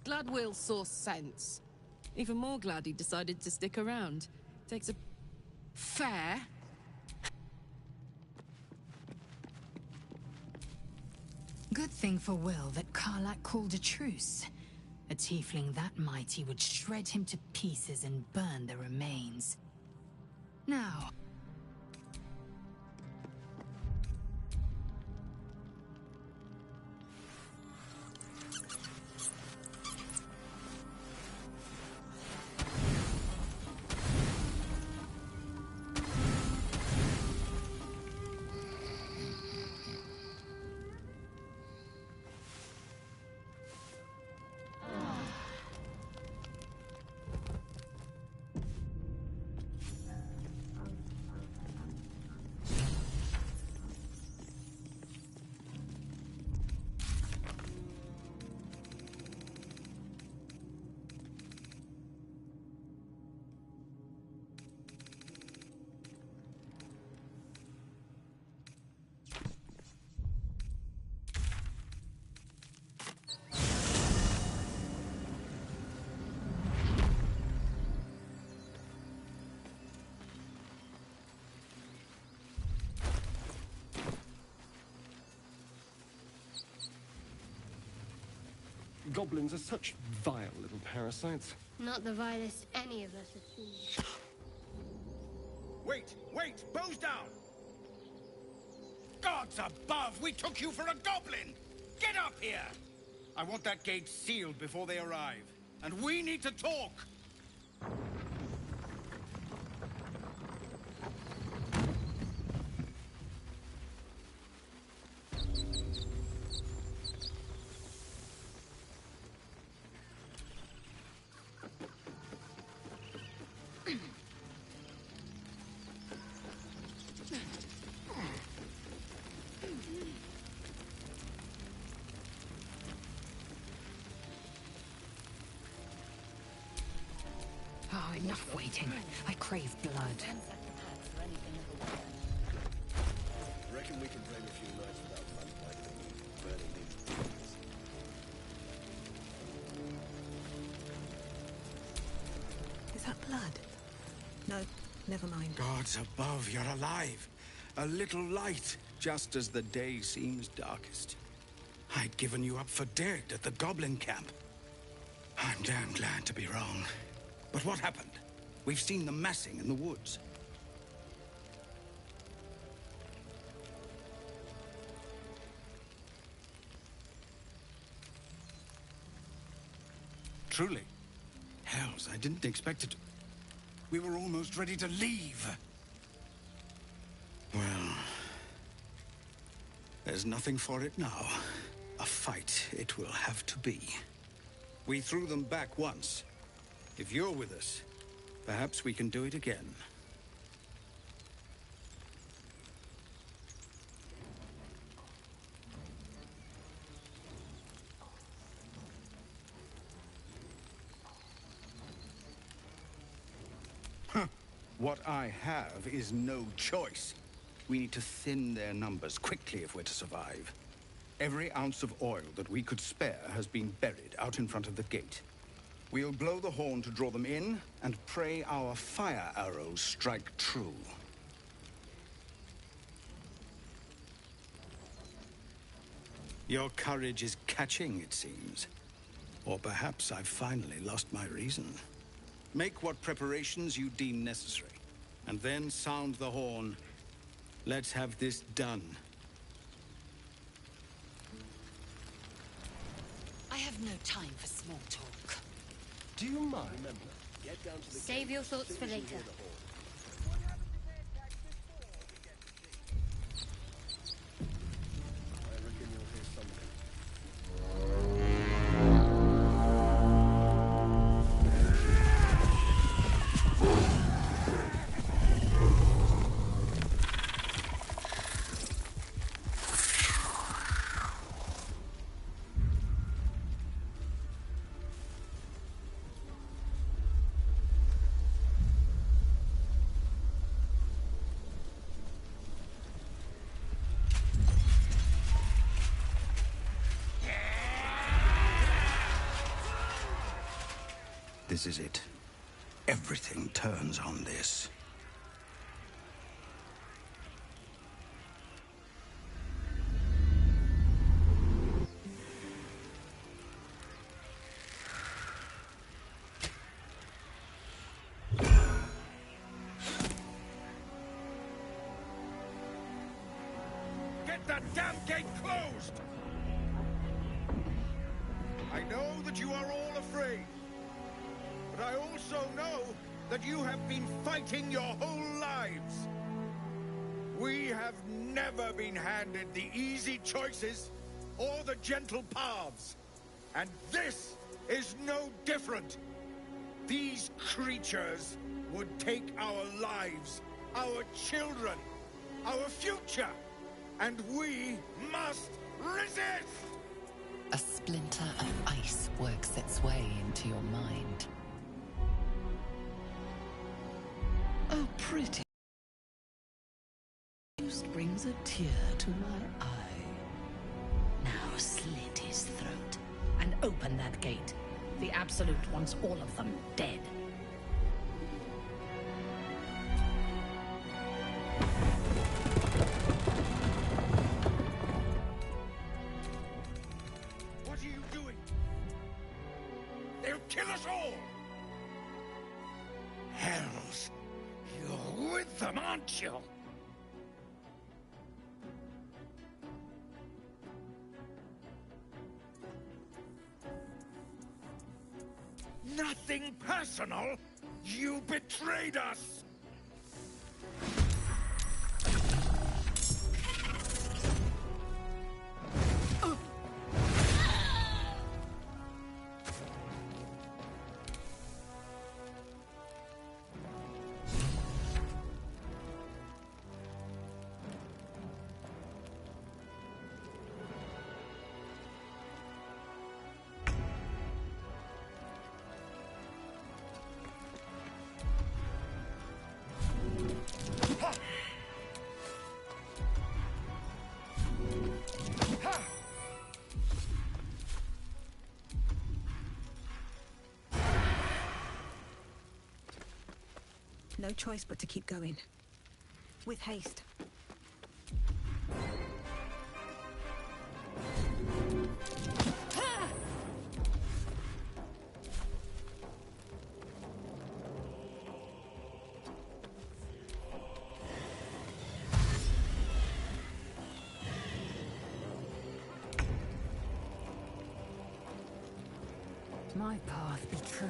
Glad Will saw sense. Even more glad he decided to stick around. Takes a... Fair? Good thing for Will that Karlach called a truce. A tiefling that mighty would shred him to pieces and burn the remains. Now... Goblins are such vile little parasites. Not the vilest any of us have seen. Wait! Bows down! Gods above! We took you for a goblin! Get up here! I want that gate sealed before they arrive. And we need to talk! Oh, enough waiting. I crave blood. Reckon we can blame a few nights without lamplight and burning these things. Is that blood? No, never mind. Gods above, you're alive. A little light, just as the day seems darkest. I'd given you up for dead at the goblin camp. I'm damn glad to be wrong. But what happened? We've seen them massing in the woods. Truly? Hells, I didn't expect it. We were almost ready to leave. Well, there's nothing for it now. A fight it will have to be. We threw them back once. If you're with us, perhaps we can do it again. What I have is no choice. We need to thin their numbers quickly if we're to survive. Every ounce of oil that we could spare has been buried out in front of the gate. We'll blow the horn to draw them in, and pray our fire arrows strike true. Your courage is catching, it seems. Or perhaps I've finally lost my reason. Make what preparations you deem necessary, and then sound the horn. Let's have this done. I have no time for small talk. Do you mind? Remember, get down to the Save your thoughts for later. I reckon you'll hear something. This is it. Everything turns on this. Get that damn gate closed! I know that you are all afraid. But I also know that you have been fighting your whole lives. We have never been handed the easy choices or the gentle paths. And this is no different. These creatures would take our lives, our children, our future, and we must resist! A splinter of ice works its way into your mind. Oh, pretty. Just brings a tear to my eye. Now slit his throat and open that gate. The Absolute wants all of them dead. What are you doing? They'll kill us all! Hells! You're with them, aren't you? Nothing personal. You betrayed us. No choice but to keep going. With haste. My path be true.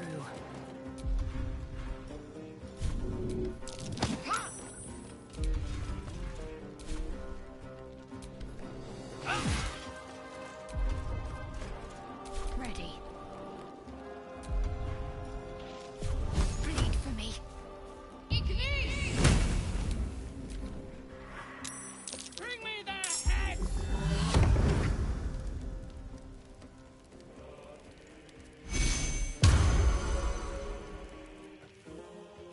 Ready. Bleed for me. Bring me their heads!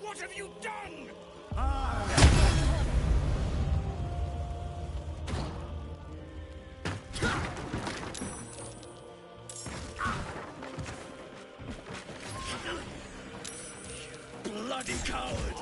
What have you done? Bloody coward!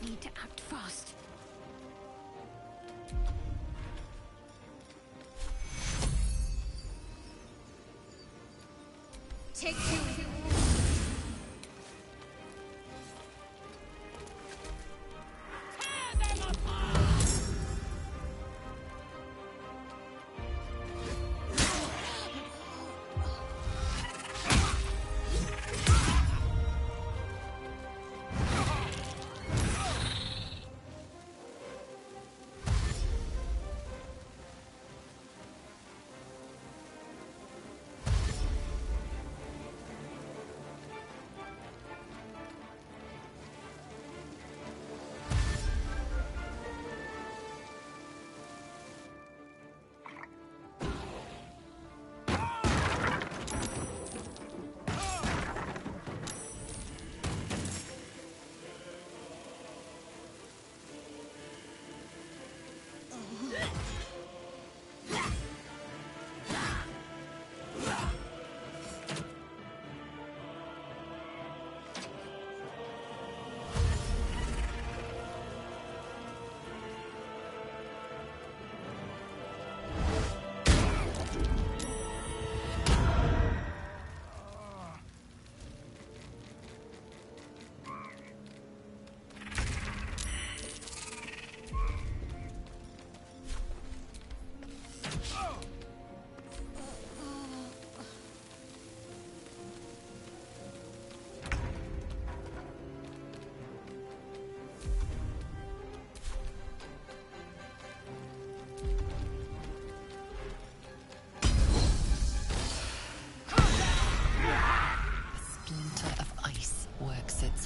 Need to act fast. Take two.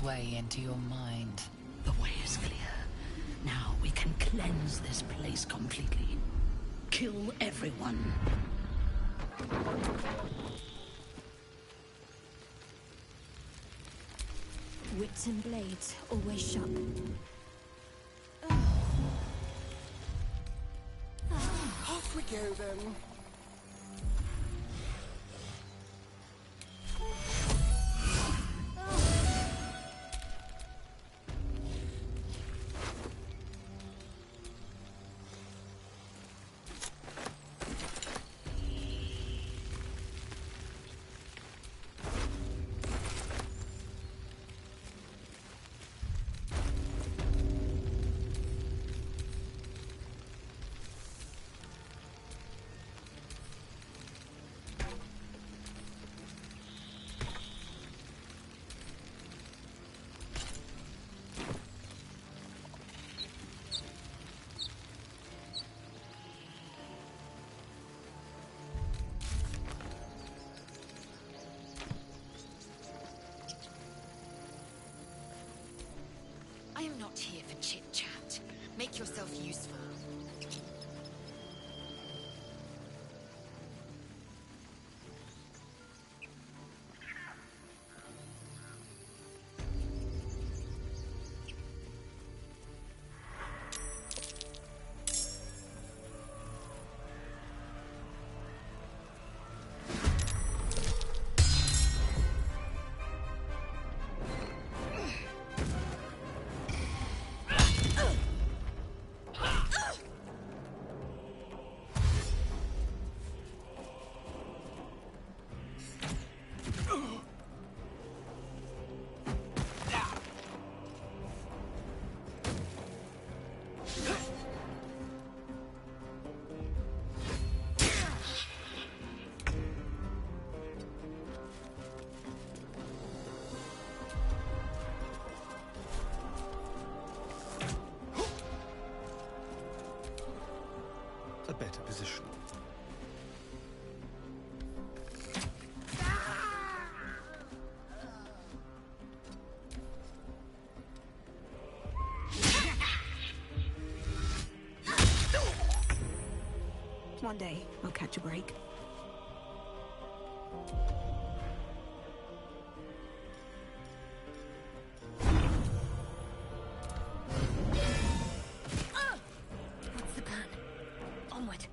way into your mind. The way is clear. Now we can cleanse this place completely. Kill everyone. Wits and blades, always sharp. Off we go then. I am not here for chit-chat. Make yourself useful. A better position. One day, I'll catch a break. What's the plan? Onward.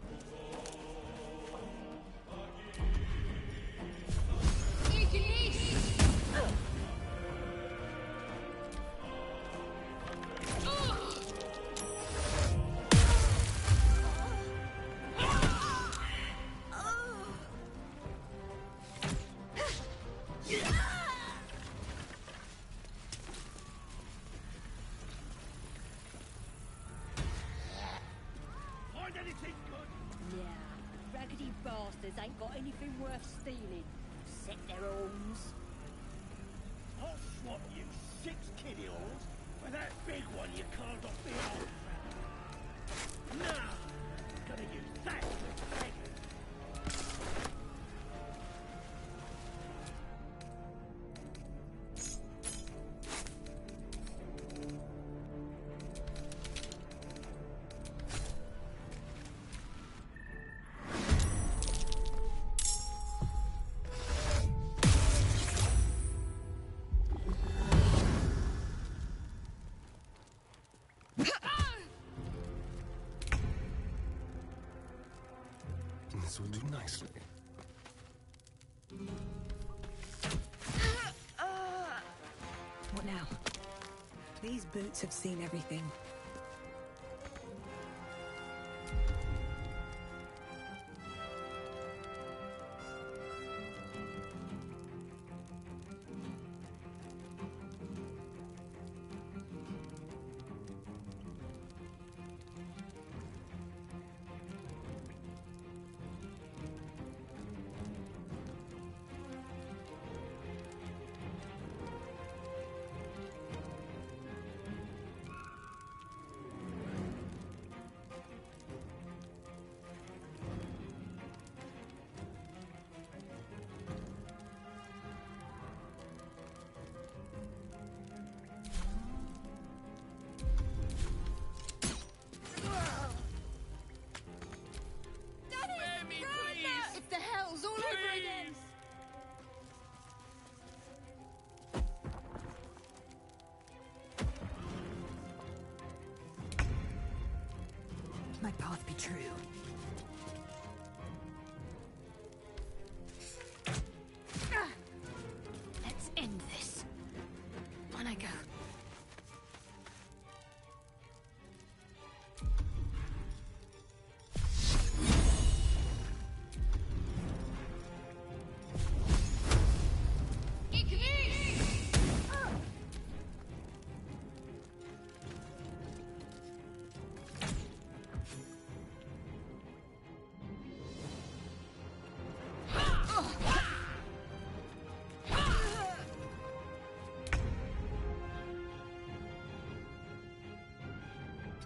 Find anything good? Yeah, raggedy bastards ain't got anything worth stealing. Set their horns. I'll swap you 6 kiddie horns for that big one you carved off the arm. Now, gonna use that to take it. This will do nicely. What now? These boots have seen everything. true. Let's end this. On I go.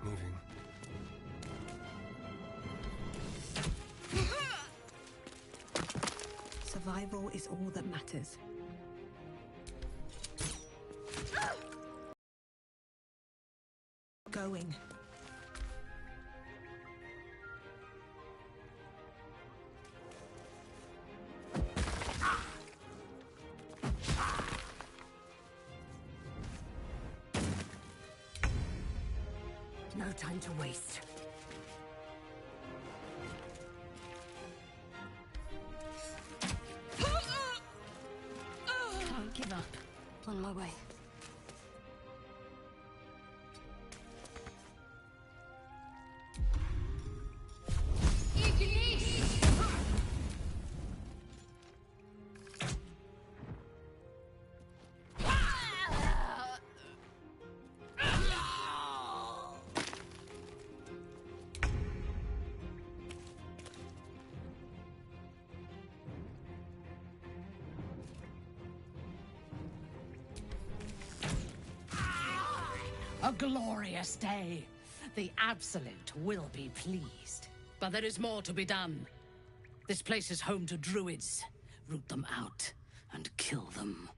Moving. Survival is all that matters. Going. No time to waste. Can't give up. On my way. A glorious day. The Absolute will be pleased. But there is more to be done. This place is home to druids. Root them out and kill them.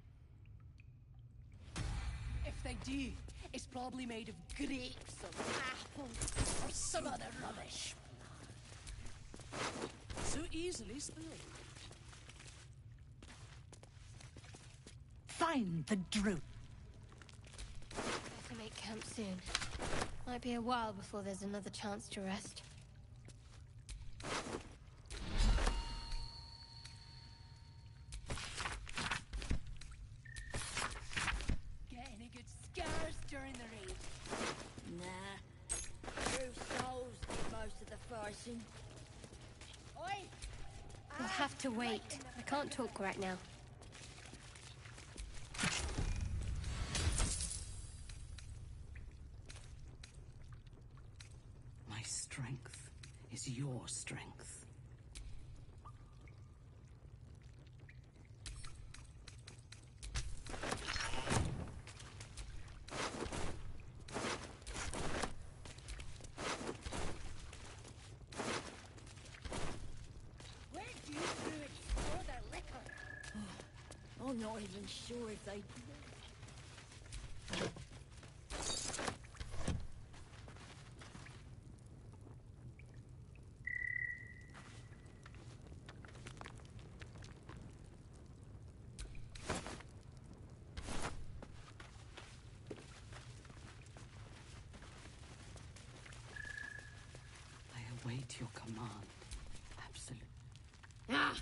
If they do, it's probably made of grapes or apples or some other rubbish. So easily spilled. Find the druid. Better make camp soon. Might be a while before there's another chance to rest. Get any good scars during the raid? Nah. True souls did most of the forcing. Oi! You'll have to wait. I can't talk right now. My strength is your strength. Where do you druids store their liquor? I'm not even sure if they... I await your command. Absolute. Ah!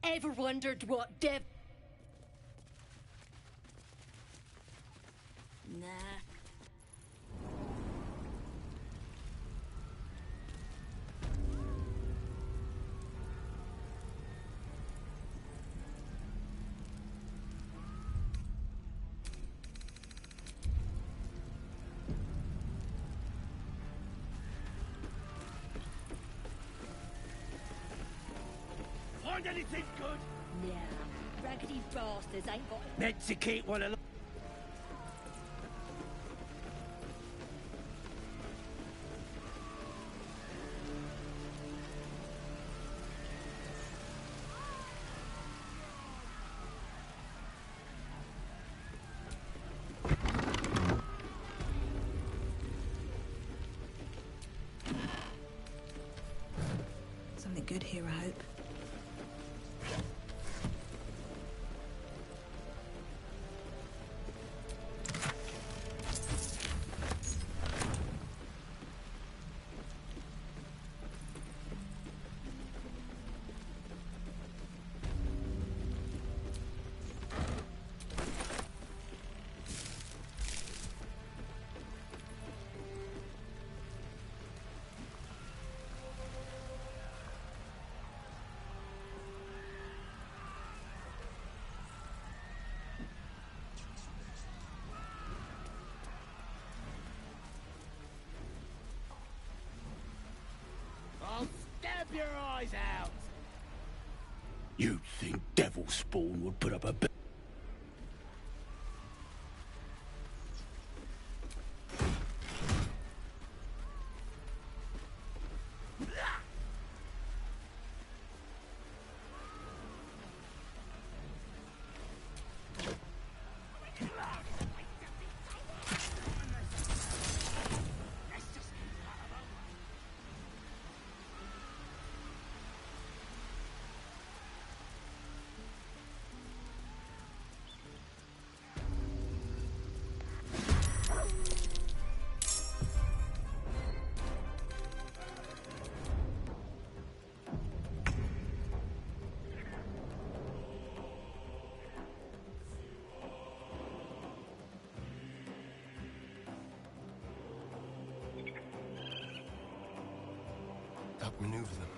Ever wondered what dev... Nah. Find anything good? Nah. Raggedy bastards ain't got... Meant to keep one alive. Something good here, I hope. your eyes out! You'd think devil spawn would put up a bit. Outmaneuver them.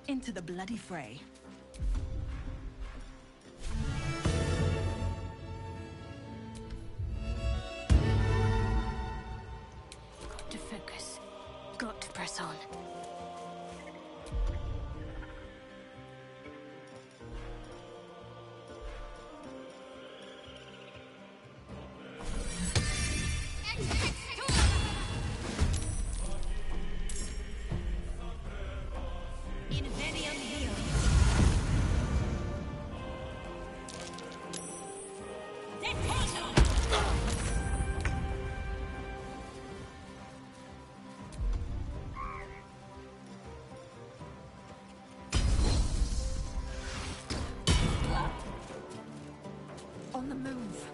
Into the bloody fray. Got to focus. Got to press on. On the move.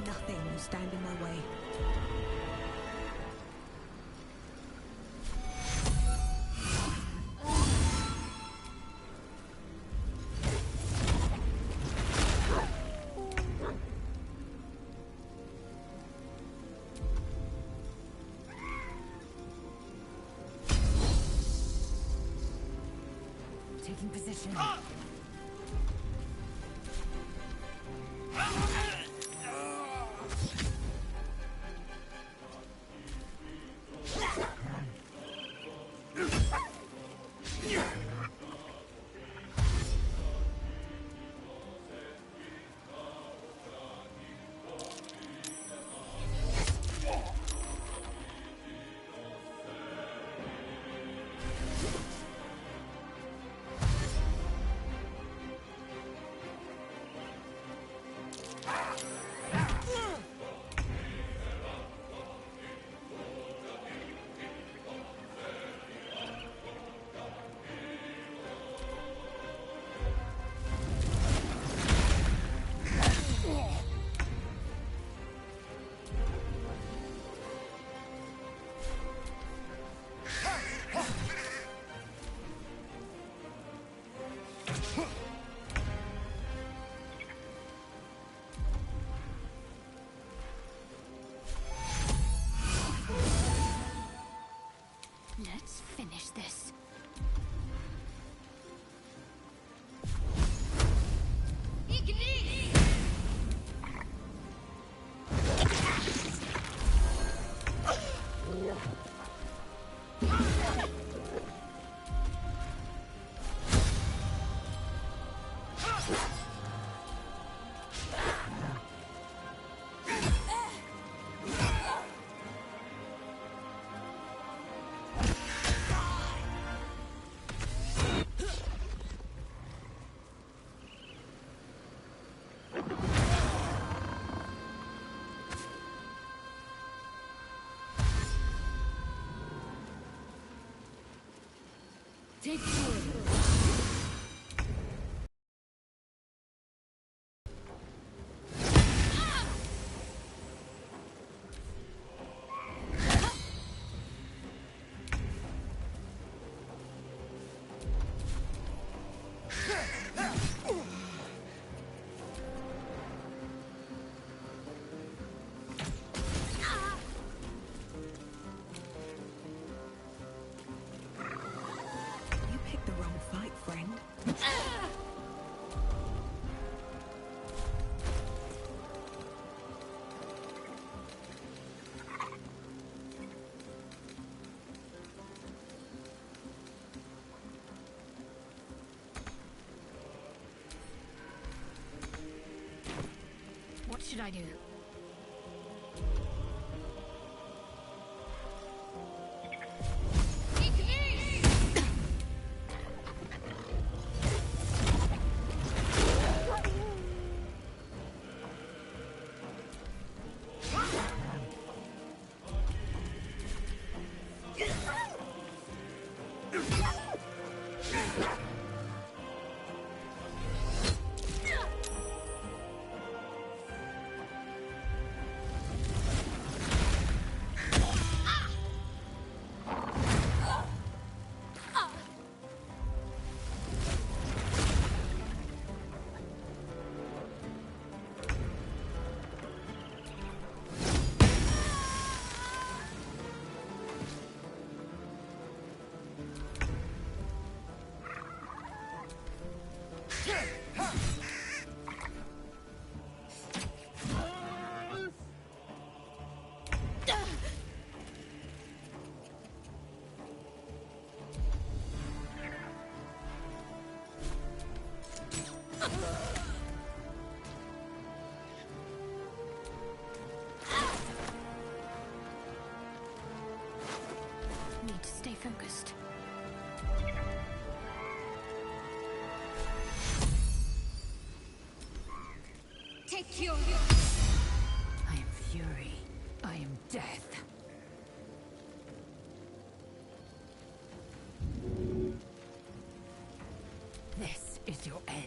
Nothing will stand in my way. Taking position. Let's finish this. Take forward. You picked the wrong fight, friend. What should I do? Need to stay focused. fury. I am fury. I am death. This is your end.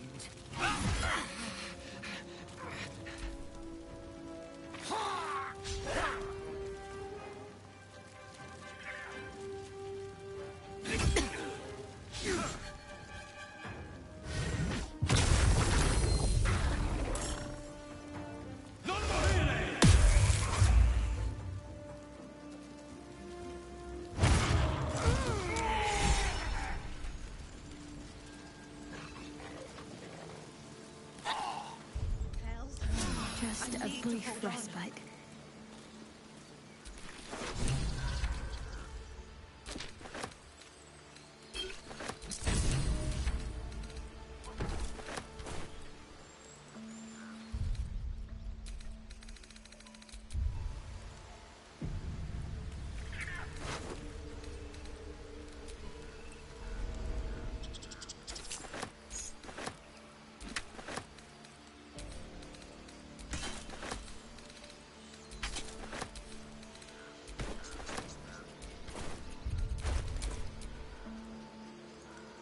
Just a brief respite.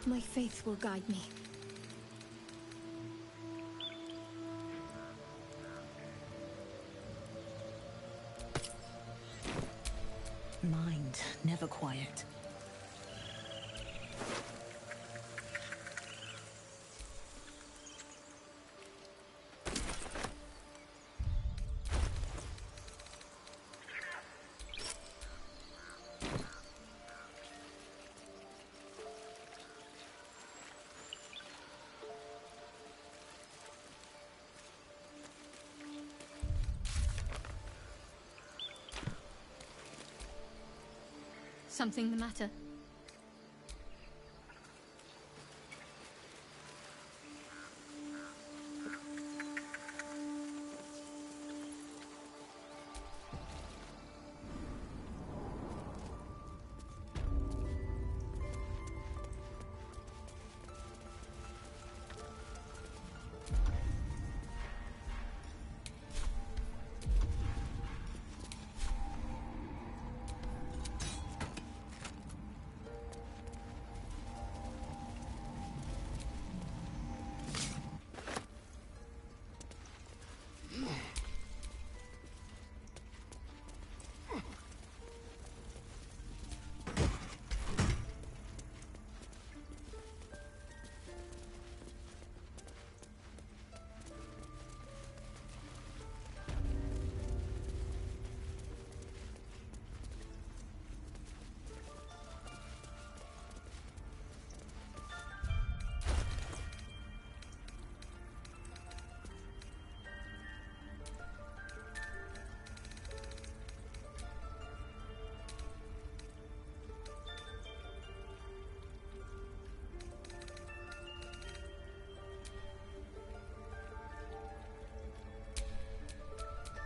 My faith will guide me. Mind never quiet. Something the matter?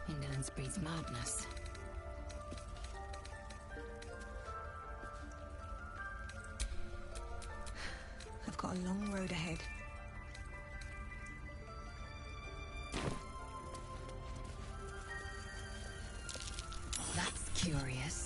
Indolence breeds madness. I've got a long road ahead. That's curious.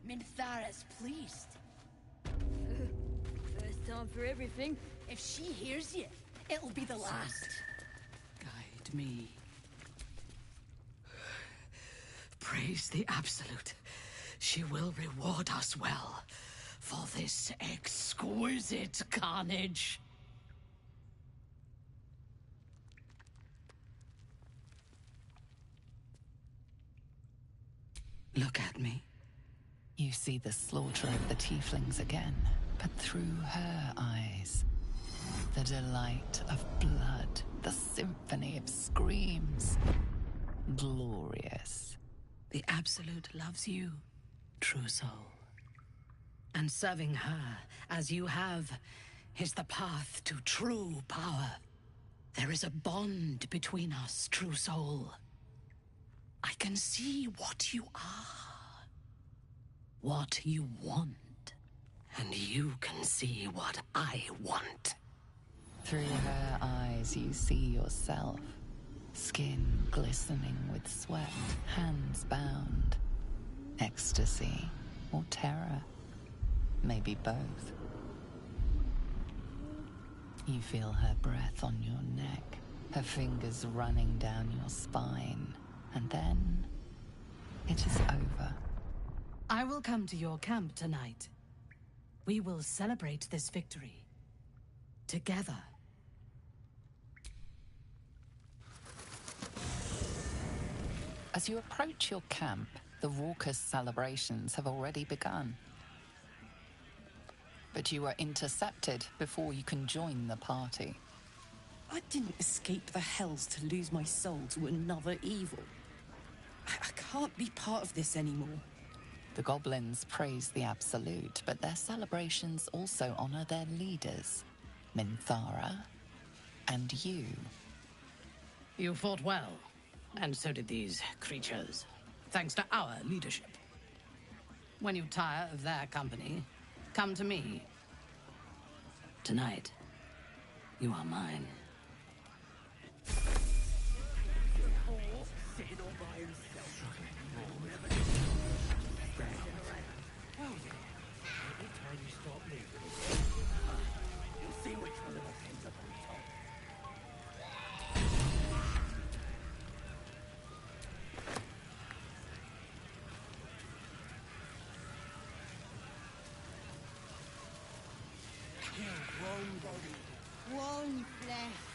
Minthara's pleased. First time for everything. If she hears you, it'll be the last. Guide me. Praise the Absolute. She will reward us well for this exquisite carnage. Look at me. You see the slaughter of the tieflings again, but through her eyes. The delight of blood, the symphony of screams. Glorious. The Absolute loves you, true soul. And serving her, as you have, is the path to true power. There is a bond between us, true soul. I can see what you are, what you want, and you can see what I want. Through her eyes you see yourself, skin glistening with sweat, hands bound. Ecstasy or terror, maybe both. You feel her breath on your neck, her fingers running down your spine. And then, it is over. I will come to your camp tonight. We will celebrate this victory. Together. As you approach your camp, the raucous celebrations have already begun. But you are intercepted before you can join the party. I didn't escape the hells to lose my soul to another evil. I can't be part of this anymore. The goblins praise the Absolute, but their celebrations also honor their leaders, Minthara and you. You fought well, and so did these creatures, thanks to our leadership. When you tire of their company, come to me. Tonight, you are mine. One flesh.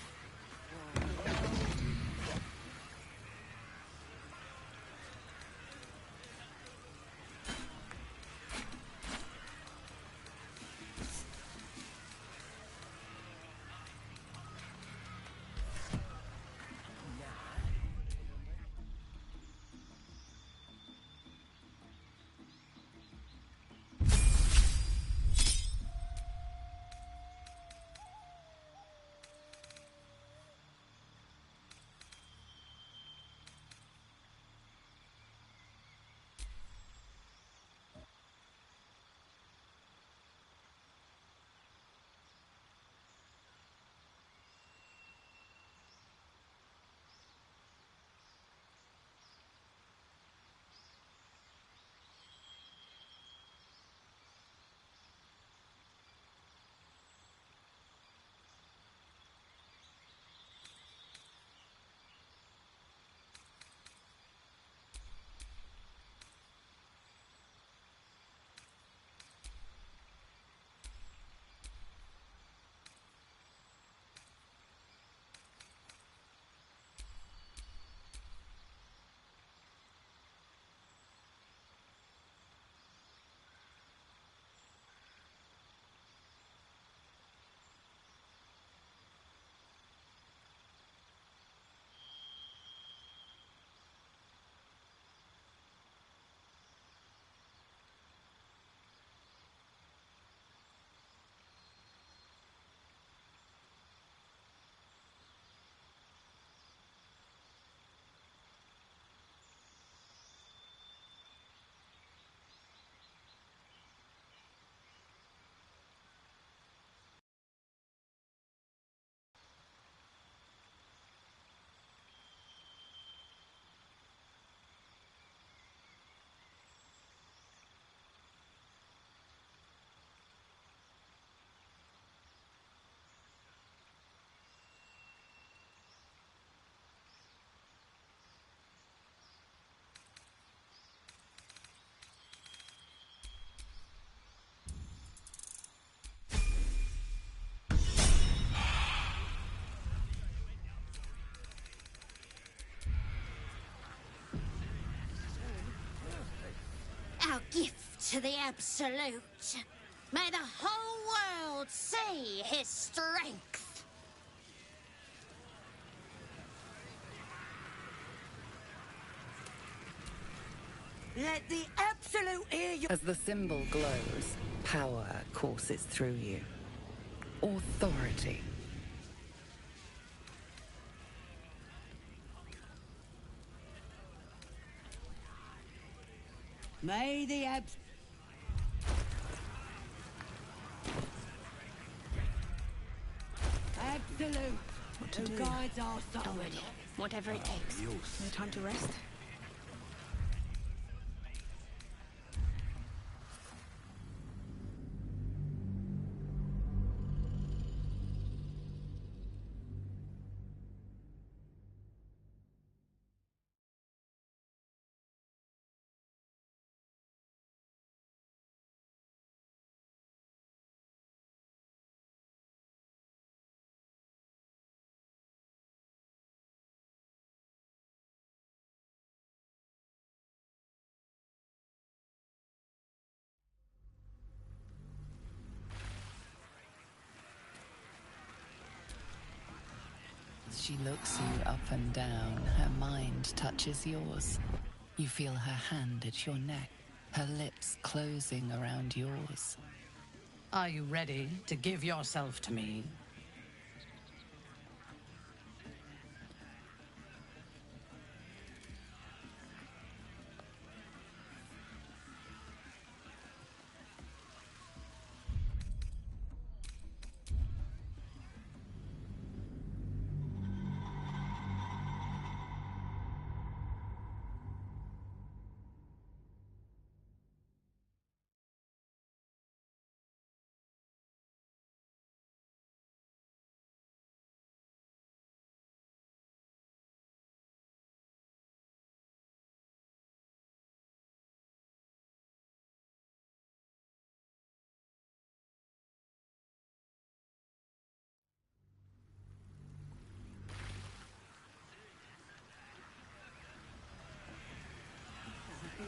gift to the Absolute. May the whole world see his strength. Let the Absolute hear you. As the symbol glows, power courses through you. Authority. May the Absolute What to who do? guides our soul. Already. Whatever it takes. No time to rest? She looks you up and down. Her mind touches yours. You feel her hand at your neck, her lips closing around yours. Are you ready to give yourself to me?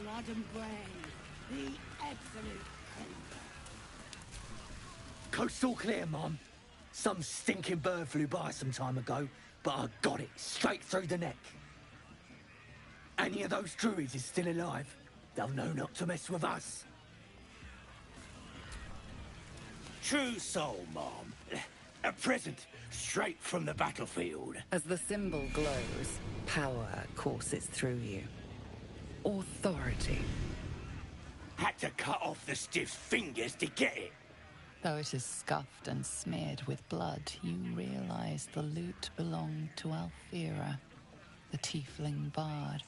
Blood and brain, the Absolute. Coastal clear, Mum. Some stinking bird flew by some time ago, but I got it straight through the neck. Any of those druids is still alive, they'll know not to mess with us. True soul, Mom. A present straight from the battlefield. As the symbol glows, power courses through you. Authority. Had to cut off the stiff's fingers to get it. Though it is scuffed and smeared with blood, you realize the loot belonged to Alfira, the tiefling bard.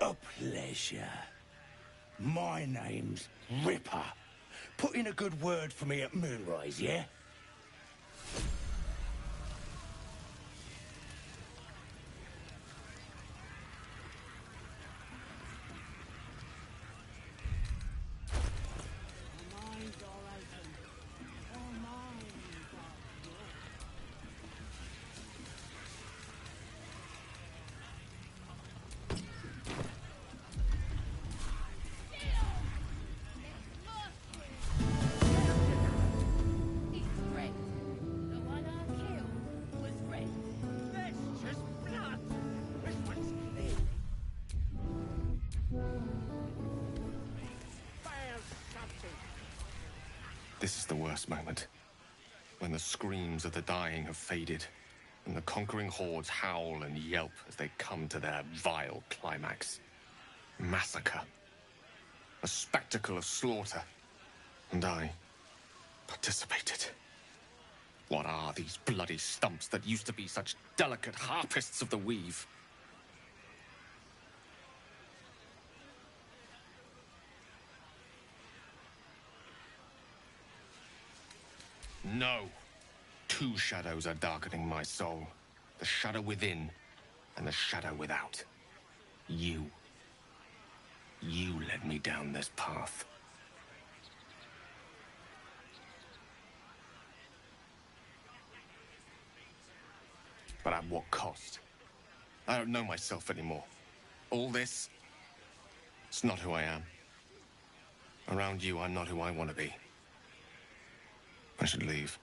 A pleasure. My name's Ripper. Put in a good word for me at Moonrise, yeah? This is the worst moment. When the screams of the dying have faded, and the conquering hordes howl and yelp as they come to their vile climax. Massacre. A spectacle of slaughter. And I participated. What are these bloody stumps that used to be such delicate harpists of the weave? No. Two shadows are darkening my soul. The shadow within and the shadow without. You. You led me down this path. But at what cost? I don't know myself anymore. All this, it's not who I am. Around you, I'm not who I want to be. I should leave.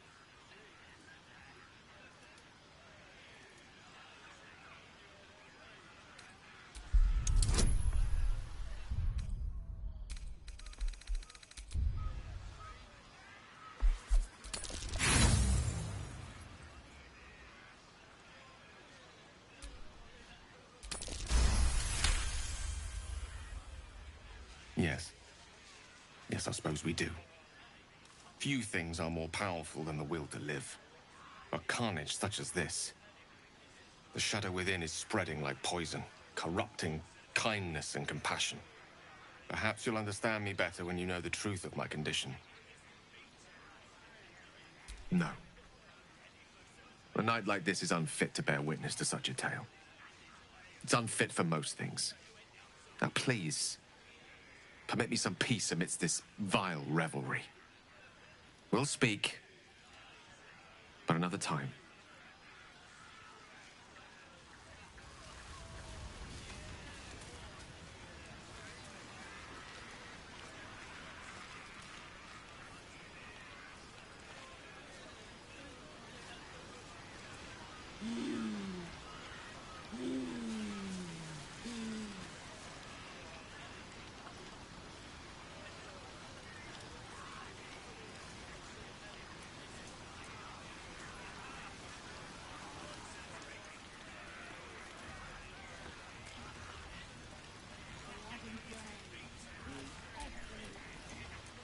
Yes. Yes, I suppose we do. Few things are more powerful than the will to live. But carnage such as this. The shadow within is spreading like poison, corrupting kindness and compassion. Perhaps you'll understand me better when you know the truth of my condition. No. A night like this is unfit to bear witness to such a tale. It's unfit for most things. Now please, permit me some peace amidst this vile revelry. We'll speak, but another time.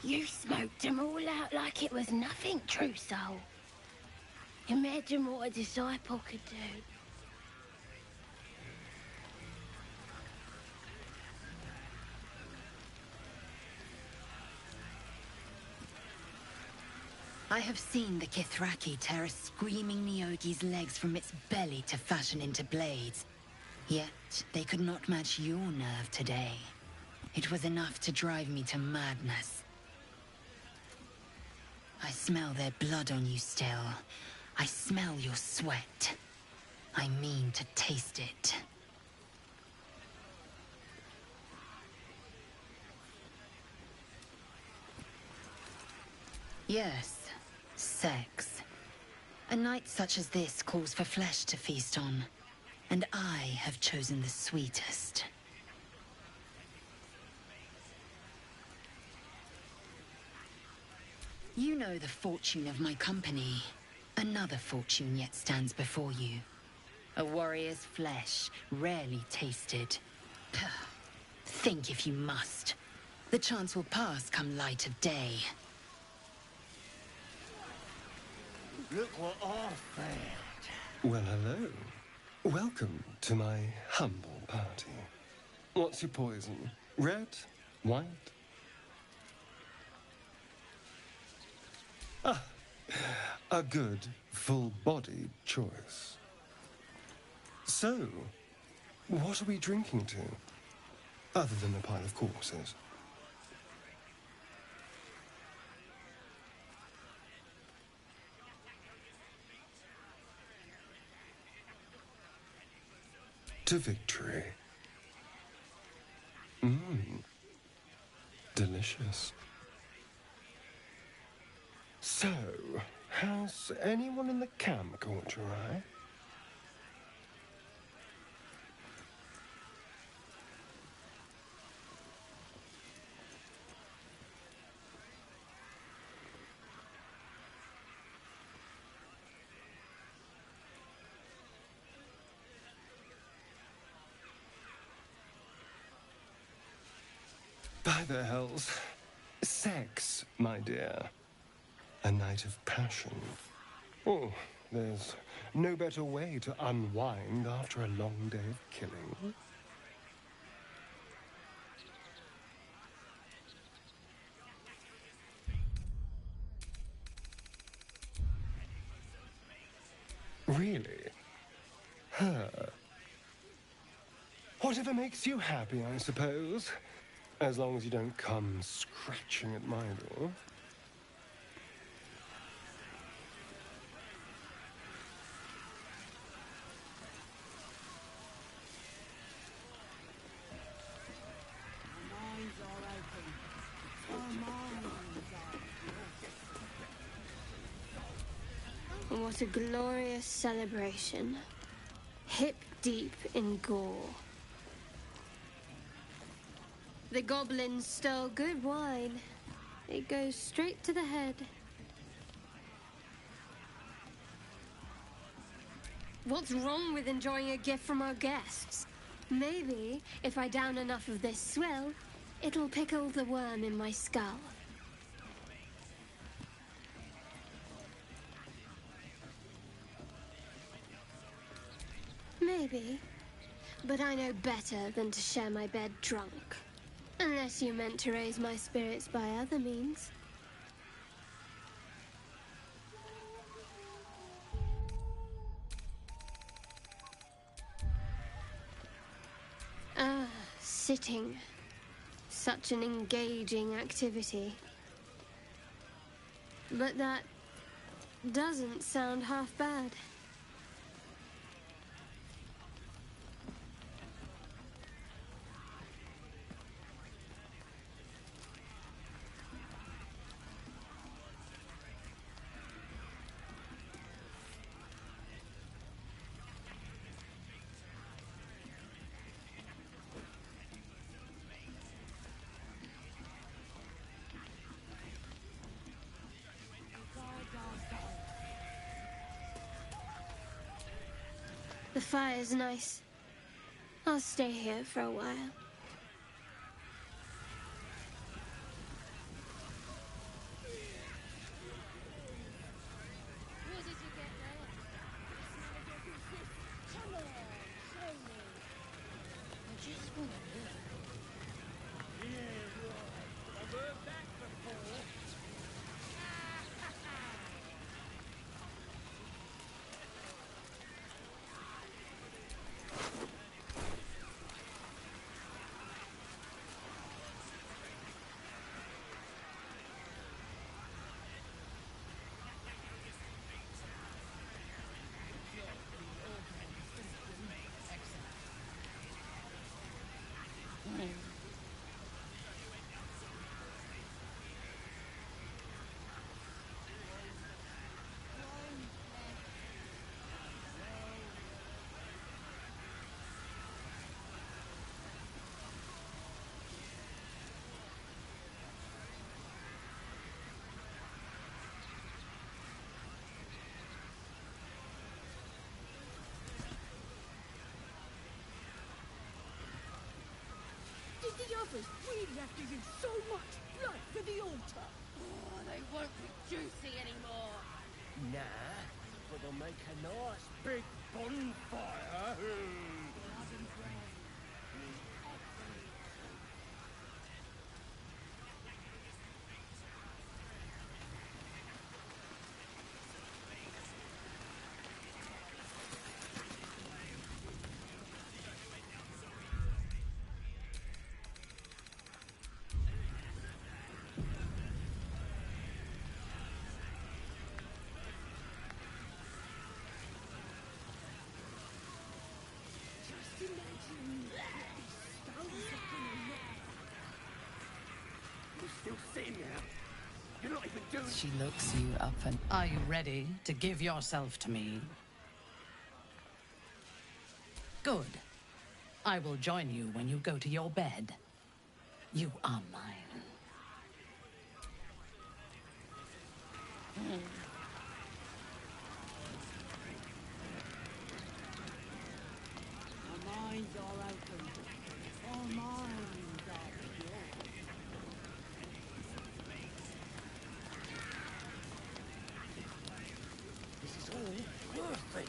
You smoked them all out like it was nothing, true soul. Imagine what a disciple could do. I have seen the Kithraki tear a screaming Neogi's legs from its belly to fashion into blades. Yet, they could not match your nerve today. It was enough to drive me to madness. I smell their blood on you still. I smell your sweat. I mean to taste it. Yes, sex. A night such as this calls for flesh to feast on, and I have chosen the sweetest. You know the fortune of my company. Another fortune yet stands before you. A warrior's flesh, rarely tasted. Think if you must. The chance will pass come light of day. Look what I found. Well, hello. Welcome to my humble party. What's your poison? Red? White? Ah, a good, full-bodied choice. So, what are we drinking to? Other than a pile of corpses. To victory. Delicious. So, has anyone in the camp caught your eye? By the hells. Sex, my dear. A night of passion. Oh, there's no better way to unwind after a long day of killing. Really? Her? Whatever makes you happy, I suppose. As long as you don't come scratching at my door. What a glorious celebration. Hip deep in gore. The goblins stole good wine. It goes straight to the head. What's wrong with enjoying a gift from our guests? Maybe, if I down enough of this swill, it'll pickle the worm in my skull. Maybe. But I know better than to share my bed drunk. Unless you meant to raise my spirits by other means. Ah, sitting. Such an engaging activity. But that doesn't sound half bad. The fire's nice. I'll stay here for a while. The others really have to use so much blood for the altar? Oh, they won't be juicy anymore. Nah, but they'll make a nice big bonfire. She looks you up and... Are you ready to give yourself to me? Good. I will join you when you go to your bed. You are mine. Our minds are open. Our minds are pure. This is all worth it.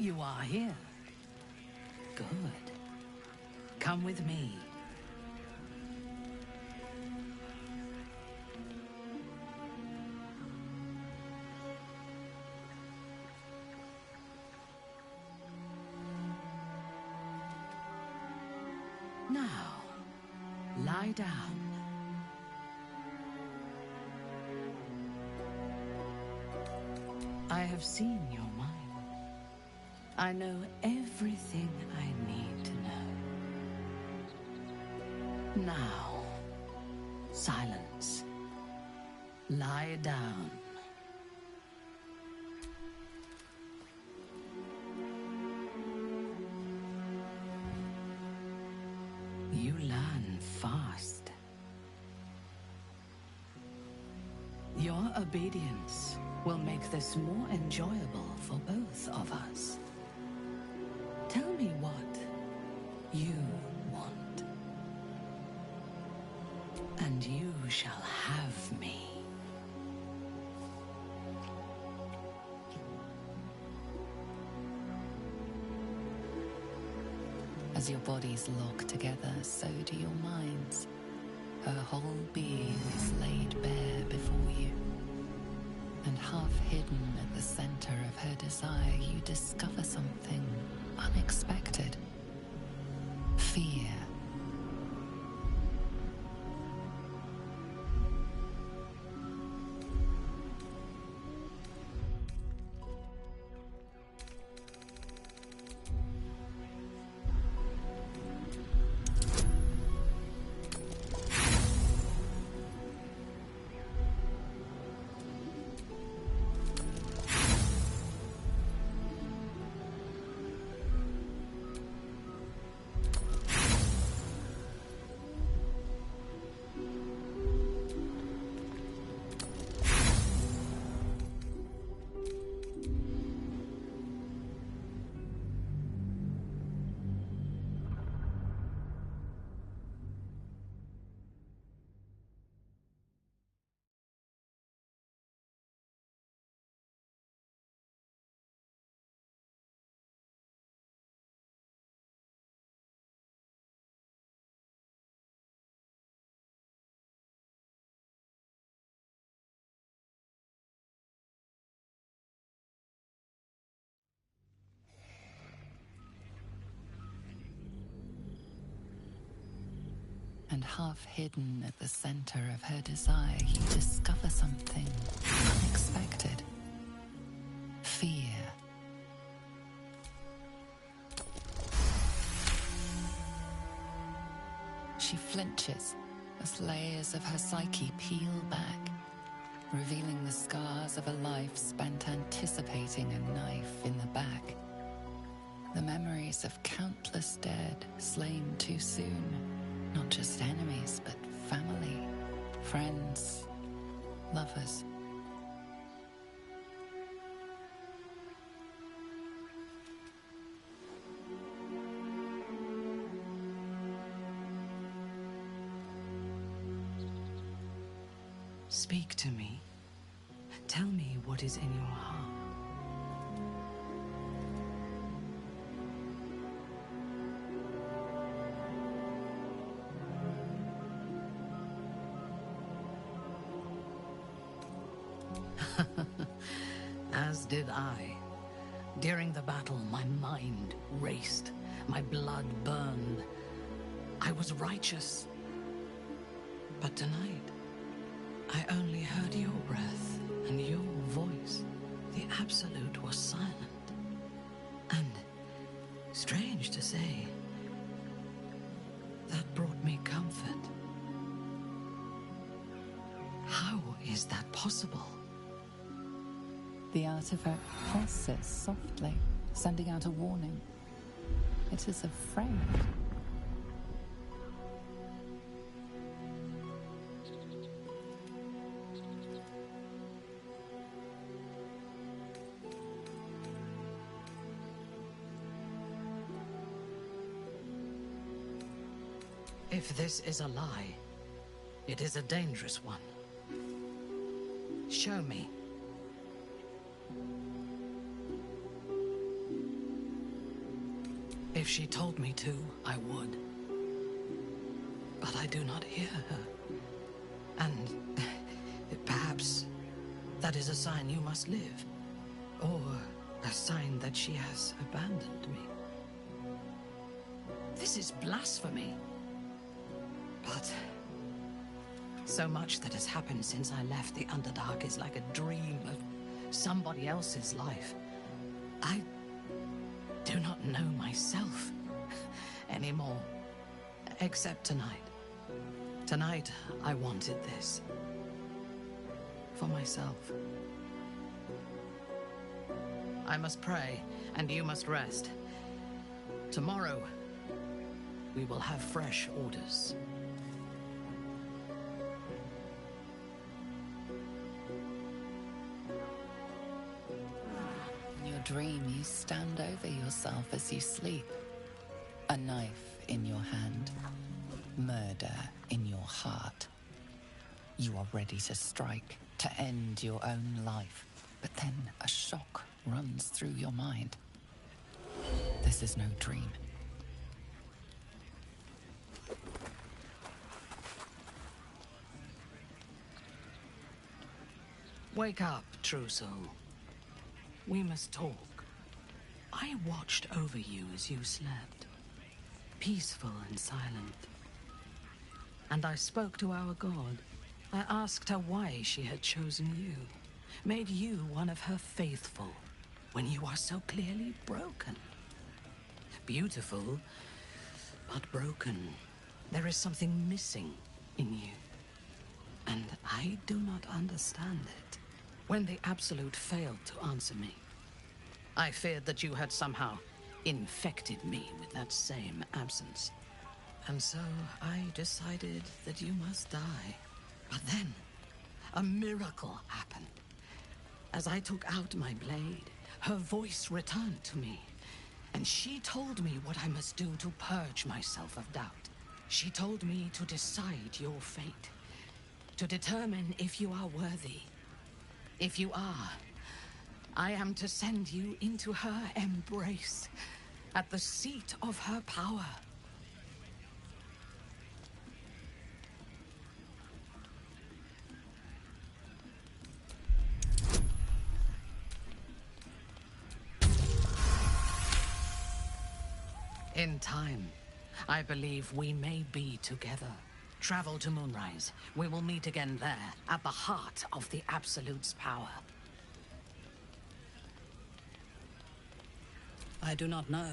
You are here. Good. Come with me. Now, lie down. I have seen your mind. I know everything I need to know. Now, silence. Lie down. You learn fast. Your obedience will make this more enjoyable for both of us. Tell me what you want, and you shall have me. As your bodies lock together, so do your minds. Her whole being is laid bare before you. And half hidden at the center of her desire, you discover something unexpected. Fear. And half hidden at the center of her desire, you discover something unexpected. Fear. She flinches as layers of her psyche peel back, revealing the scars of a life spent anticipating a knife in the back. The memories of countless dead slain too soon. Not just enemies, but family, friends, lovers. Speak to me. Tell me what is in your heart. As did I. During the battle, my mind raced. My blood burned. I was righteous. But tonight, I only heard your breath and your voice. The Absolute was silent. And, strange to say, that brought me comfort. How is that possible? The artifact pulses softly, sending out a warning. It is afraid. If this is a lie, it is a dangerous one. Show me. she told me to, I would. But I do not hear her. And perhaps that is a sign you must live. Or a sign that she has abandoned me. This is blasphemy. But so much that has happened since I left the Underdark is like a dream of somebody else's life. I do not know myself anymore, except tonight. Tonight, I wanted this. For myself. I must pray, and you must rest. Tomorrow, we will have fresh orders. In your dream, you stand over yourself as you sleep. A knife in your hand. Murder in your heart. You are ready to strike, to end your own life. But then a shock runs through your mind. This is no dream. Wake up, true soul. We must talk. I watched over you as you slept, peaceful and silent. And I spoke to our god. I asked her why she had chosen you, made you one of her faithful, when you are so clearly broken. Beautiful, but broken. There is something missing in you. And I do not understand it. When the Absolute failed to answer me, I feared that you had somehow infected me with that same absence. And so I decided that you must die. But then, a miracle happened. As I took out my blade, her voice returned to me. And she told me what I must do to purge myself of doubt. She told me to decide your fate. To determine if you are worthy. If you are, I am to send you into her embrace, at the seat of her power. In time, I believe we may be together. Travel to Moonrise. We will meet again there, at the heart of the Absolute's power. I do not know,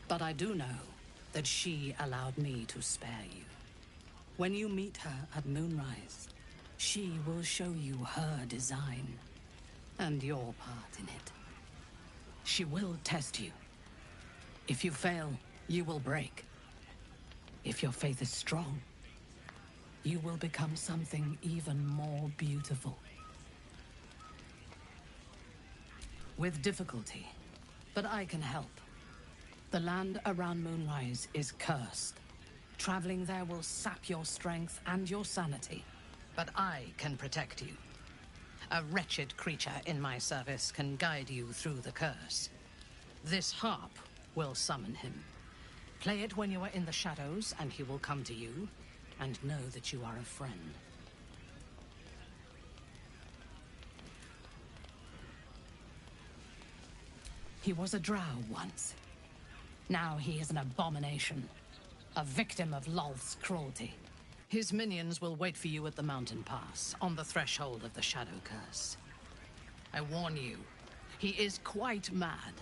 but I do know that she allowed me to spare you. When you meet her at Moonrise, she will show you her design, and your part in it. She will test you. If you fail, you will break. If your faith is strong, you will become something even more beautiful. With difficulty, but I can help. The land around Moonrise is cursed. Traveling there will sap your strength and your sanity. But I can protect you. A wretched creature in my service can guide you through the curse. This harp will summon him. Play it when you are in the shadows, and he will come to you. And know that you are a friend. He was a drow once. Now he is an abomination. A victim of Lolth's cruelty. His minions will wait for you at the mountain pass, on the threshold of the Shadow Curse. I warn you, he is quite mad.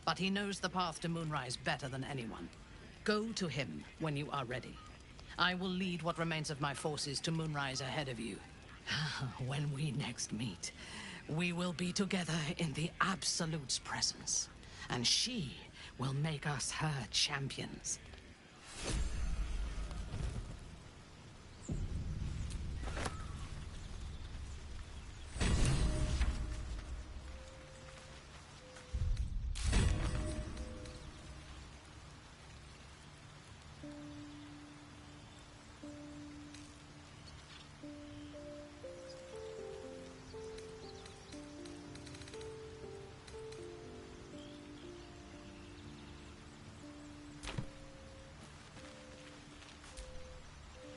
But he knows the path to Moonrise better than anyone. Go to him when you are ready. I will lead what remains of my forces to Moonrise ahead of you. When we next meet, we will be together in the Absolute's presence, and she will make us her champions.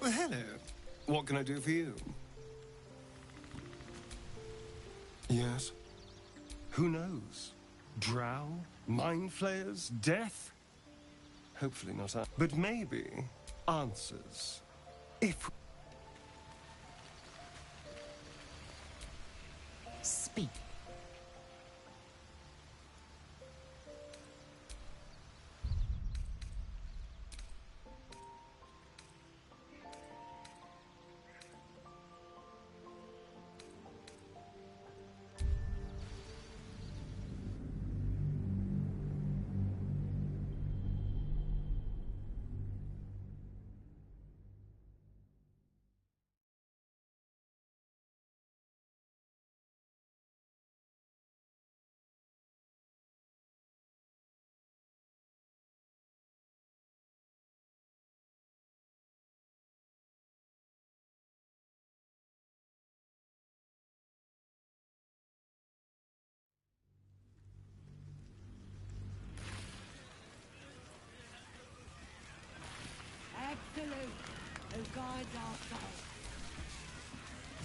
Well, hello. What can I do for you? Yes. Who knows? Drow? Mind flayers? Death? Hopefully not that. But maybe answers. If... Speak. Absolute, who guides our souls.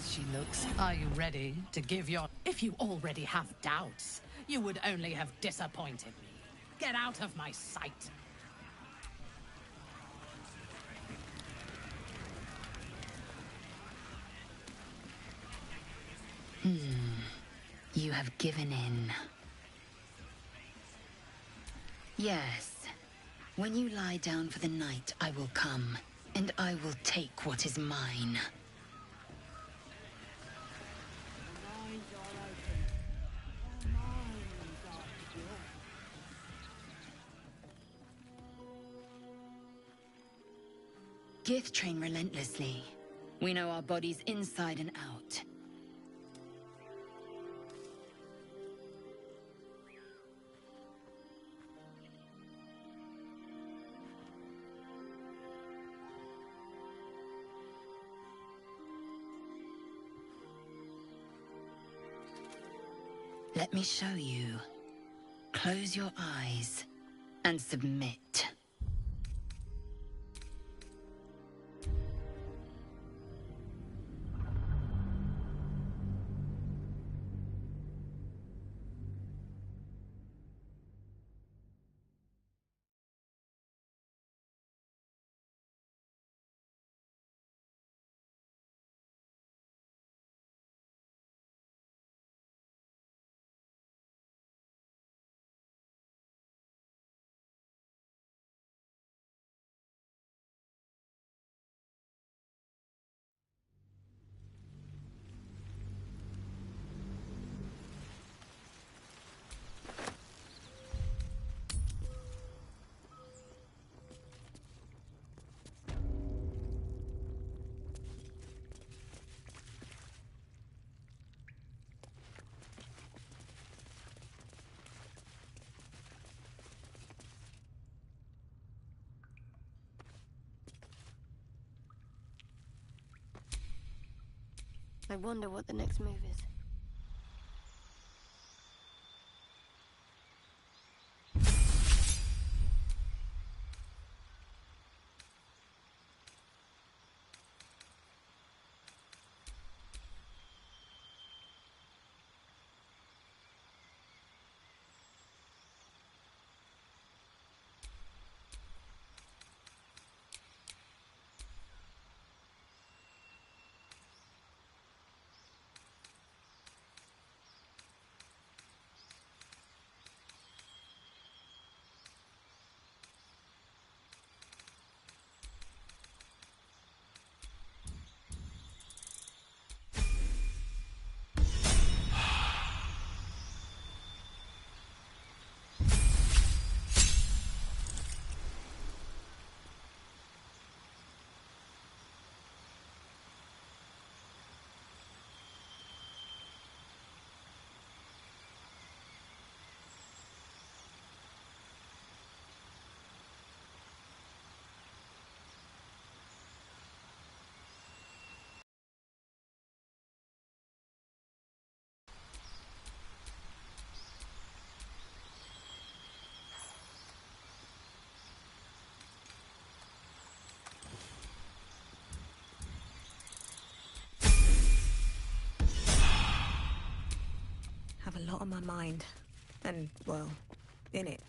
She looks. Are you ready to give your... If you already have doubts, you would only have disappointed me. Get out of my sight. You have given in. Yes. When you lie down for the night, I will come, and I will take what is mine. Gith train relentlessly. We know our bodies inside and out. Let me show you. Close your eyes and submit. I wonder what the next move is. lot on my mind. And, well, in it.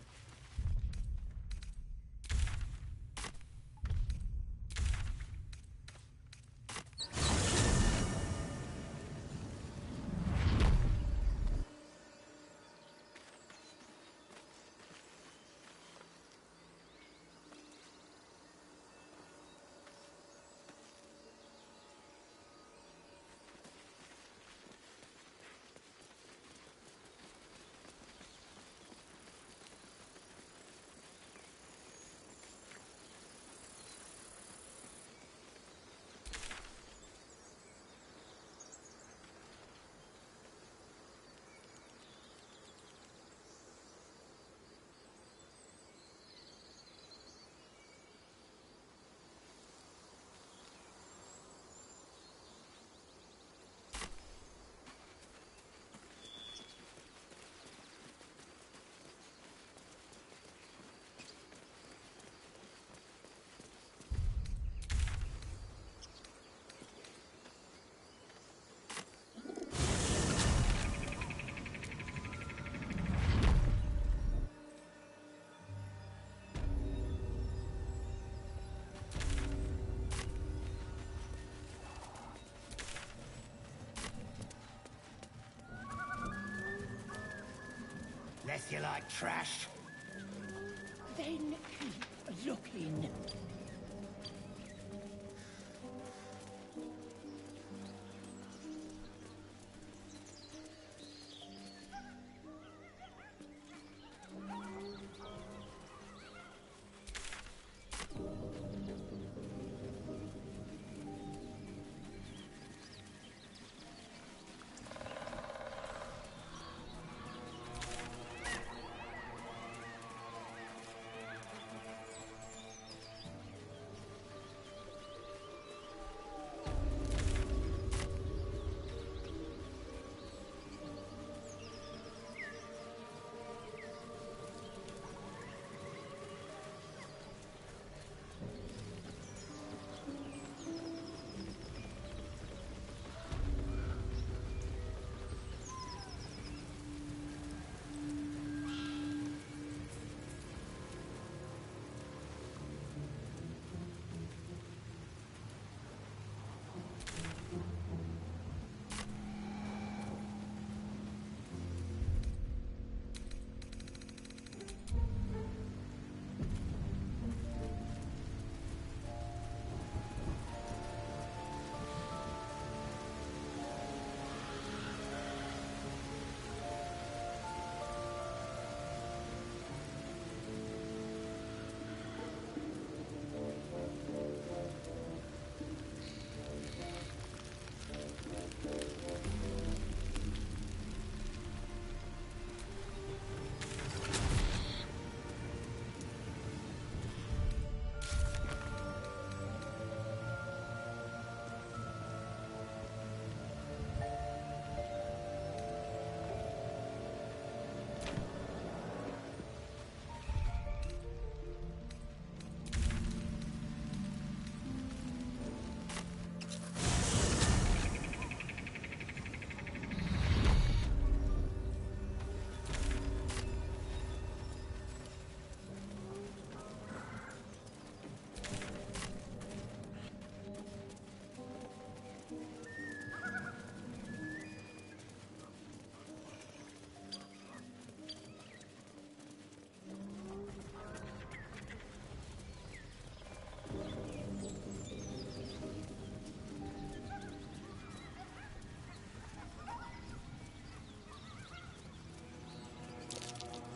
Less you like trash. Then keep looking.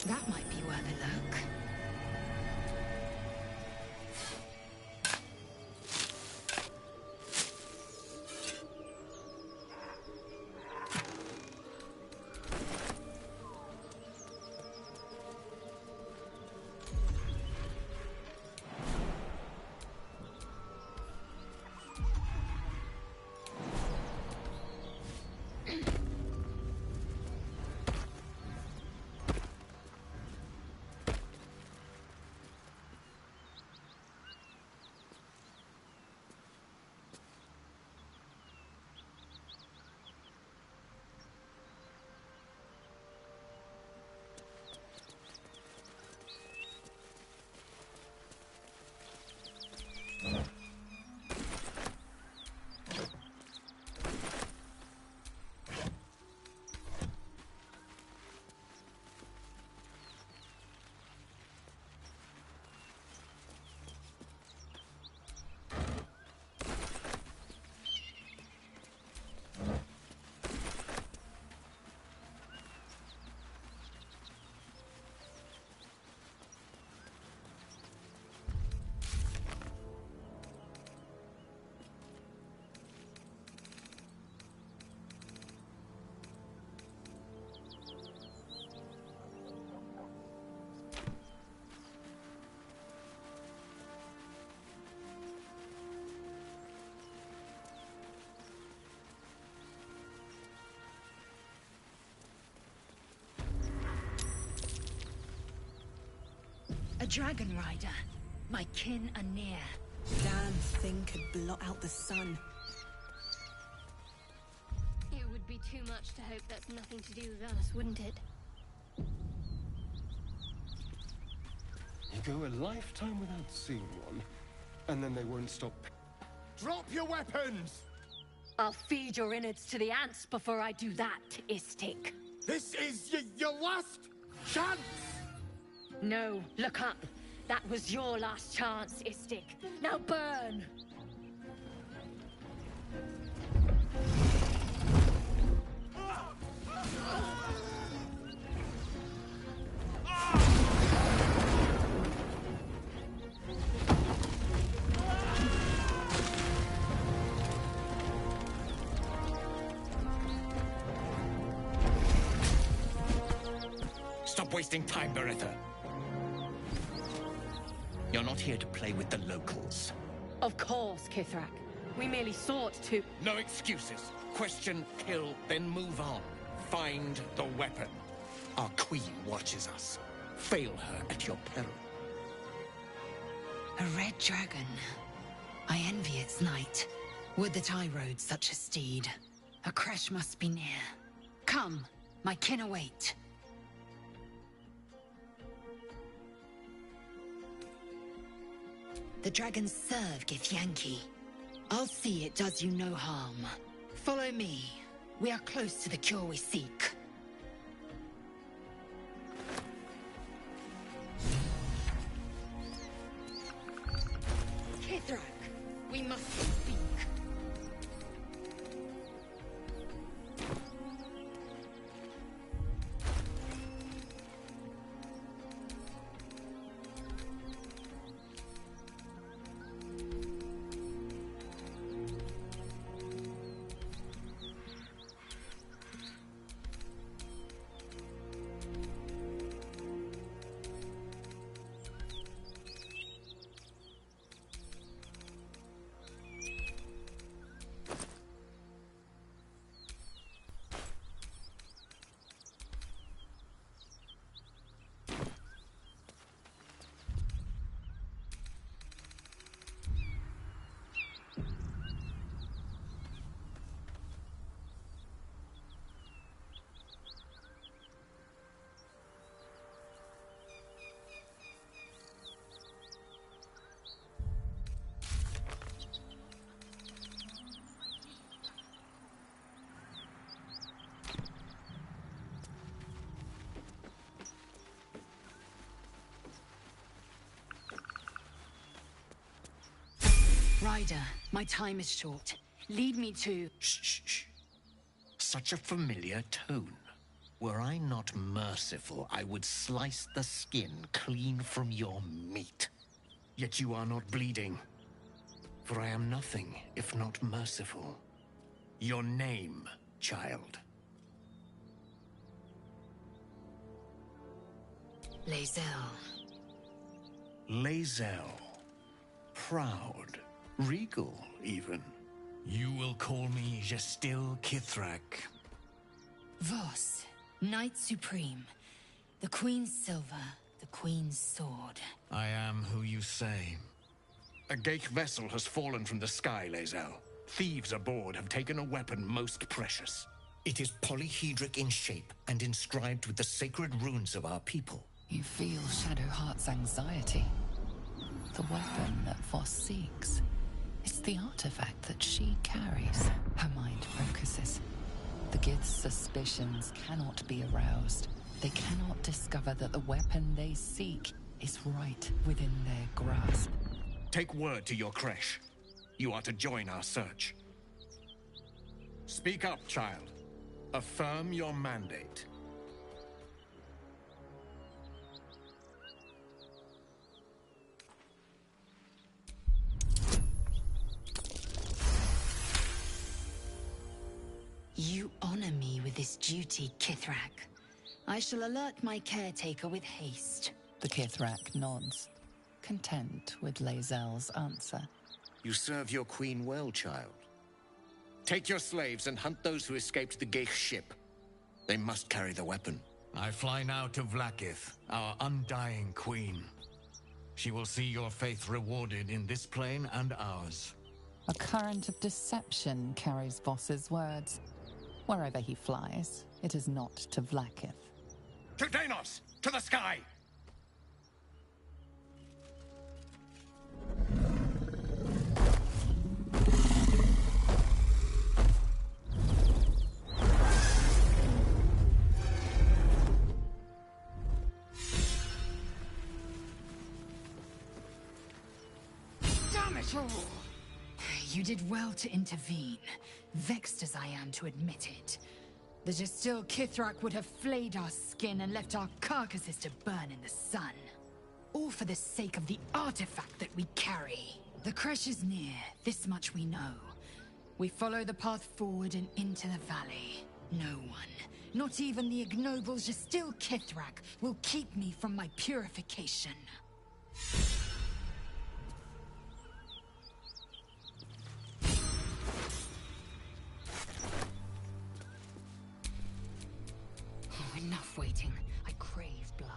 That might be worth a look. A dragon rider. My kin are near. Damn thing could blot out the sun. It would be too much to hope that's nothing to do with us, wouldn't it? You go a lifetime without seeing one, and then they won't stop. Drop your weapons! I'll feed your innards to the ants before I do that, Istik. This is your last chance! No, look up. That was your last chance, Istik. Now burn! Stop wasting time, Beretta. You're not here to play with the locals. Of course, Kithrak. We merely sought to... No excuses. Question, kill, then move on. Find the weapon. Our queen watches us. Fail her at your peril. A red dragon. I envy its knight. Would that I rode such a steed. A crash must be near. Come, my kin await. The dragons serve Githyanki. I'll see it does you no harm. Follow me. We are close to the cure we seek. Kithrak, we must speak. Ryder, my time is short. Lead me to... Shh. Such a familiar tone. Were I not merciful, I would slice the skin clean from your meat. Yet you are not bleeding. For I am nothing if not merciful. Your name, child. Lae'zel. Lae'zel. Proud. Regal, even. You will call me Gestil Kithrak. Voss, Knight Supreme. The Queen's silver, the Queen's sword. I am who you say. A Gate vessel has fallen from the sky, Lae'zel. Thieves aboard have taken a weapon most precious. It is polyhedric in shape and inscribed with the sacred runes of our people. You feel Shadowheart's anxiety. The weapon that Voss seeks. It's the artifact that she carries. Her mind focuses. The Gith's suspicions cannot be aroused. They cannot discover that the weapon they seek is right within their grasp. Take word to your creche. You are to join our search. Speak up, child. Affirm your mandate. You honor me with this duty, Kithrak. I shall alert my caretaker with haste. The Kithrak nods, content with Lae'zel's answer. You serve your queen well, child. Take your slaves and hunt those who escaped the Ghaik ship. They must carry the weapon. I fly now to Vlaakith, our undying queen. She will see your faith rewarded in this plane and ours. A current of deception carries Voss's words. Wherever he flies, it is not to Vlaakith. To Danos! To the sky! Damn it all! You did well to intervene, vexed as I am to admit it. The Gestil Kithrak would have flayed our skin and left our carcasses to burn in the sun. All for the sake of the artifact that we carry. The creche is near, this much we know. We follow the path forward and into the valley. No one, not even the ignoble Gestil Kithrak, will keep me from my purification. Enough waiting. I crave blood.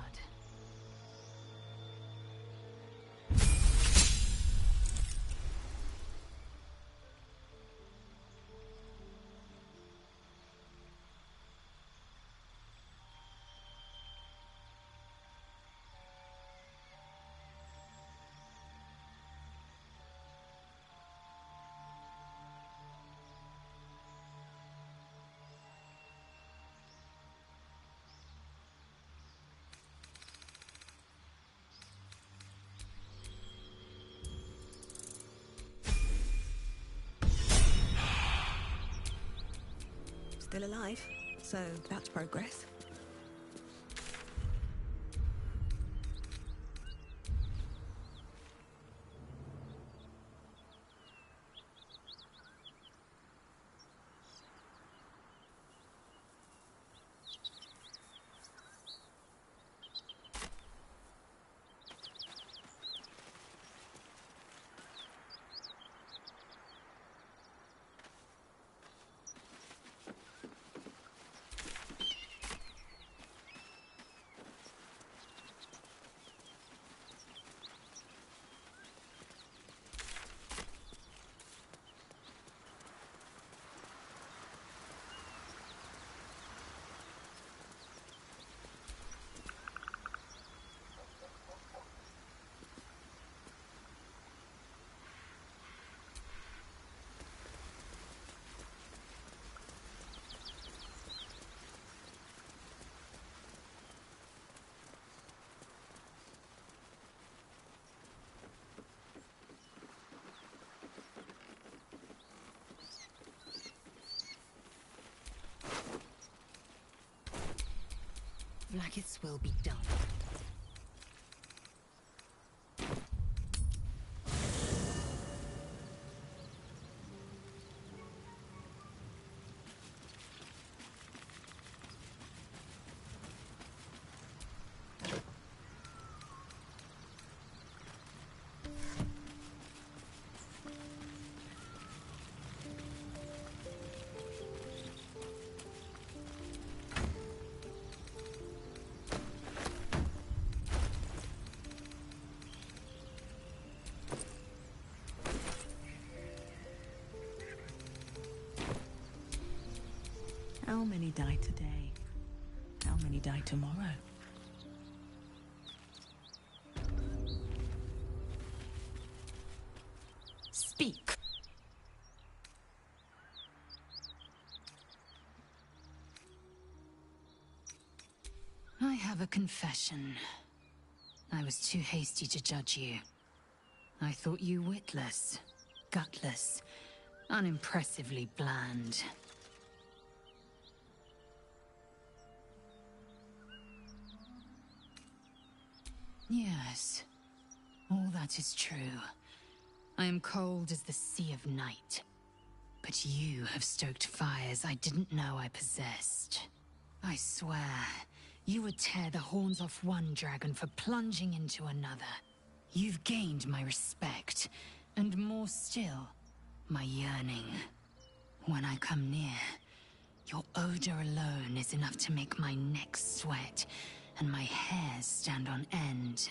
Still alive, so that's progress. Vlaakith's will be done. How many die today? How many die tomorrow? speak. I have a confession. I was too hasty to judge you. I thought you witless, gutless, unimpressively bland. Yes, all that is true. I am cold as the sea of night. But you have stoked fires I didn't know I possessed. I swear, you would tear the horns off one dragon for plunging into another. You've gained my respect, and more still, my yearning. When I come near, your odor alone is enough to make my neck sweat and my hair stand on end.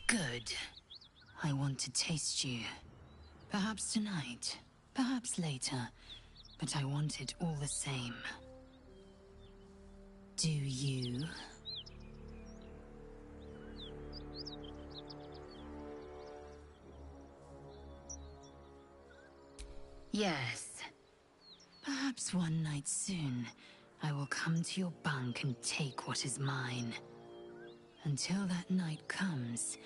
Good. I want to taste you. Perhaps tonight, perhaps later, but I want it all the same. Do you? Yes. Perhaps one night soon, I will come to your bunk and take what is mine. Until that night comes,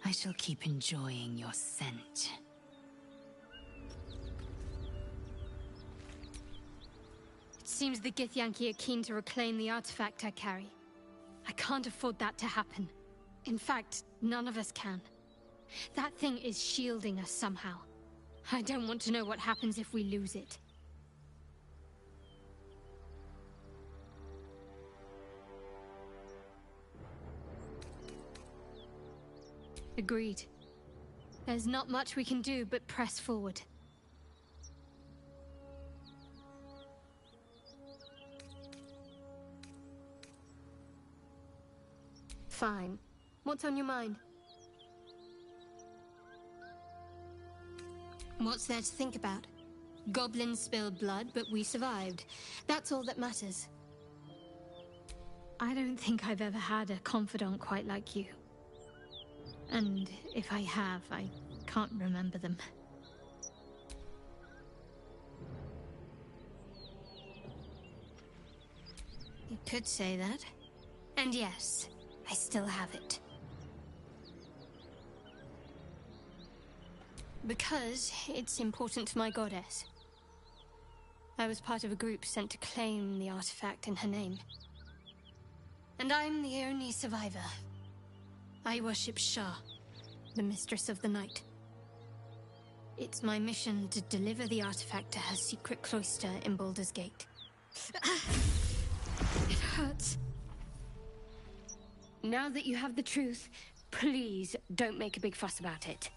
I shall keep enjoying your scent. It seems the Githyanki are keen to reclaim the artifact I carry. I can't afford that to happen. In fact, none of us can. That thing is shielding us somehow. I don't want to know what happens if we lose it. Agreed. There's not much we can do but press forward. Fine. What's on your mind? What's there to think about? Goblins spilled blood, but we survived. That's all that matters. I don't think I've ever had a confidant quite like you. And if I have, I can't remember them. You could say that. And yes, I still have it. Because it's important to my goddess. I was part of a group sent to claim the artifact in her name. And I'm the only survivor. I worship Shah, the mistress of the night. It's my mission to deliver the artifact to her secret cloister in Baldur's Gate. It hurts. Now that you have the truth, please don't make a big fuss about it.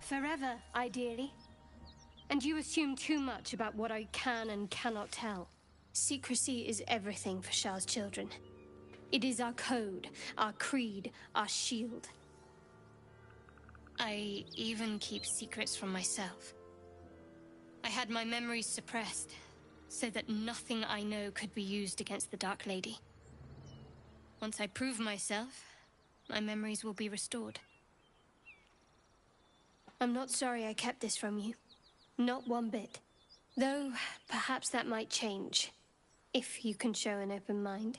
Forever, ideally. And you assume too much about what I can and cannot tell. Secrecy is everything for Shah's children. It is our code, our creed, our shield. I even keep secrets from myself. I had my memories suppressed, so that nothing I know could be used against the Dark Lady. Once I prove myself, my memories will be restored. I'm not sorry I kept this from you. Not one bit. Though, perhaps that might change. If you can show an open mind.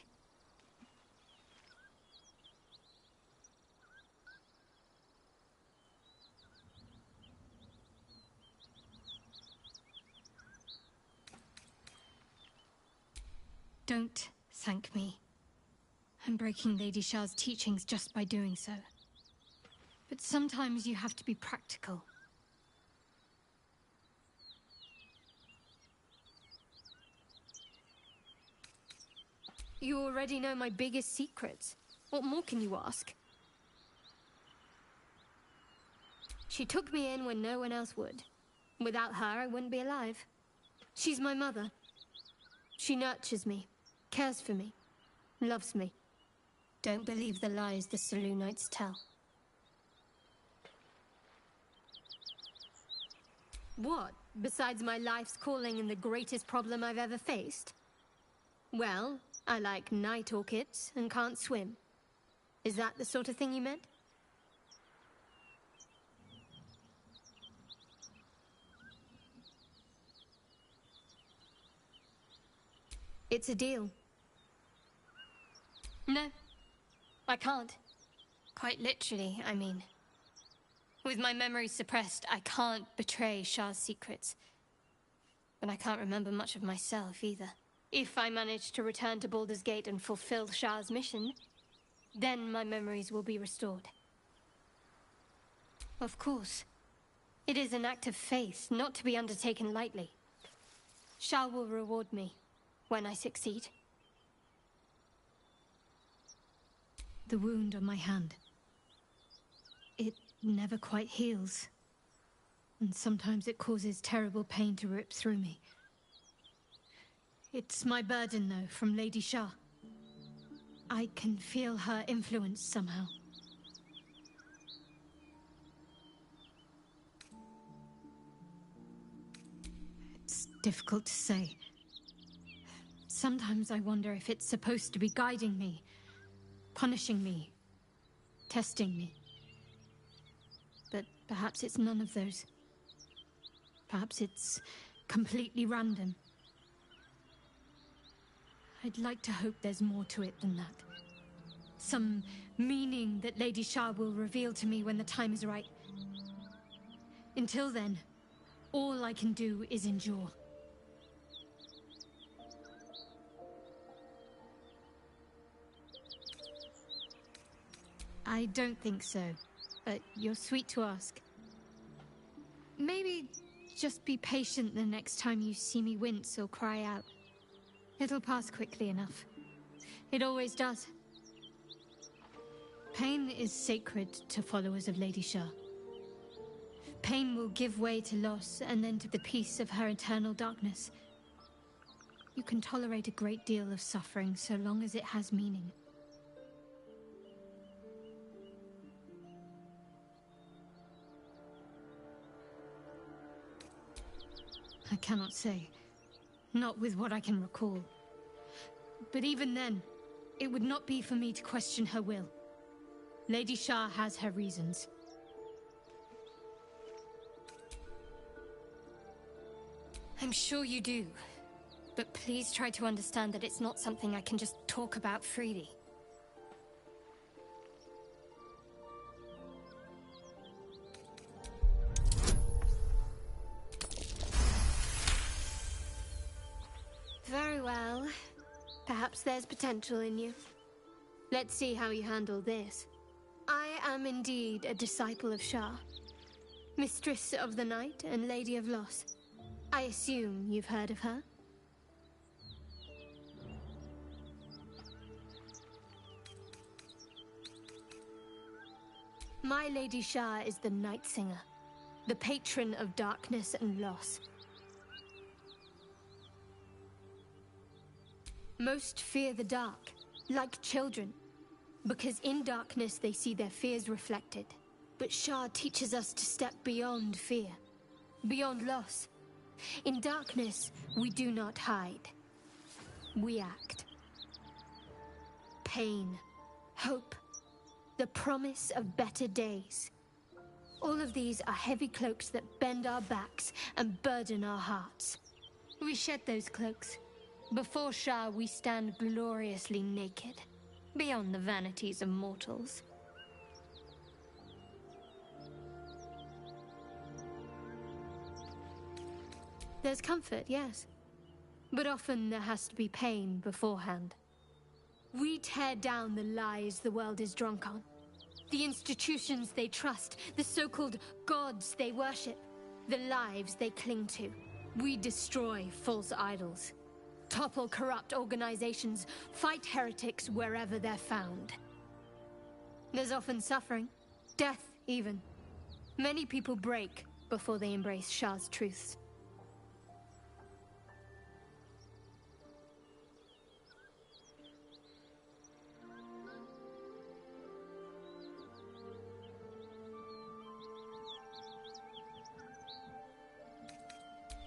Don't thank me. I'm breaking Lady Shah's teachings just by doing so. But sometimes you have to be practical. You already know my biggest secrets. What more can you ask? She took me in when no one else would. Without her, I wouldn't be alive. She's my mother. She nurtures me, cares for me, loves me. Don't believe the lies the Selûnites tell. What, besides my life's calling and the greatest problem I've ever faced? Well, I like night orchids and can't swim. Is that the sort of thing you meant? It's a deal. No, I can't. Quite literally, I mean. With my memory suppressed, I can't betray Shah's secrets. But I can't remember much of myself either. If I manage to return to Baldur's Gate and fulfill Shah's mission, then my memories will be restored. Of course. It is an act of faith, not to be undertaken lightly. Shah will reward me when I succeed. The wound on my hand. It never quite heals. And sometimes it causes terrible pain to rip through me. It's my burden, though, from Lady Shah. I can feel her influence somehow. It's difficult to say. Sometimes I wonder if it's supposed to be guiding me, punishing me, testing me. But perhaps it's none of those. Perhaps it's completely random. I'd like to hope there's more to it than that. Some meaning that Lady Shah will reveal to me when the time is right. Until then, all I can do is endure. I don't think so, but you're sweet to ask. Maybe just be patient the next time you see me wince or cry out. It'll pass quickly enough. It always does. Pain is sacred to followers of Lady Shah. Pain will give way to loss and then to the peace of her eternal darkness. You can tolerate a great deal of suffering so long as it has meaning. I cannot say. Not with what I can recall. But even then, it would not be for me to question her will. Lady Shah has her reasons. I'm sure you do. But please try to understand that it's not something I can just talk about freely. Very well. Perhaps there's potential in you. Let's see how you handle this. I am indeed a disciple of Shah, Mistress of the Night and Lady of Loss. I assume you've heard of her? My Lady Shah is the Night Singer, the patron of darkness and loss. Most fear the dark, like children, because in darkness they see their fears reflected. But Shah teaches us to step beyond fear, beyond loss. In darkness, we do not hide. We act. Pain, hope, the promise of better days. All of these are heavy cloaks that bend our backs and burden our hearts. We shed those cloaks. Before Shah, we stand gloriously naked, beyond the vanities of mortals. There's comfort, yes. But often there has to be pain beforehand. We tear down the lies the world is drunk on. The institutions they trust, the so-called gods they worship, the lives they cling to. We destroy false idols, topple corrupt organizations, fight heretics wherever they're found. There's often suffering, death even. Many people break before they embrace Shah's truths.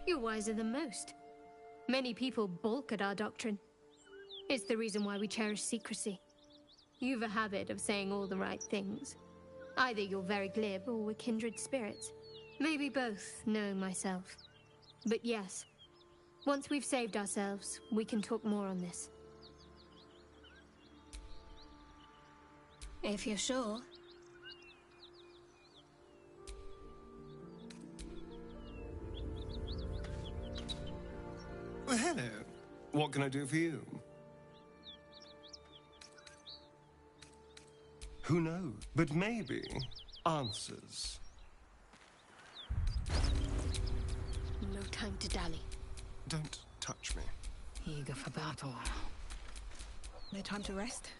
You're wiser than most. Many people balk at our doctrine. It's the reason why we cherish secrecy. You've a habit of saying all the right things. Either you're very glib or we're kindred spirits. Maybe both, knowing myself. But yes, once we've saved ourselves, we can talk more on this. If you're sure. Well, hello. What can I do for you? Who knows? But maybe answers. No time to dally. Don't touch me. Eager for battle. No time to rest?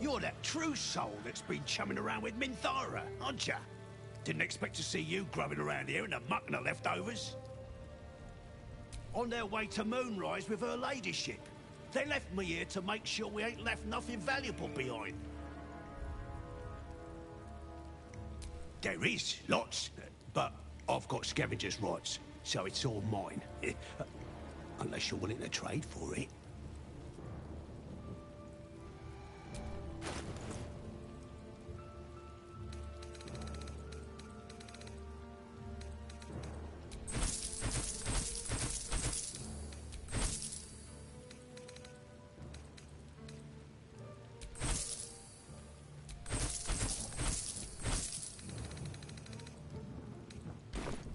You're that true soul that's been chumming around with Minthara, aren't ya? Didn't expect to see you grubbing around here in the muck and the leftovers. On their way to Moonrise with her ladyship. They left me here to make sure we ain't left nothing valuable behind. There is, lots, but I've got scavenger's rights, so it's all mine. Unless you're willing to trade for it.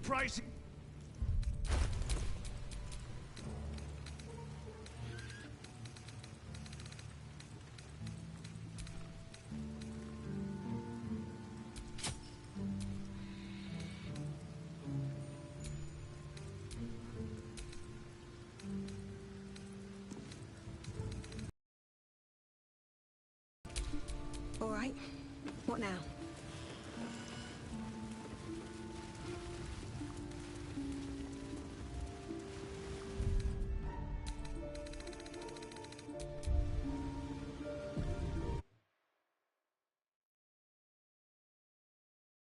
Price. All right. What now?